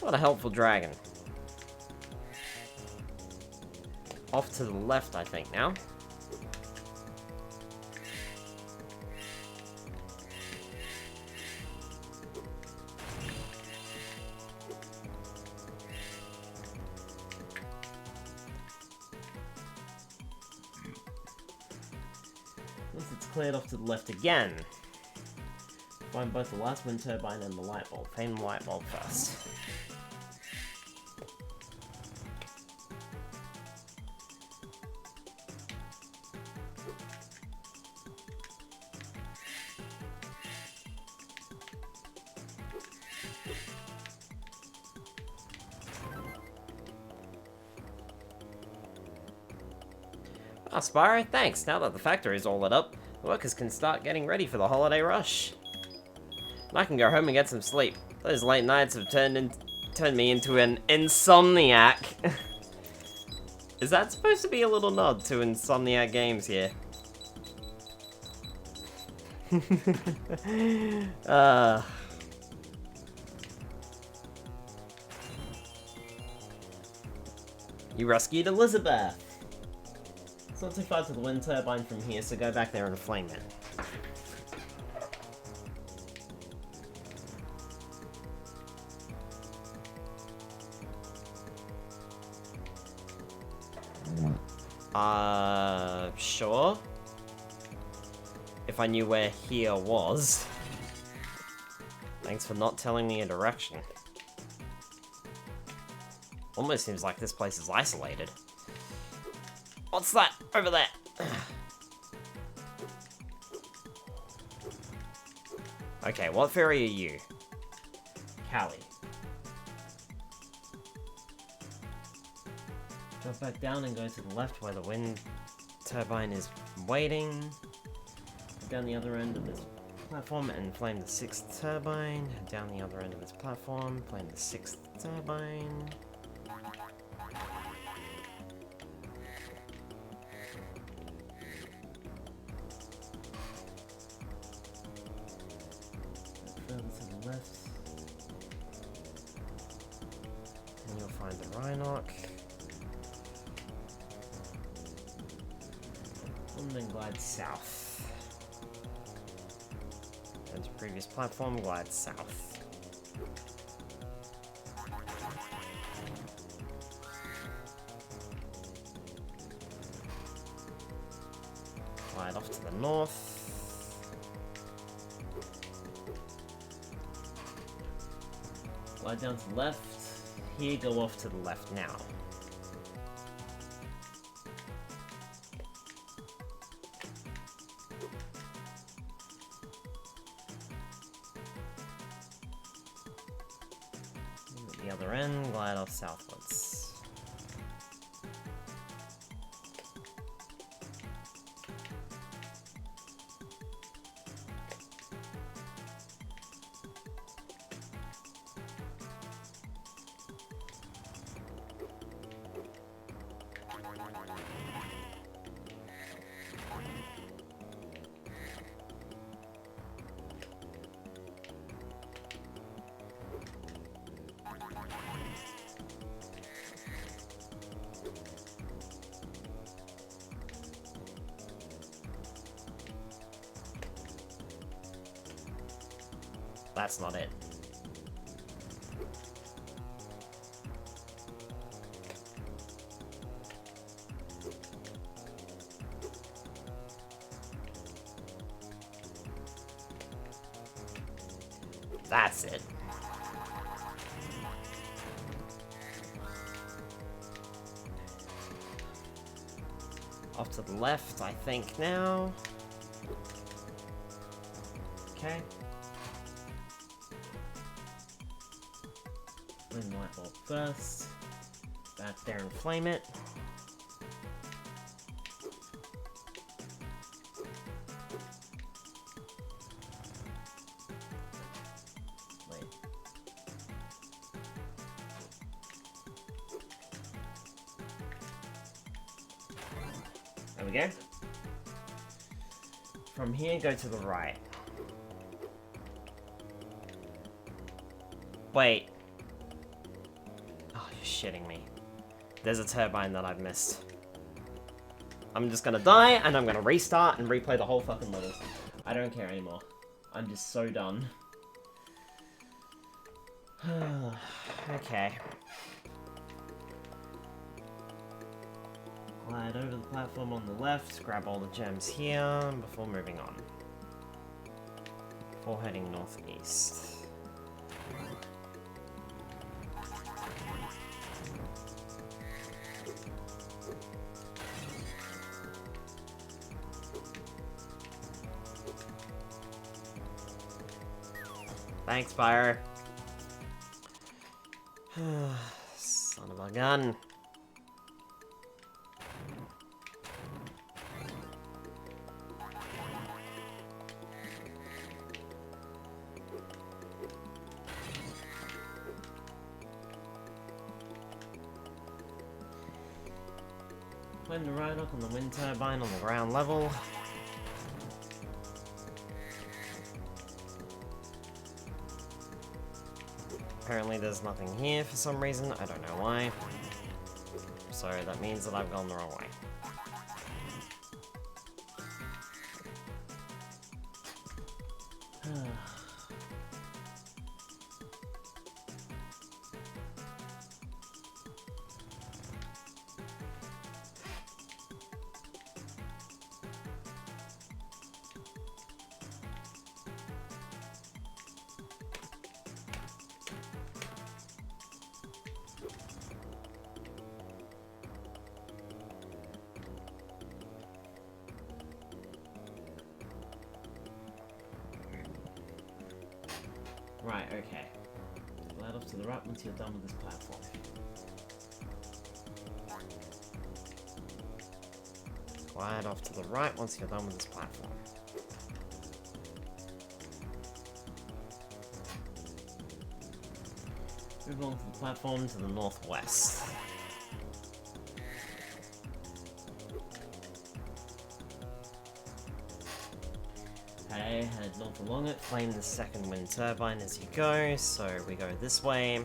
What a helpful dragon. Off to the left, I think, now. Once it's cleared off to the left again, find both the last wind turbine and the light bulb. Aim the light bulb first. Ah, Spyro, thanks. Now that the factory's all lit up, the workers can start getting ready for the holiday rush. And I can go home and get some sleep. Those late nights have turned me into an insomniac. Is that supposed to be a little nod to Insomniac Games here? You rescued Elizabeth! It's not too far to the wind turbine from here, so go back there and flame it. Sure. If I knew where here was. Thanks for not telling me a direction. Almost seems like this place is isolated. What's that over there? Okay, what fairy are you? Callie. Drop back down and go to the left where the wind turbine is waiting. Down the other end of this platform and flame the 6th turbine. Down the other end of this platform, flame the 6th turbine. Further to the left. And you'll find the Rhinoc. And then glide south. And to previous platform, glide south. Glide off to the north. Glide down to the left. Here, go off to the left now. The other end, glide off southwards. that's not it. That's it. Off to the left, I think, now. Okay. Flame the light bulb first. Back there and flame it. Wait. There we go. From here, go to the right. Wait. Oh, you're shitting me. There's a turbine that I've missed. I'm just gonna die, and I'm gonna restart and replay the whole fucking level. I don't care anymore. I'm just so done. Okay. Glide over the platform on the left, grab all the gems here before moving on. Before heading northeast. Thanks, Spyro. Son of a gun. Flame the Rhinoc on the wind turbine on the ground level. Apparently there's nothing here for some reason, I don't know why. So that means that I've gone the wrong way. Right, okay. Glide off to the right once you're done with this platform. Glide off to the right once you're done with this platform. Move on to the platform to the northwest. Okay, head north along it, flame the second wind turbine as you go, so we go this way.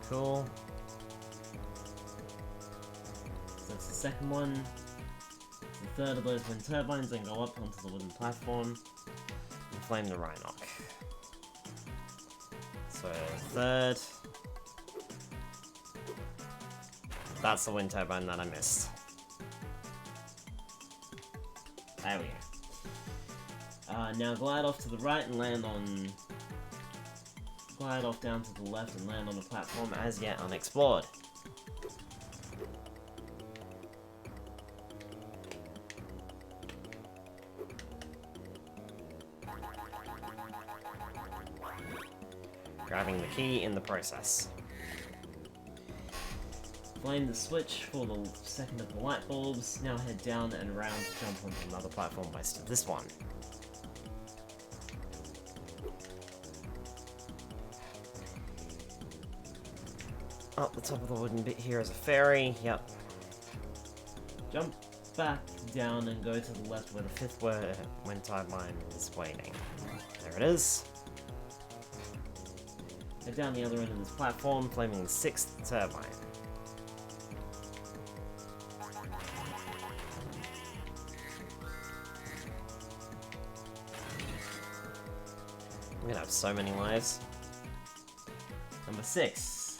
Cool. So that's the second one. The third of those wind turbines, then go up onto the wooden platform and flame the Rhinoc. So third. That's the wind turbine that I missed. There we go. Now glide off to the right and land on... Glide off down to the left and land on a platform as yet unexplored. Grabbing the key in the process. Flame the switch for the second of the light bulbs, now head down and around to jump onto another platform west of this one. Up the top of the wooden bit here is a fairy, yep. Jump back down and go to the left where the fifth wind turbine is waiting. There it is. Head down the other end of this platform, flaming the sixth turbine. I'm gonna have so many lives. Number 6.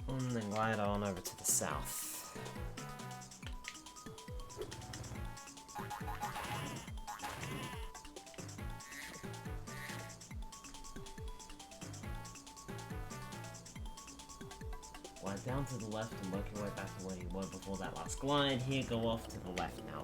And then glide on over to the south. Glide down to the left and work your way back to where you were before that last glide. Here, go off to the left now.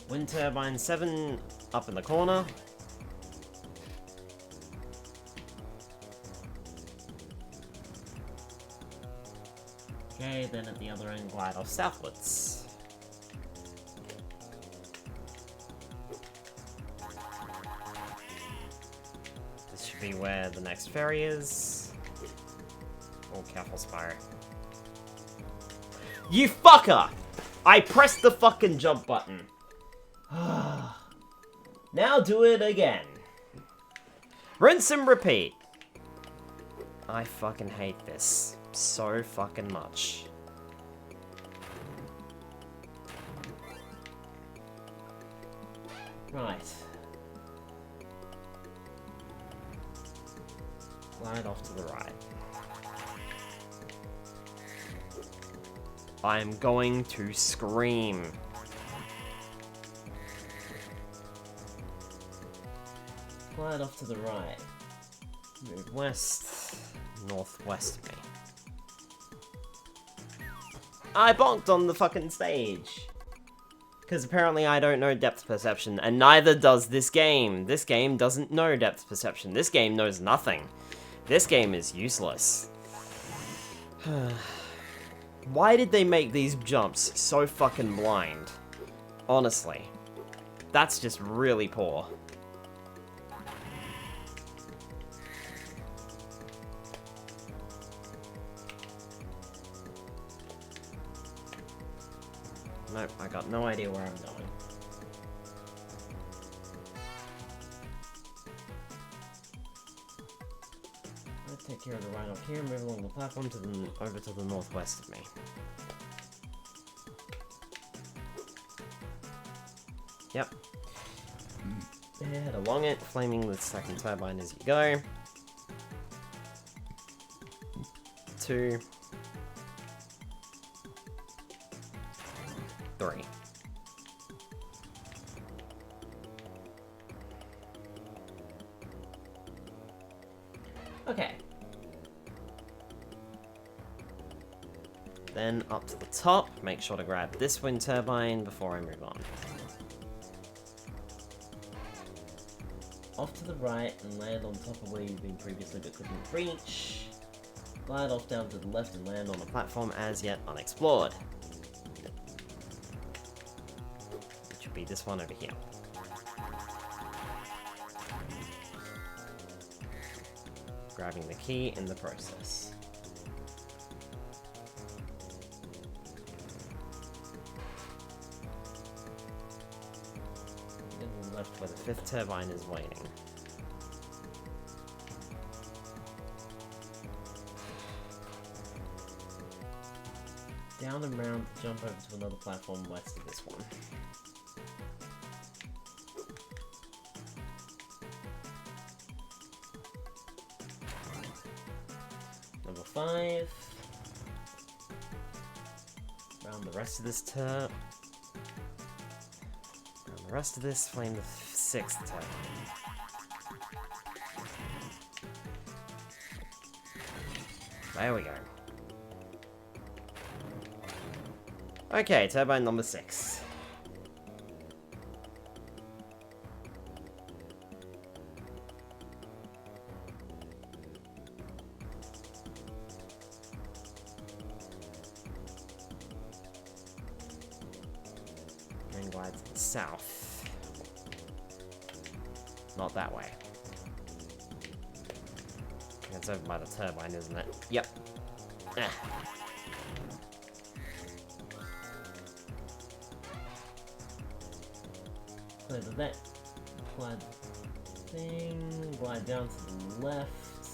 Wind turbine 7 up in the corner. Okay, then at the other end, glide off southwards. This should be where the next ferry is. Oh, careful, Spyro. You fucker! I pressed the fucking jump button. Now do it again. Rinse and repeat. I fucking hate this so fucking much. Right. Glide off to the right. I'm going to scream. Glide off to the right. Move west, northwest of me. I bonked on the fucking stage. Because apparently I don't know depth perception, and neither does this game. This game doesn't know depth perception. This game knows nothing. This game is useless. Why did they make these jumps so fucking blind? Honestly. That's just really poor. Nope, I got no idea where I'm going. I'll take care of the ride up here, move along the platform to the over to the northwest of me. Yep. Head along it, flaming the second turbine as you go. 2. 3. Okay. Then up to the top, make sure to grab this wind turbine before I move on. Off to the right and land on top of where you've been previously but couldn't reach. Glide off down to the left and land on a platform as yet unexplored. It should be this one over here. Grabbing the key in the process. And left where the 5th turbine is waiting. Down and round, jump over to another platform west of this one. Number 5. Round the rest of this turn. Round the rest of this, flame the 6th turn. There we go. Okay, turbine number 6. And glide to the south. Not that way. It's over by the turbine, isn't it? Yep. over that. Glide thing, glide down to the left.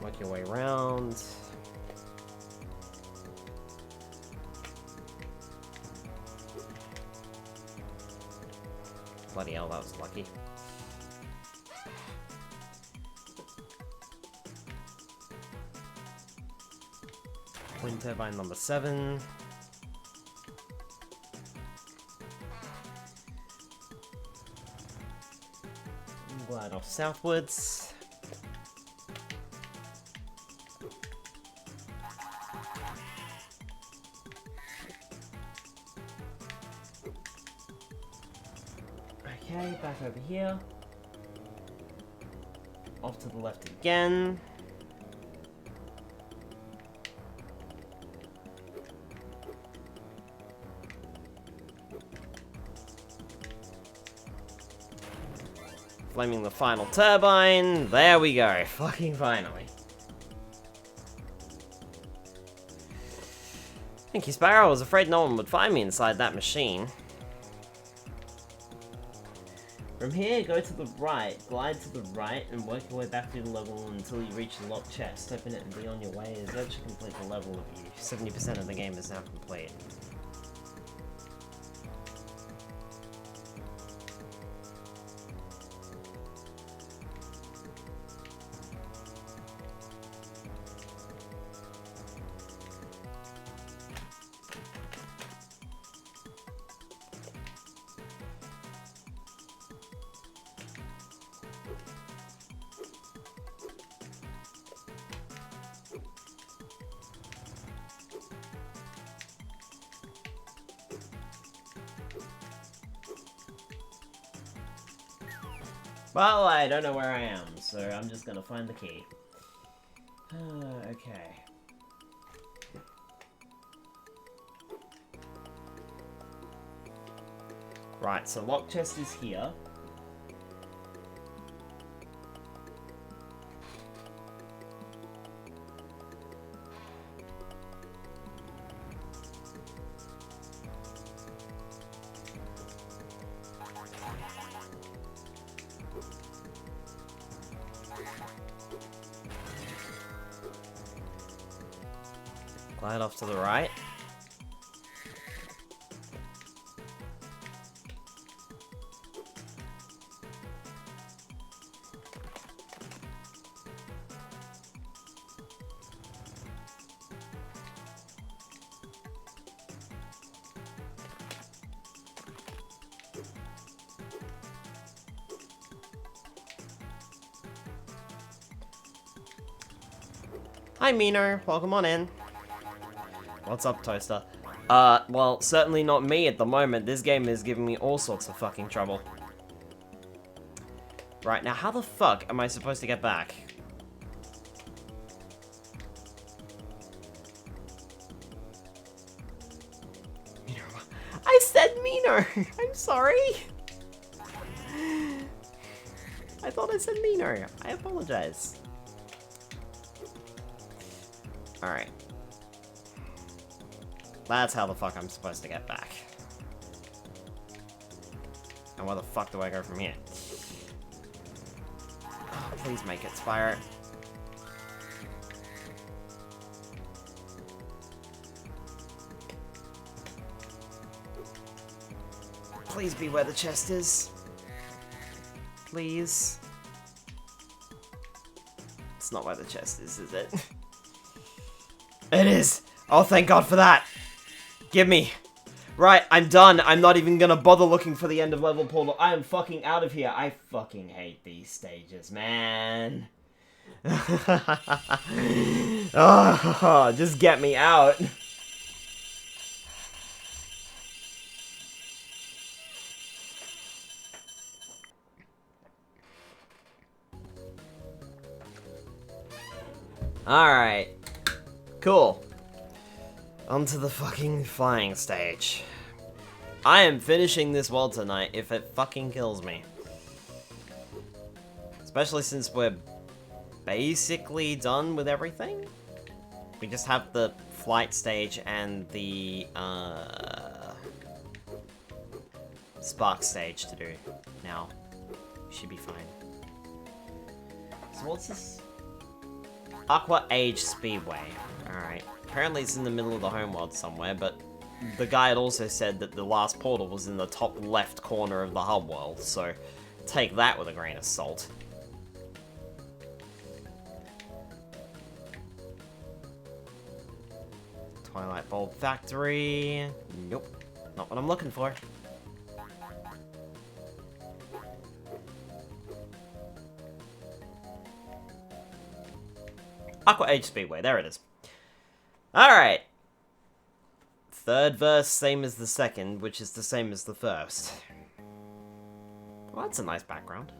Work your way around. Bloody hell, that was lucky. Wind turbine number 7. Glide off southwards. Okay, back over here. Off to the left again. Flaming the final turbine. There we go. Fucking finally. Thank you, Spyro. I was afraid no one would find me inside that machine. From here, go to the right, glide to the right, and work your way back through the level until you reach the locked chest. Open it and be on your way as that should complete the level of you. 70% of the game is now complete. Well, I don't know where I am, so I'm just gonna find the key. Okay. Right, so lock chest is here. Glide off to the right. Hi, Mino. Welcome on in. What's up, Toaster? Well, certainly not me at the moment. This game is giving me all sorts of fucking trouble. Right, now how the fuck am I supposed to get back? Mino. I said Mino! I'm sorry! I thought I said Mino. I apologize. Alright. That's how the fuck I'm supposed to get back. And where the fuck do I go from here? Oh, please make it, Spyro. Please be where the chest is. Please. It's not where the chest is it? It is! Oh, thank God for that! Give me. Right, I'm done. I'm not even gonna bother looking for the end of level portal. I am fucking out of here. I fucking hate these stages, man. Oh, just get me out. Alright. Cool. Onto the fucking flying stage. I am finishing this world tonight if it fucking kills me. Especially since we're basically done with everything. We just have the flight stage and the Spark stage to do now. Should be fine. So what's this? Aqua Age Speedway. Alright. Apparently it's in the middle of the homeworld somewhere, but the guy had also said that the last portal was in the top left corner of the hub world, so take that with a grain of salt. Twilight Bulb Factory. Nope. Not what I'm looking for. Aqua Age Speedway, there it is. Alright. Third verse, same as the second, which is the same as the first. Well, that's a nice background.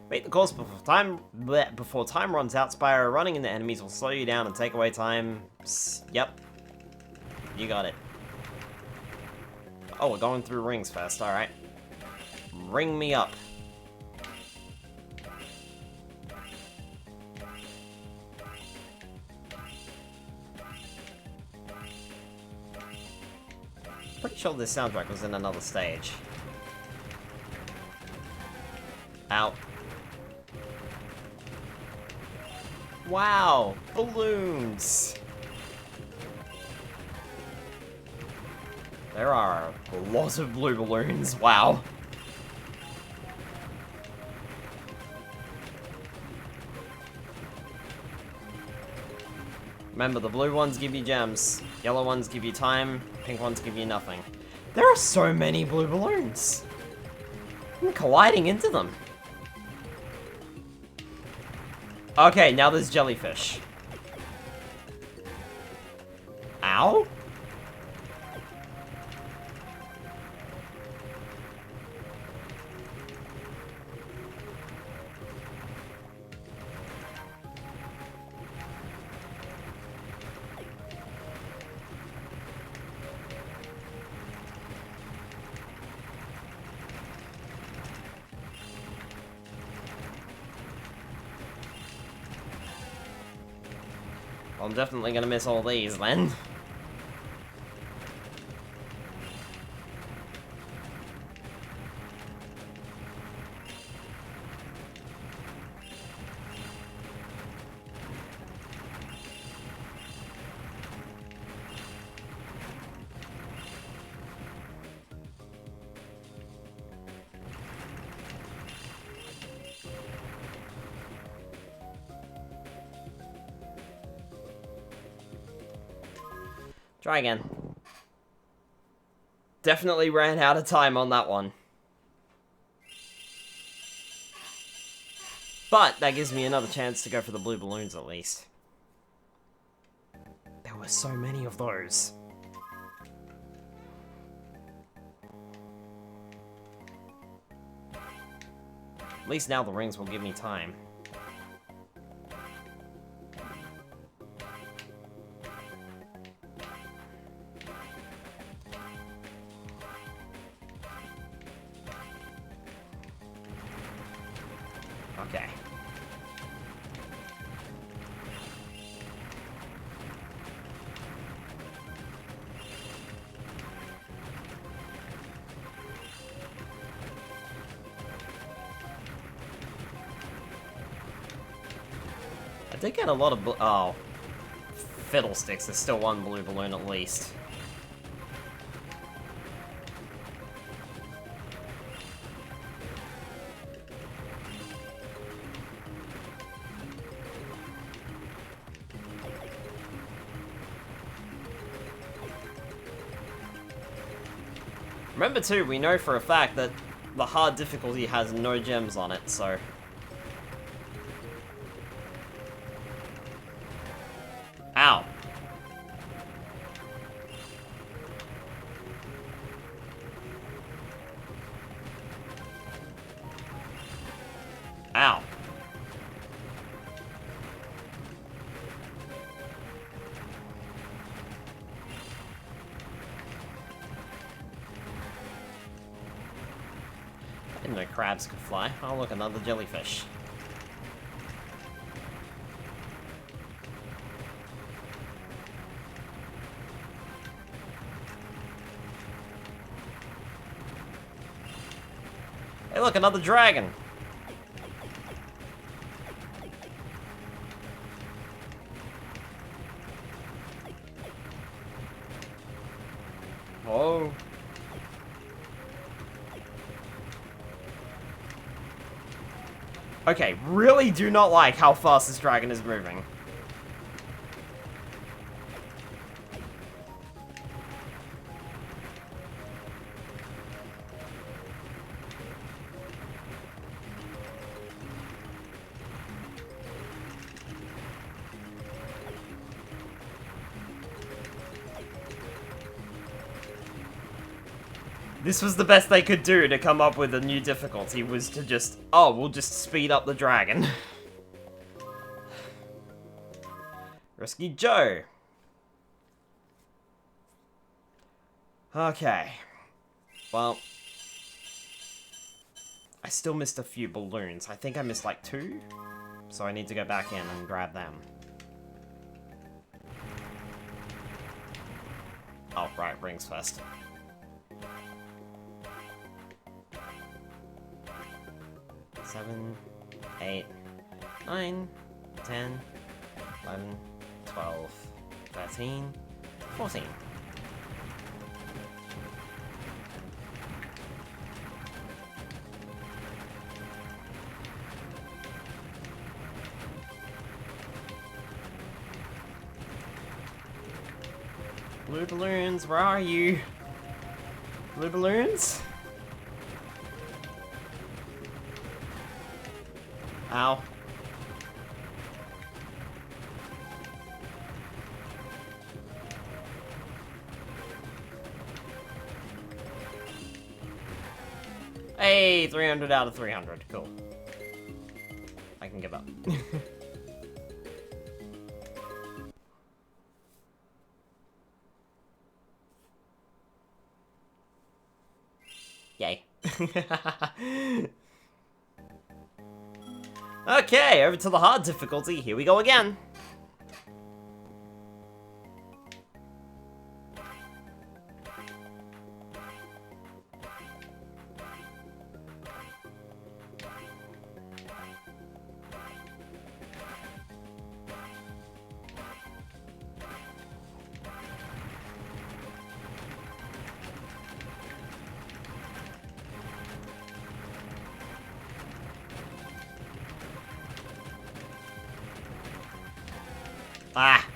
Beat the course before time runs out. Spyro running into enemies will slow you down and take away time. Yep. You got it. Oh, we're going through rings first, alright. Ring me up. Pretty sure this soundtrack was in another stage. Ow. Wow, balloons! There are a lot of blue balloons, wow. Remember, the blue ones give you gems, yellow ones give you time, pink ones give you nothing. There are so many blue balloons! I'm colliding into them. Okay, now there's jellyfish. Ow? I'm definitely gonna miss all these then. Try again. Definitely ran out of time on that one. But that gives me another chance to go for the blue balloons at least. There were so many of those. At least now the rings will give me time. Okay. I did get a lot of oh. Fiddlesticks, there's still one blue balloon at least. Remember too, we know for a fact that the hard difficulty has no gems on it, so... Ow. Ow. I didn't know crabs could fly. Oh look, another jellyfish. Hey, look, another dragon. Whoa. Okay, really do not like how fast this dragon is moving. This was the best they could do to come up with a new difficulty, was to just, oh, we'll just speed up the dragon. Risky Joe. Okay. Well, I still missed a few balloons. I think I missed like 2. So I need to go back in and grab them. Oh, right, rings first. Seven, 8, 9, 10, 11, 12, 13, 14. Blue balloons, where are you? Blue balloons? Ow. Hey, 300 out of 300. Cool. I can give up. Yay. Okay, over to the hard difficulty. Here we go again. Ah!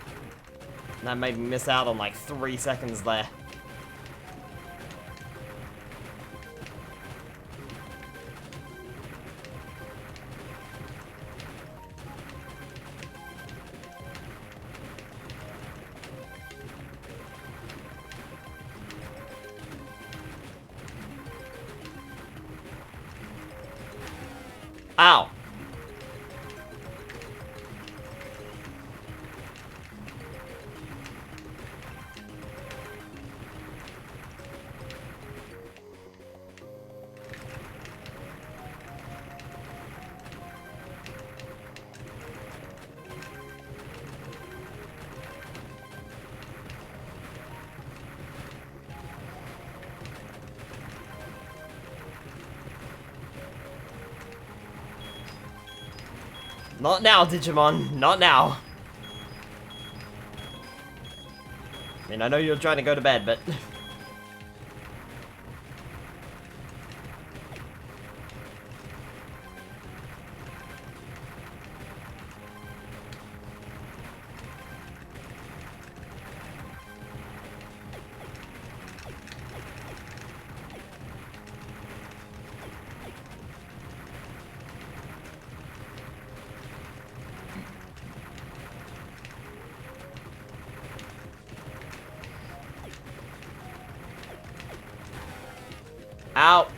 That made me miss out on like 3 seconds there. Ow! Not now, Digimon. Not now. I mean, I know you're trying to go to bed, but... Ow!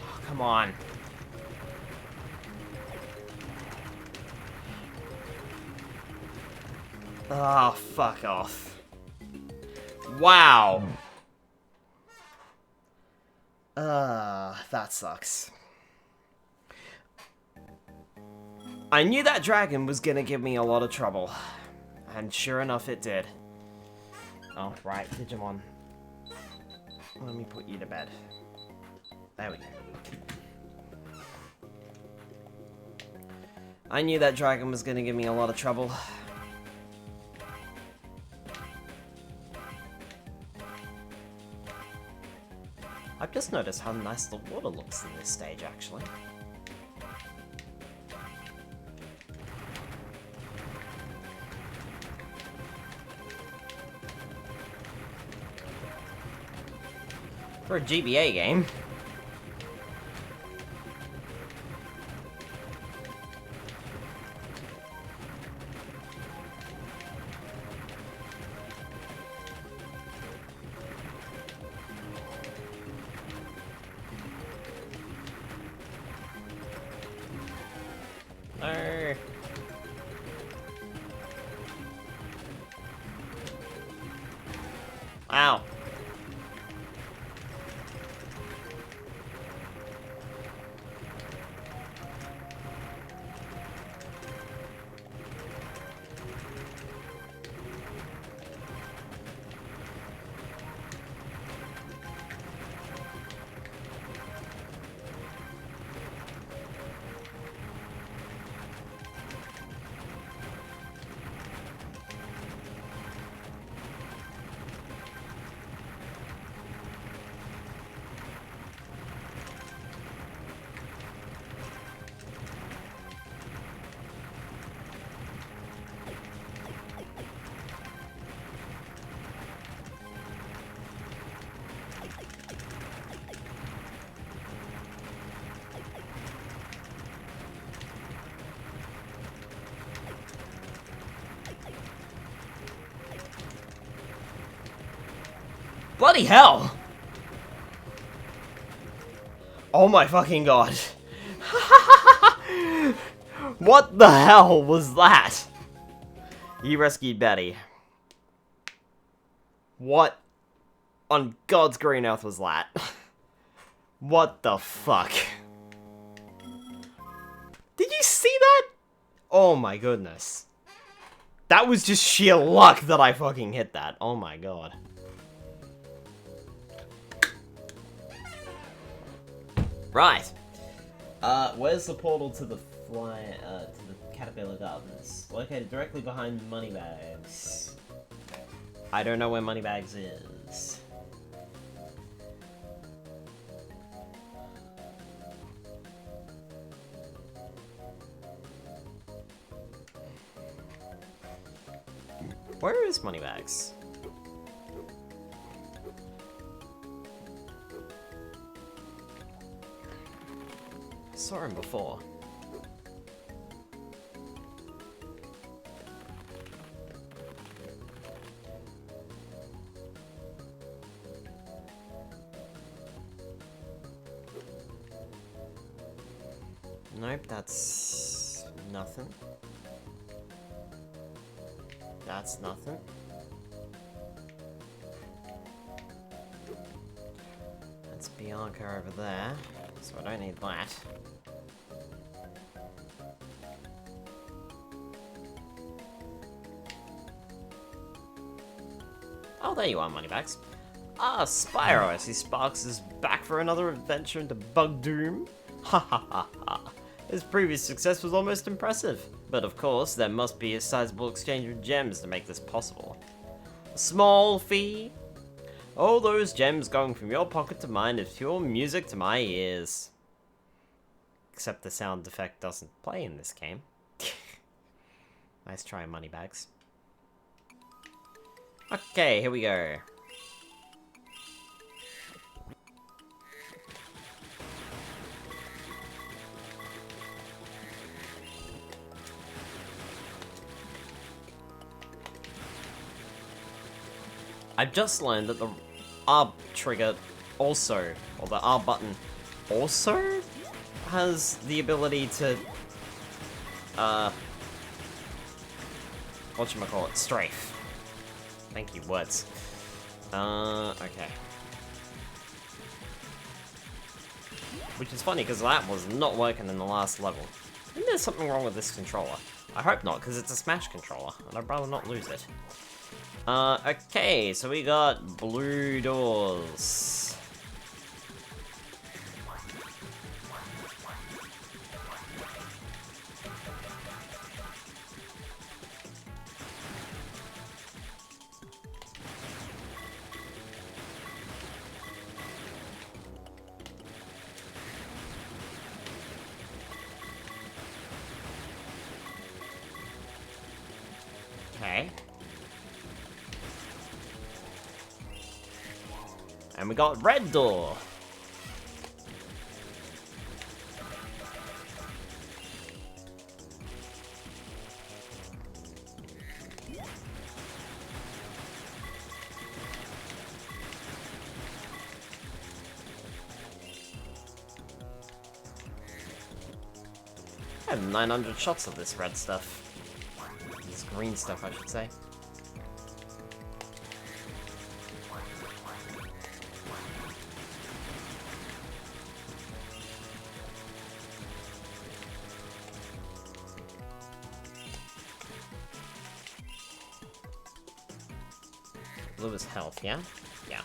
Oh, come on. Oh, fuck off. Wow. That sucks. I knew that dragon was gonna give me a lot of trouble. And sure enough, it did. Oh, right, Digimon. Let me put you to bed. There we go. I knew that dragon was gonna give me a lot of trouble. I've just noticed how nice the water looks in this stage, actually. For a GBA game. No. Ow. Bloody hell! Oh my fucking god. What the hell was that? You rescued Betty. What on God's green earth was that? What the fuck? Did you see that? Oh my goodness. That was just sheer luck that I fucking hit that. Oh my god. Right. Where's the portal to the Caterpillar Gardens? Located directly behind Moneybags. I don't know where Moneybags is. Where is Moneybags? I saw him before. Nope, that's nothing. That's nothing. That's Bianca over there, so I don't need that. Oh, there you are, Moneybags. Ah, Spyro, I see Sparks is back for another adventure into Bug Doom. Ha ha ha ha. His previous success was almost impressive. But of course, there must be a sizable exchange of gems to make this possible. A small fee? All those gems going from your pocket to mine is pure music to my ears. Except the sound effect doesn't play in this game. Nice try, Moneybags. Okay, here we go. I've just learned that the R trigger also, or the R button also has the ability to, whatchamacallit, strafe. Thank you, words. Okay. Which is funny, because that was not working in the last level. I think there's something wrong with this controller. I hope not, because it's a Smash controller, and I'd rather not lose it. Okay, so we got blue doors. Okay. And we got red door. I have 900 shots of this red stuff. This green stuff, I should say. Blue is health, yeah? Yeah.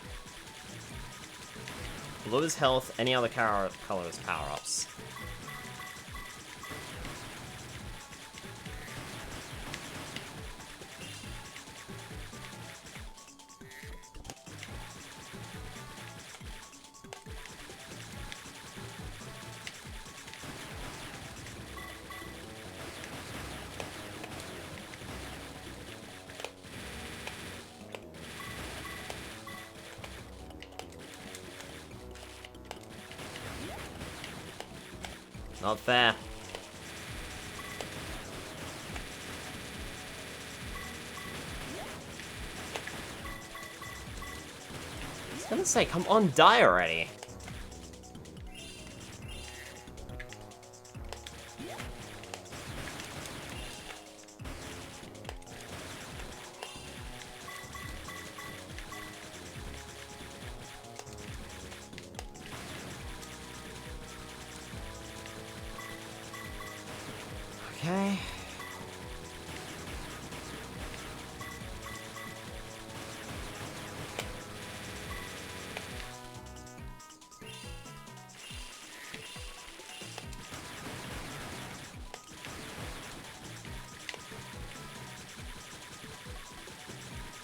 Blue is health, any other color is power-ups. Not fair. I was gonna say, come on, die already. Okay.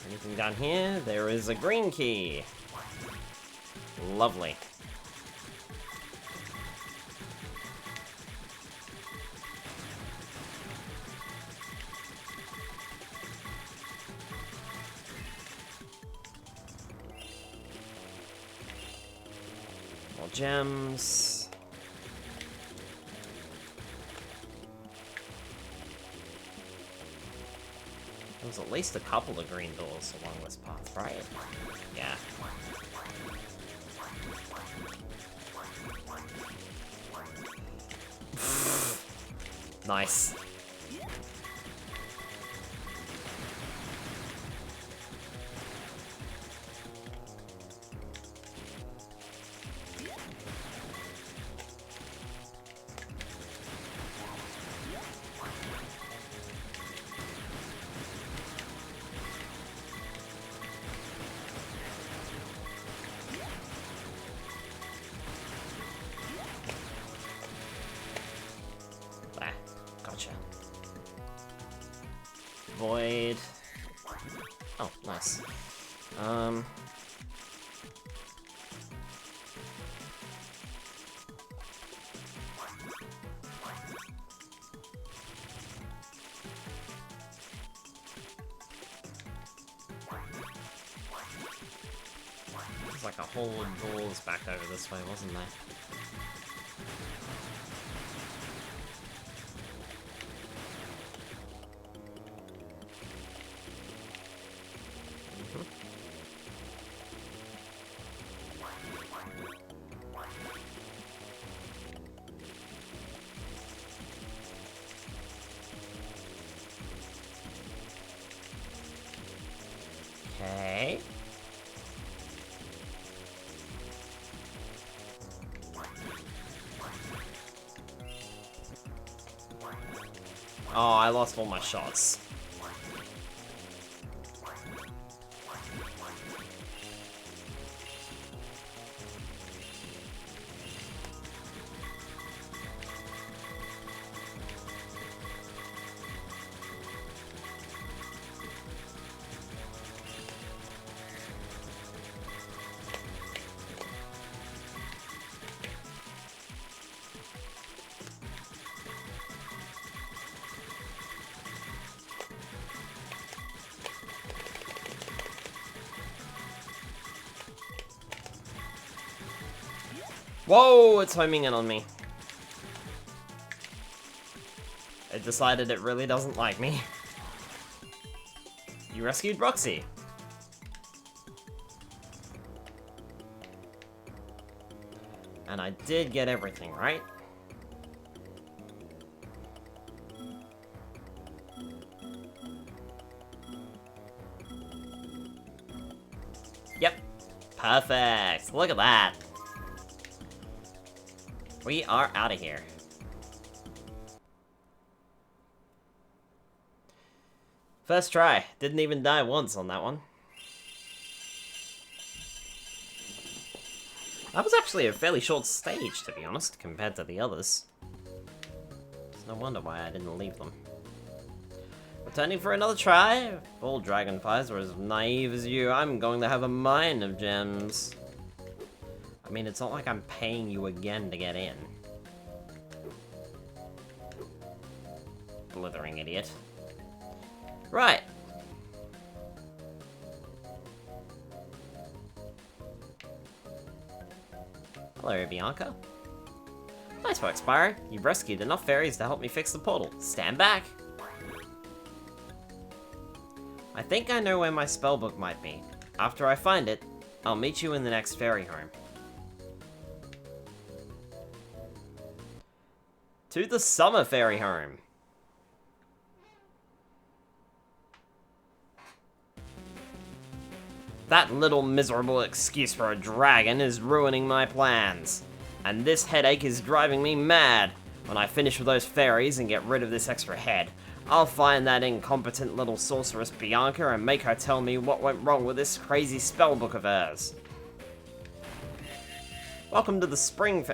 Anything down here? There is a green key. Lovely. More gems. There's at least a couple of green doors along this path, right? Yeah. Nice. Gotcha. Void. Oh, nice. There's like a whole doors back over this way, wasn't there? Okay. Oh, I lost all my shots. Whoa, it's homing in on me. It decided it really doesn't like me. You rescued Roxy. And I did get everything, right? Yep. Perfect. Look at that. We are out of here. First try. Didn't even die once on that one. That was actually a fairly short stage, to be honest, compared to the others. It's no wonder why I didn't leave them. Returning for another try? If all dragonflies were as naive as you, I'm going to have a mine of gems. I mean, it's not like I'm paying you again to get in. Blithering idiot. Right. Hello, Bianca. Nice work, Spyro. You've rescued enough fairies to help me fix the portal. Stand back. I think I know where my spellbook might be. After I find it, I'll meet you in the next fairy home. To the summer fairy home. That little miserable excuse for a dragon is ruining my plans. And this headache is driving me mad. When I finish with those fairies and get rid of this extra head, I'll find that incompetent little sorceress Bianca and make her tell me what went wrong with this crazy spellbook of hers. Welcome to the Spring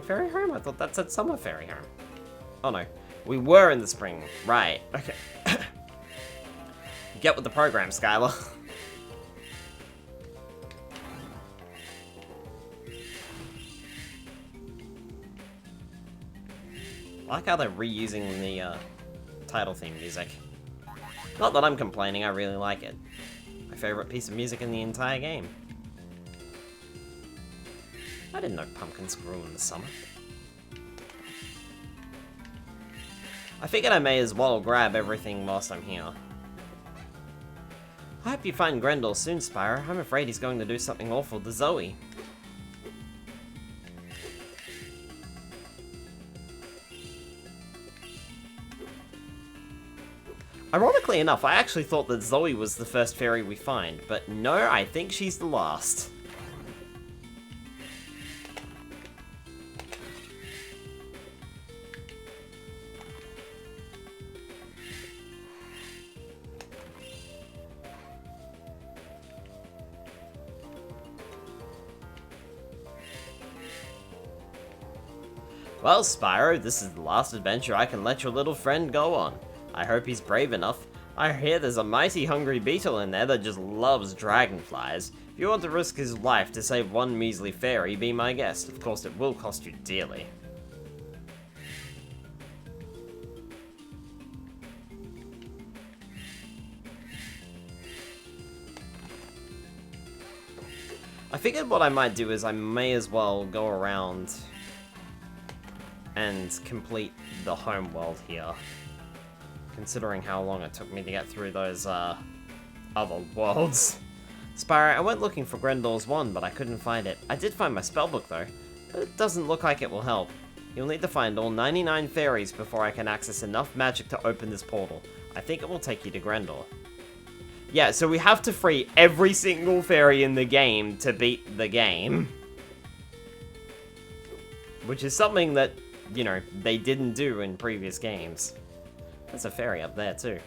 Fairy Home? I thought that said Summer Fairy Home. Oh no. We were in the spring. Right. Okay. Get with the program, Skyler. I like how they're reusing the title theme music. Not that I'm complaining, I really like it. My favorite piece of music in the entire game. I didn't know pumpkins grew in the summer. I figured I may as well grab everything whilst I'm here. I hope you find Grendel soon, Spyro. I'm afraid he's going to do something awful to Zoe. Ironically enough, I actually thought that Zoe was the first fairy we find, but no, I think she's the last. Well, Spyro, this is the last adventure I can let your little friend go on. I hope he's brave enough. I hear there's a mighty hungry beetle in there that just loves dragonflies. If you want to risk his life to save one measly fairy, be my guest. Of course, it will cost you dearly. I figured what I might do is I may as well go around and complete the home world here, considering how long it took me to get through those other worlds. Spyro, I went looking for Grendel's wand, but I couldn't find it. I did find my spellbook though, but it doesn't look like it will help. You'll need to find all 99 fairies before I can access enough magic to open this portal. I think it will take you to Grendel. Yeah, so we have to free every single fairy in the game to beat the game. Which is something that you know, they didn't do in previous games. There's a fairy up there, too.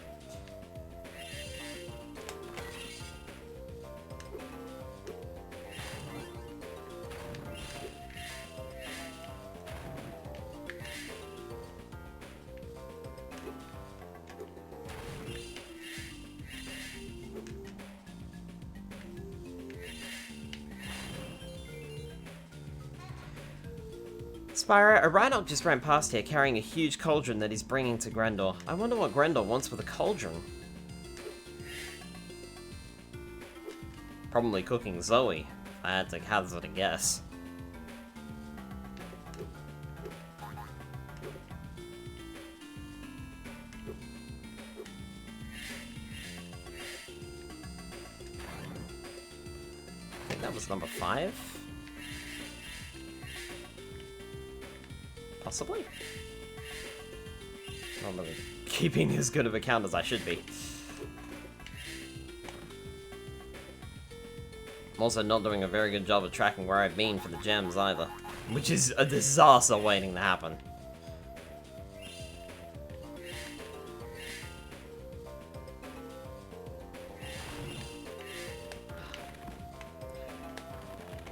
Spyro, a Rhinoc just ran past here carrying a huge cauldron that he's bringing to Grendor. I wonder what Grendor wants with a cauldron. Probably cooking Zoe, if I had to hazard a guess. I think that was number 5? Possibly? Not really keeping as good of a count as I should be. I'm also not doing a very good job of tracking where I've been for the gems either, which is a disaster waiting to happen.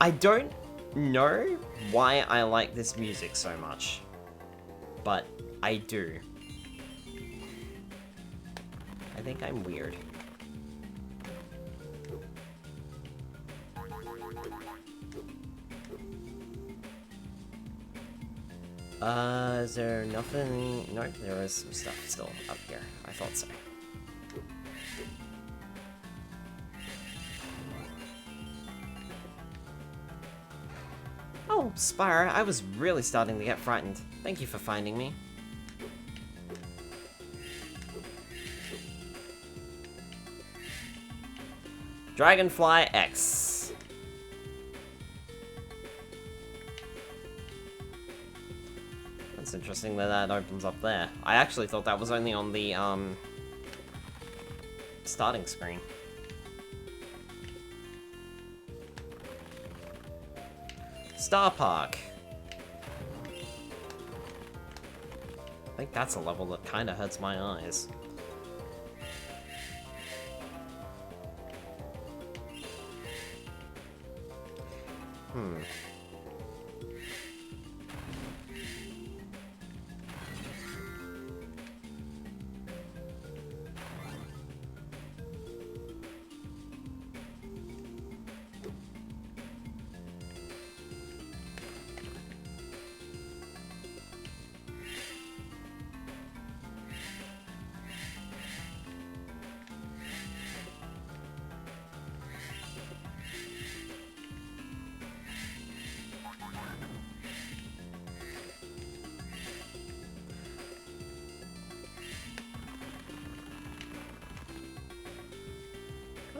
I don't know why I like this music so much, but I do. I think I'm weird. Is there nothing? No, there is some stuff still up here. I thought so. Oh, Spyro, I was really starting to get frightened. Thank you for finding me. Dragonfly X. That's interesting that that opens up there. I actually thought that was only on the, starting screen. Star Park. I think that's a level that kind of hurts my eyes.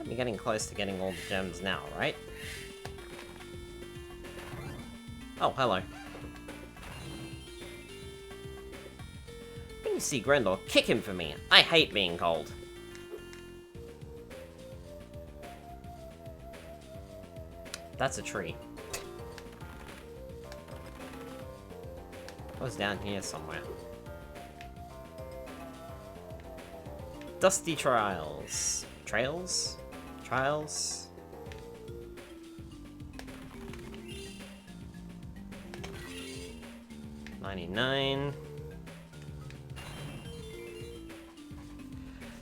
You're getting close to getting all the gems now, right? Oh, hello. When you see Grendor, kick him for me. I hate being cold. That's a tree. It was down here somewhere. Dusty Trials. Trails? Trials? $99.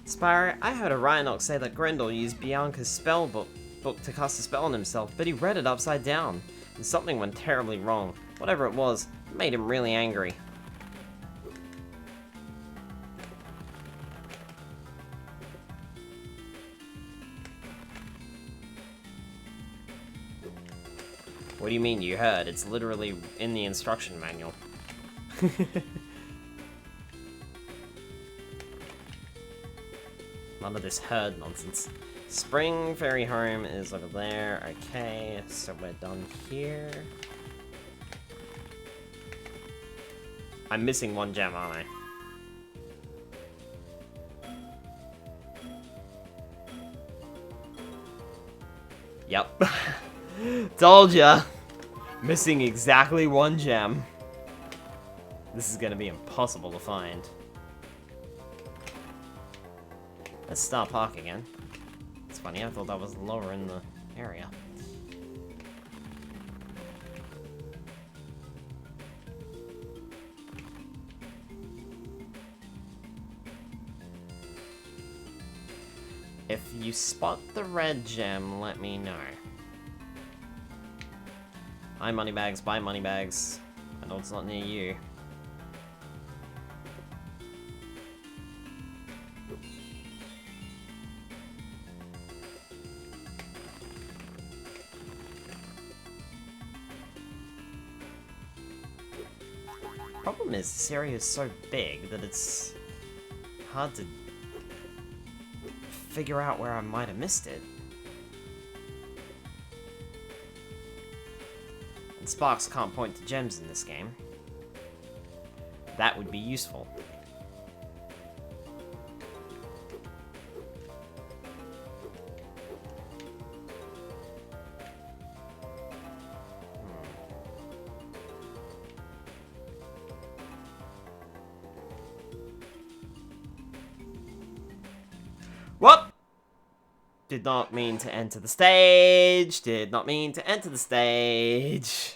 Spyro, I heard a Rhinoc say that Grendor used Bianca's spell book to cast a spell on himself, but he read it upside down, and something went terribly wrong. Whatever it was, it made him really angry. What do you mean you heard? It's literally in the instruction manual. None of this herd nonsense. Spring Fairy Home is over there. Okay, so we're done here. I'm missing one gem, aren't I? Yep. Told ya! Missing exactly one gem. This is gonna be impossible to find. Let's start park again. It's funny, I thought that was lower in the area. If you spot the red gem, let me know. Hi, Moneybags. Bye, Moneybags. I know it's not near you. Problem is, this area is so big that it's hard to figure out where I might have missed it. And Sparks can't point to gems in this game. That would be useful. Whoop! Did not mean to enter the stage. Did not mean to enter the stage.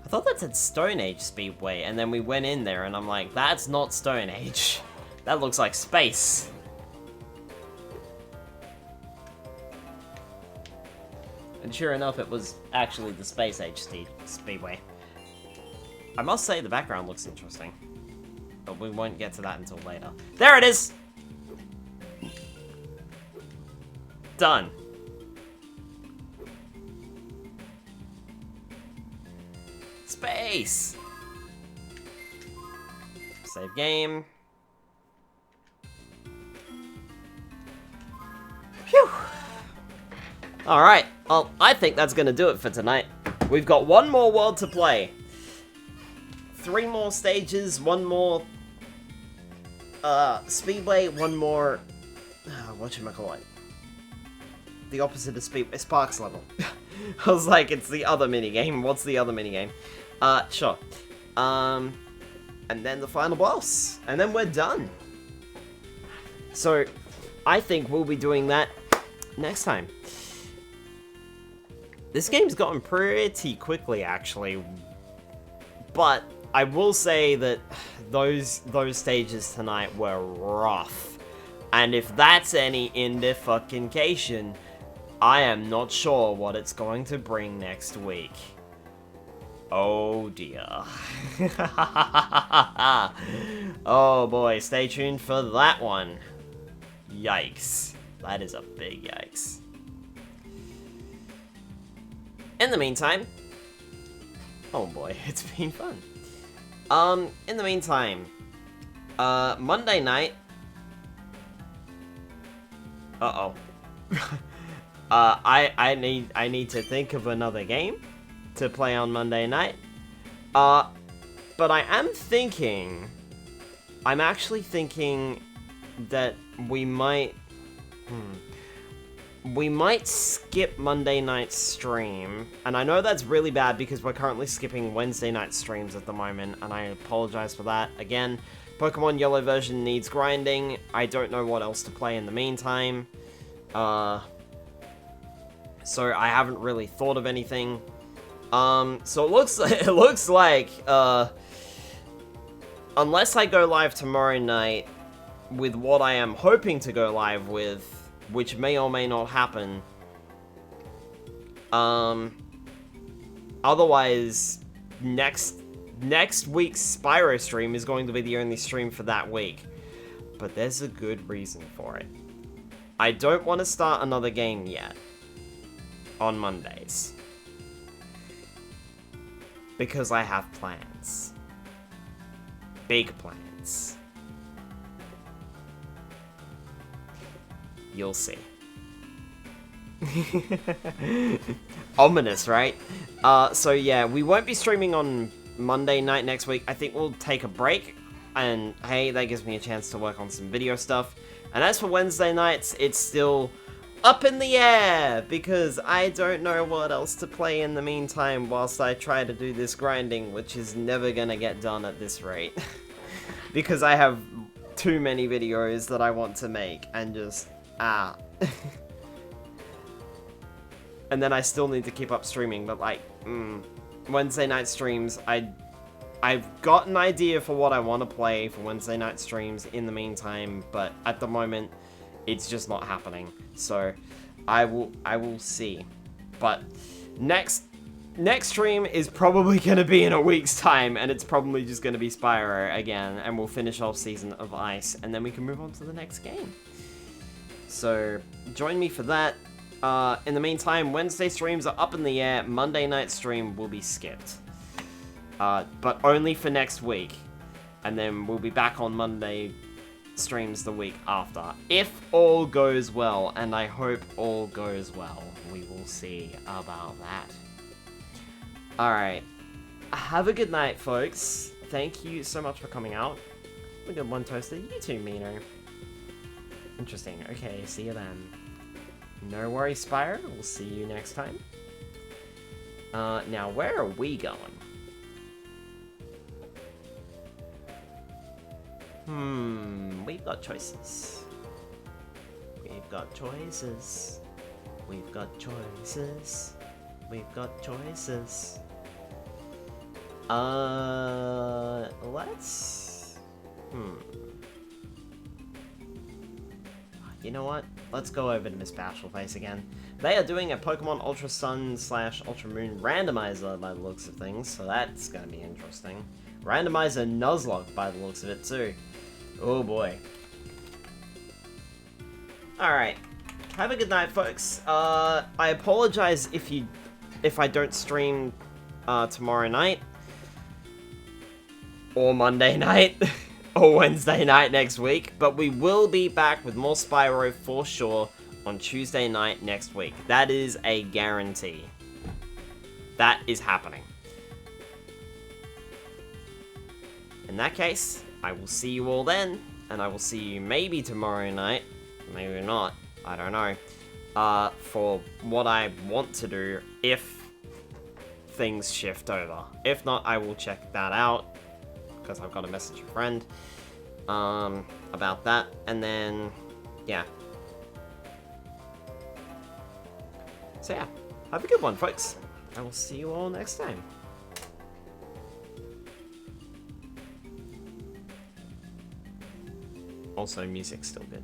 I thought that said Stone Age Speedway, and then we went in there, and I'm like, that's not Stone Age. That looks like space. And sure enough, it was actually the Space Age Speedway. I must say the background looks interesting, but we won't get to that until later. There it is! Done. Space! Save game. Phew! Alright, well, I think that's gonna do it for tonight. We've got one more world to play. 3 more stages, 1 more Speedway, 1 more whatchamacallit. The opposite of Speedway, Sparks level. I was like, it's the other minigame. What's the other minigame? Sure. And then the final boss. And then we're done. So, I think we'll be doing that next time. This game's gotten pretty quickly, actually. But I will say that those stages tonight were rough. And if that's any indication, I am not sure what it's going to bring next week. Oh dear. Oh boy, stay tuned for that one. Yikes. That is a big yikes. In the meantime... Oh boy, it's been fun. In the meantime... Monday night... Uh-oh. I need to think of another game to play on Monday night. But I am thinking... I'm actually thinking that we might... We might skip Monday night's stream. And I know that's really bad because we're currently skipping Wednesday night streams at the moment. And I apologize for that. Again, Pokemon Yellow version needs grinding. I don't know what else to play in the meantime. So I haven't really thought of anything. So it looks like, unless I go live tomorrow night with what I am hoping to go live with, which may or may not happen, otherwise, next week's Spyro stream is going to be the only stream for that week. But there's a good reason for it. I don't want to start another game yet on Mondays. Because I have plans. Big plans. You'll see. Ominous, right? So yeah, we won't be streaming on Monday night next week. I think we'll take a break, and hey, that gives me a chance to work on some video stuff. And as for Wednesday nights, it's still up in the air, because I don't know what else to play in the meantime whilst I try to do this grinding, which is never gonna get done at this rate. Because I have too many videos that I want to make, and just, And then I still need to keep up streaming, but like, Wednesday night streams, I've got an idea for what I want to play for Wednesday night streams in the meantime, but at the moment, it's just not happening. So, I will see. But next stream is probably gonna be in a week's time, and it's probably just gonna be Spyro again, and we'll finish off Season of Ice, and then we can move on to the next game. So, join me for that. In the meantime, Wednesday streams are up in the air. Monday night stream will be skipped. But only for next week. And then we'll be back on Monday streams the week after. If all goes well, and I hope all goes well. We will see about that. Alright. Have a good night, folks. Thank you so much for coming out. We got one toaster. You too, Mino. Interesting. Okay, see you then. No worries, Spyro. We'll see you next time. Now, where are we going? We've got choices. We've got choices. We've got choices. We've got choices. Let's... You know what? Let's go over to Miss Bashfulface again. They are doing a Pokemon Ultra Sun / Ultra Moon randomizer by the looks of things, so that's gonna be interesting. Randomizer Nuzlocke by the looks of it too. Oh boy. Alright. Have a good night, folks. I apologize if I don't stream tomorrow night. Or Monday night. Or Wednesday night next week, but we will be back with more Spyro for sure on Tuesday night next week. That is a guarantee. That is happening. In that case, I will see you all then, and I will see you maybe tomorrow night, maybe not, I don't know, for what I want to do if things shift over. If not, I will check that out, because I've got to message a friend about that, and then, yeah. So yeah, have a good one, folks. I will see you all next time. Also, music's still good.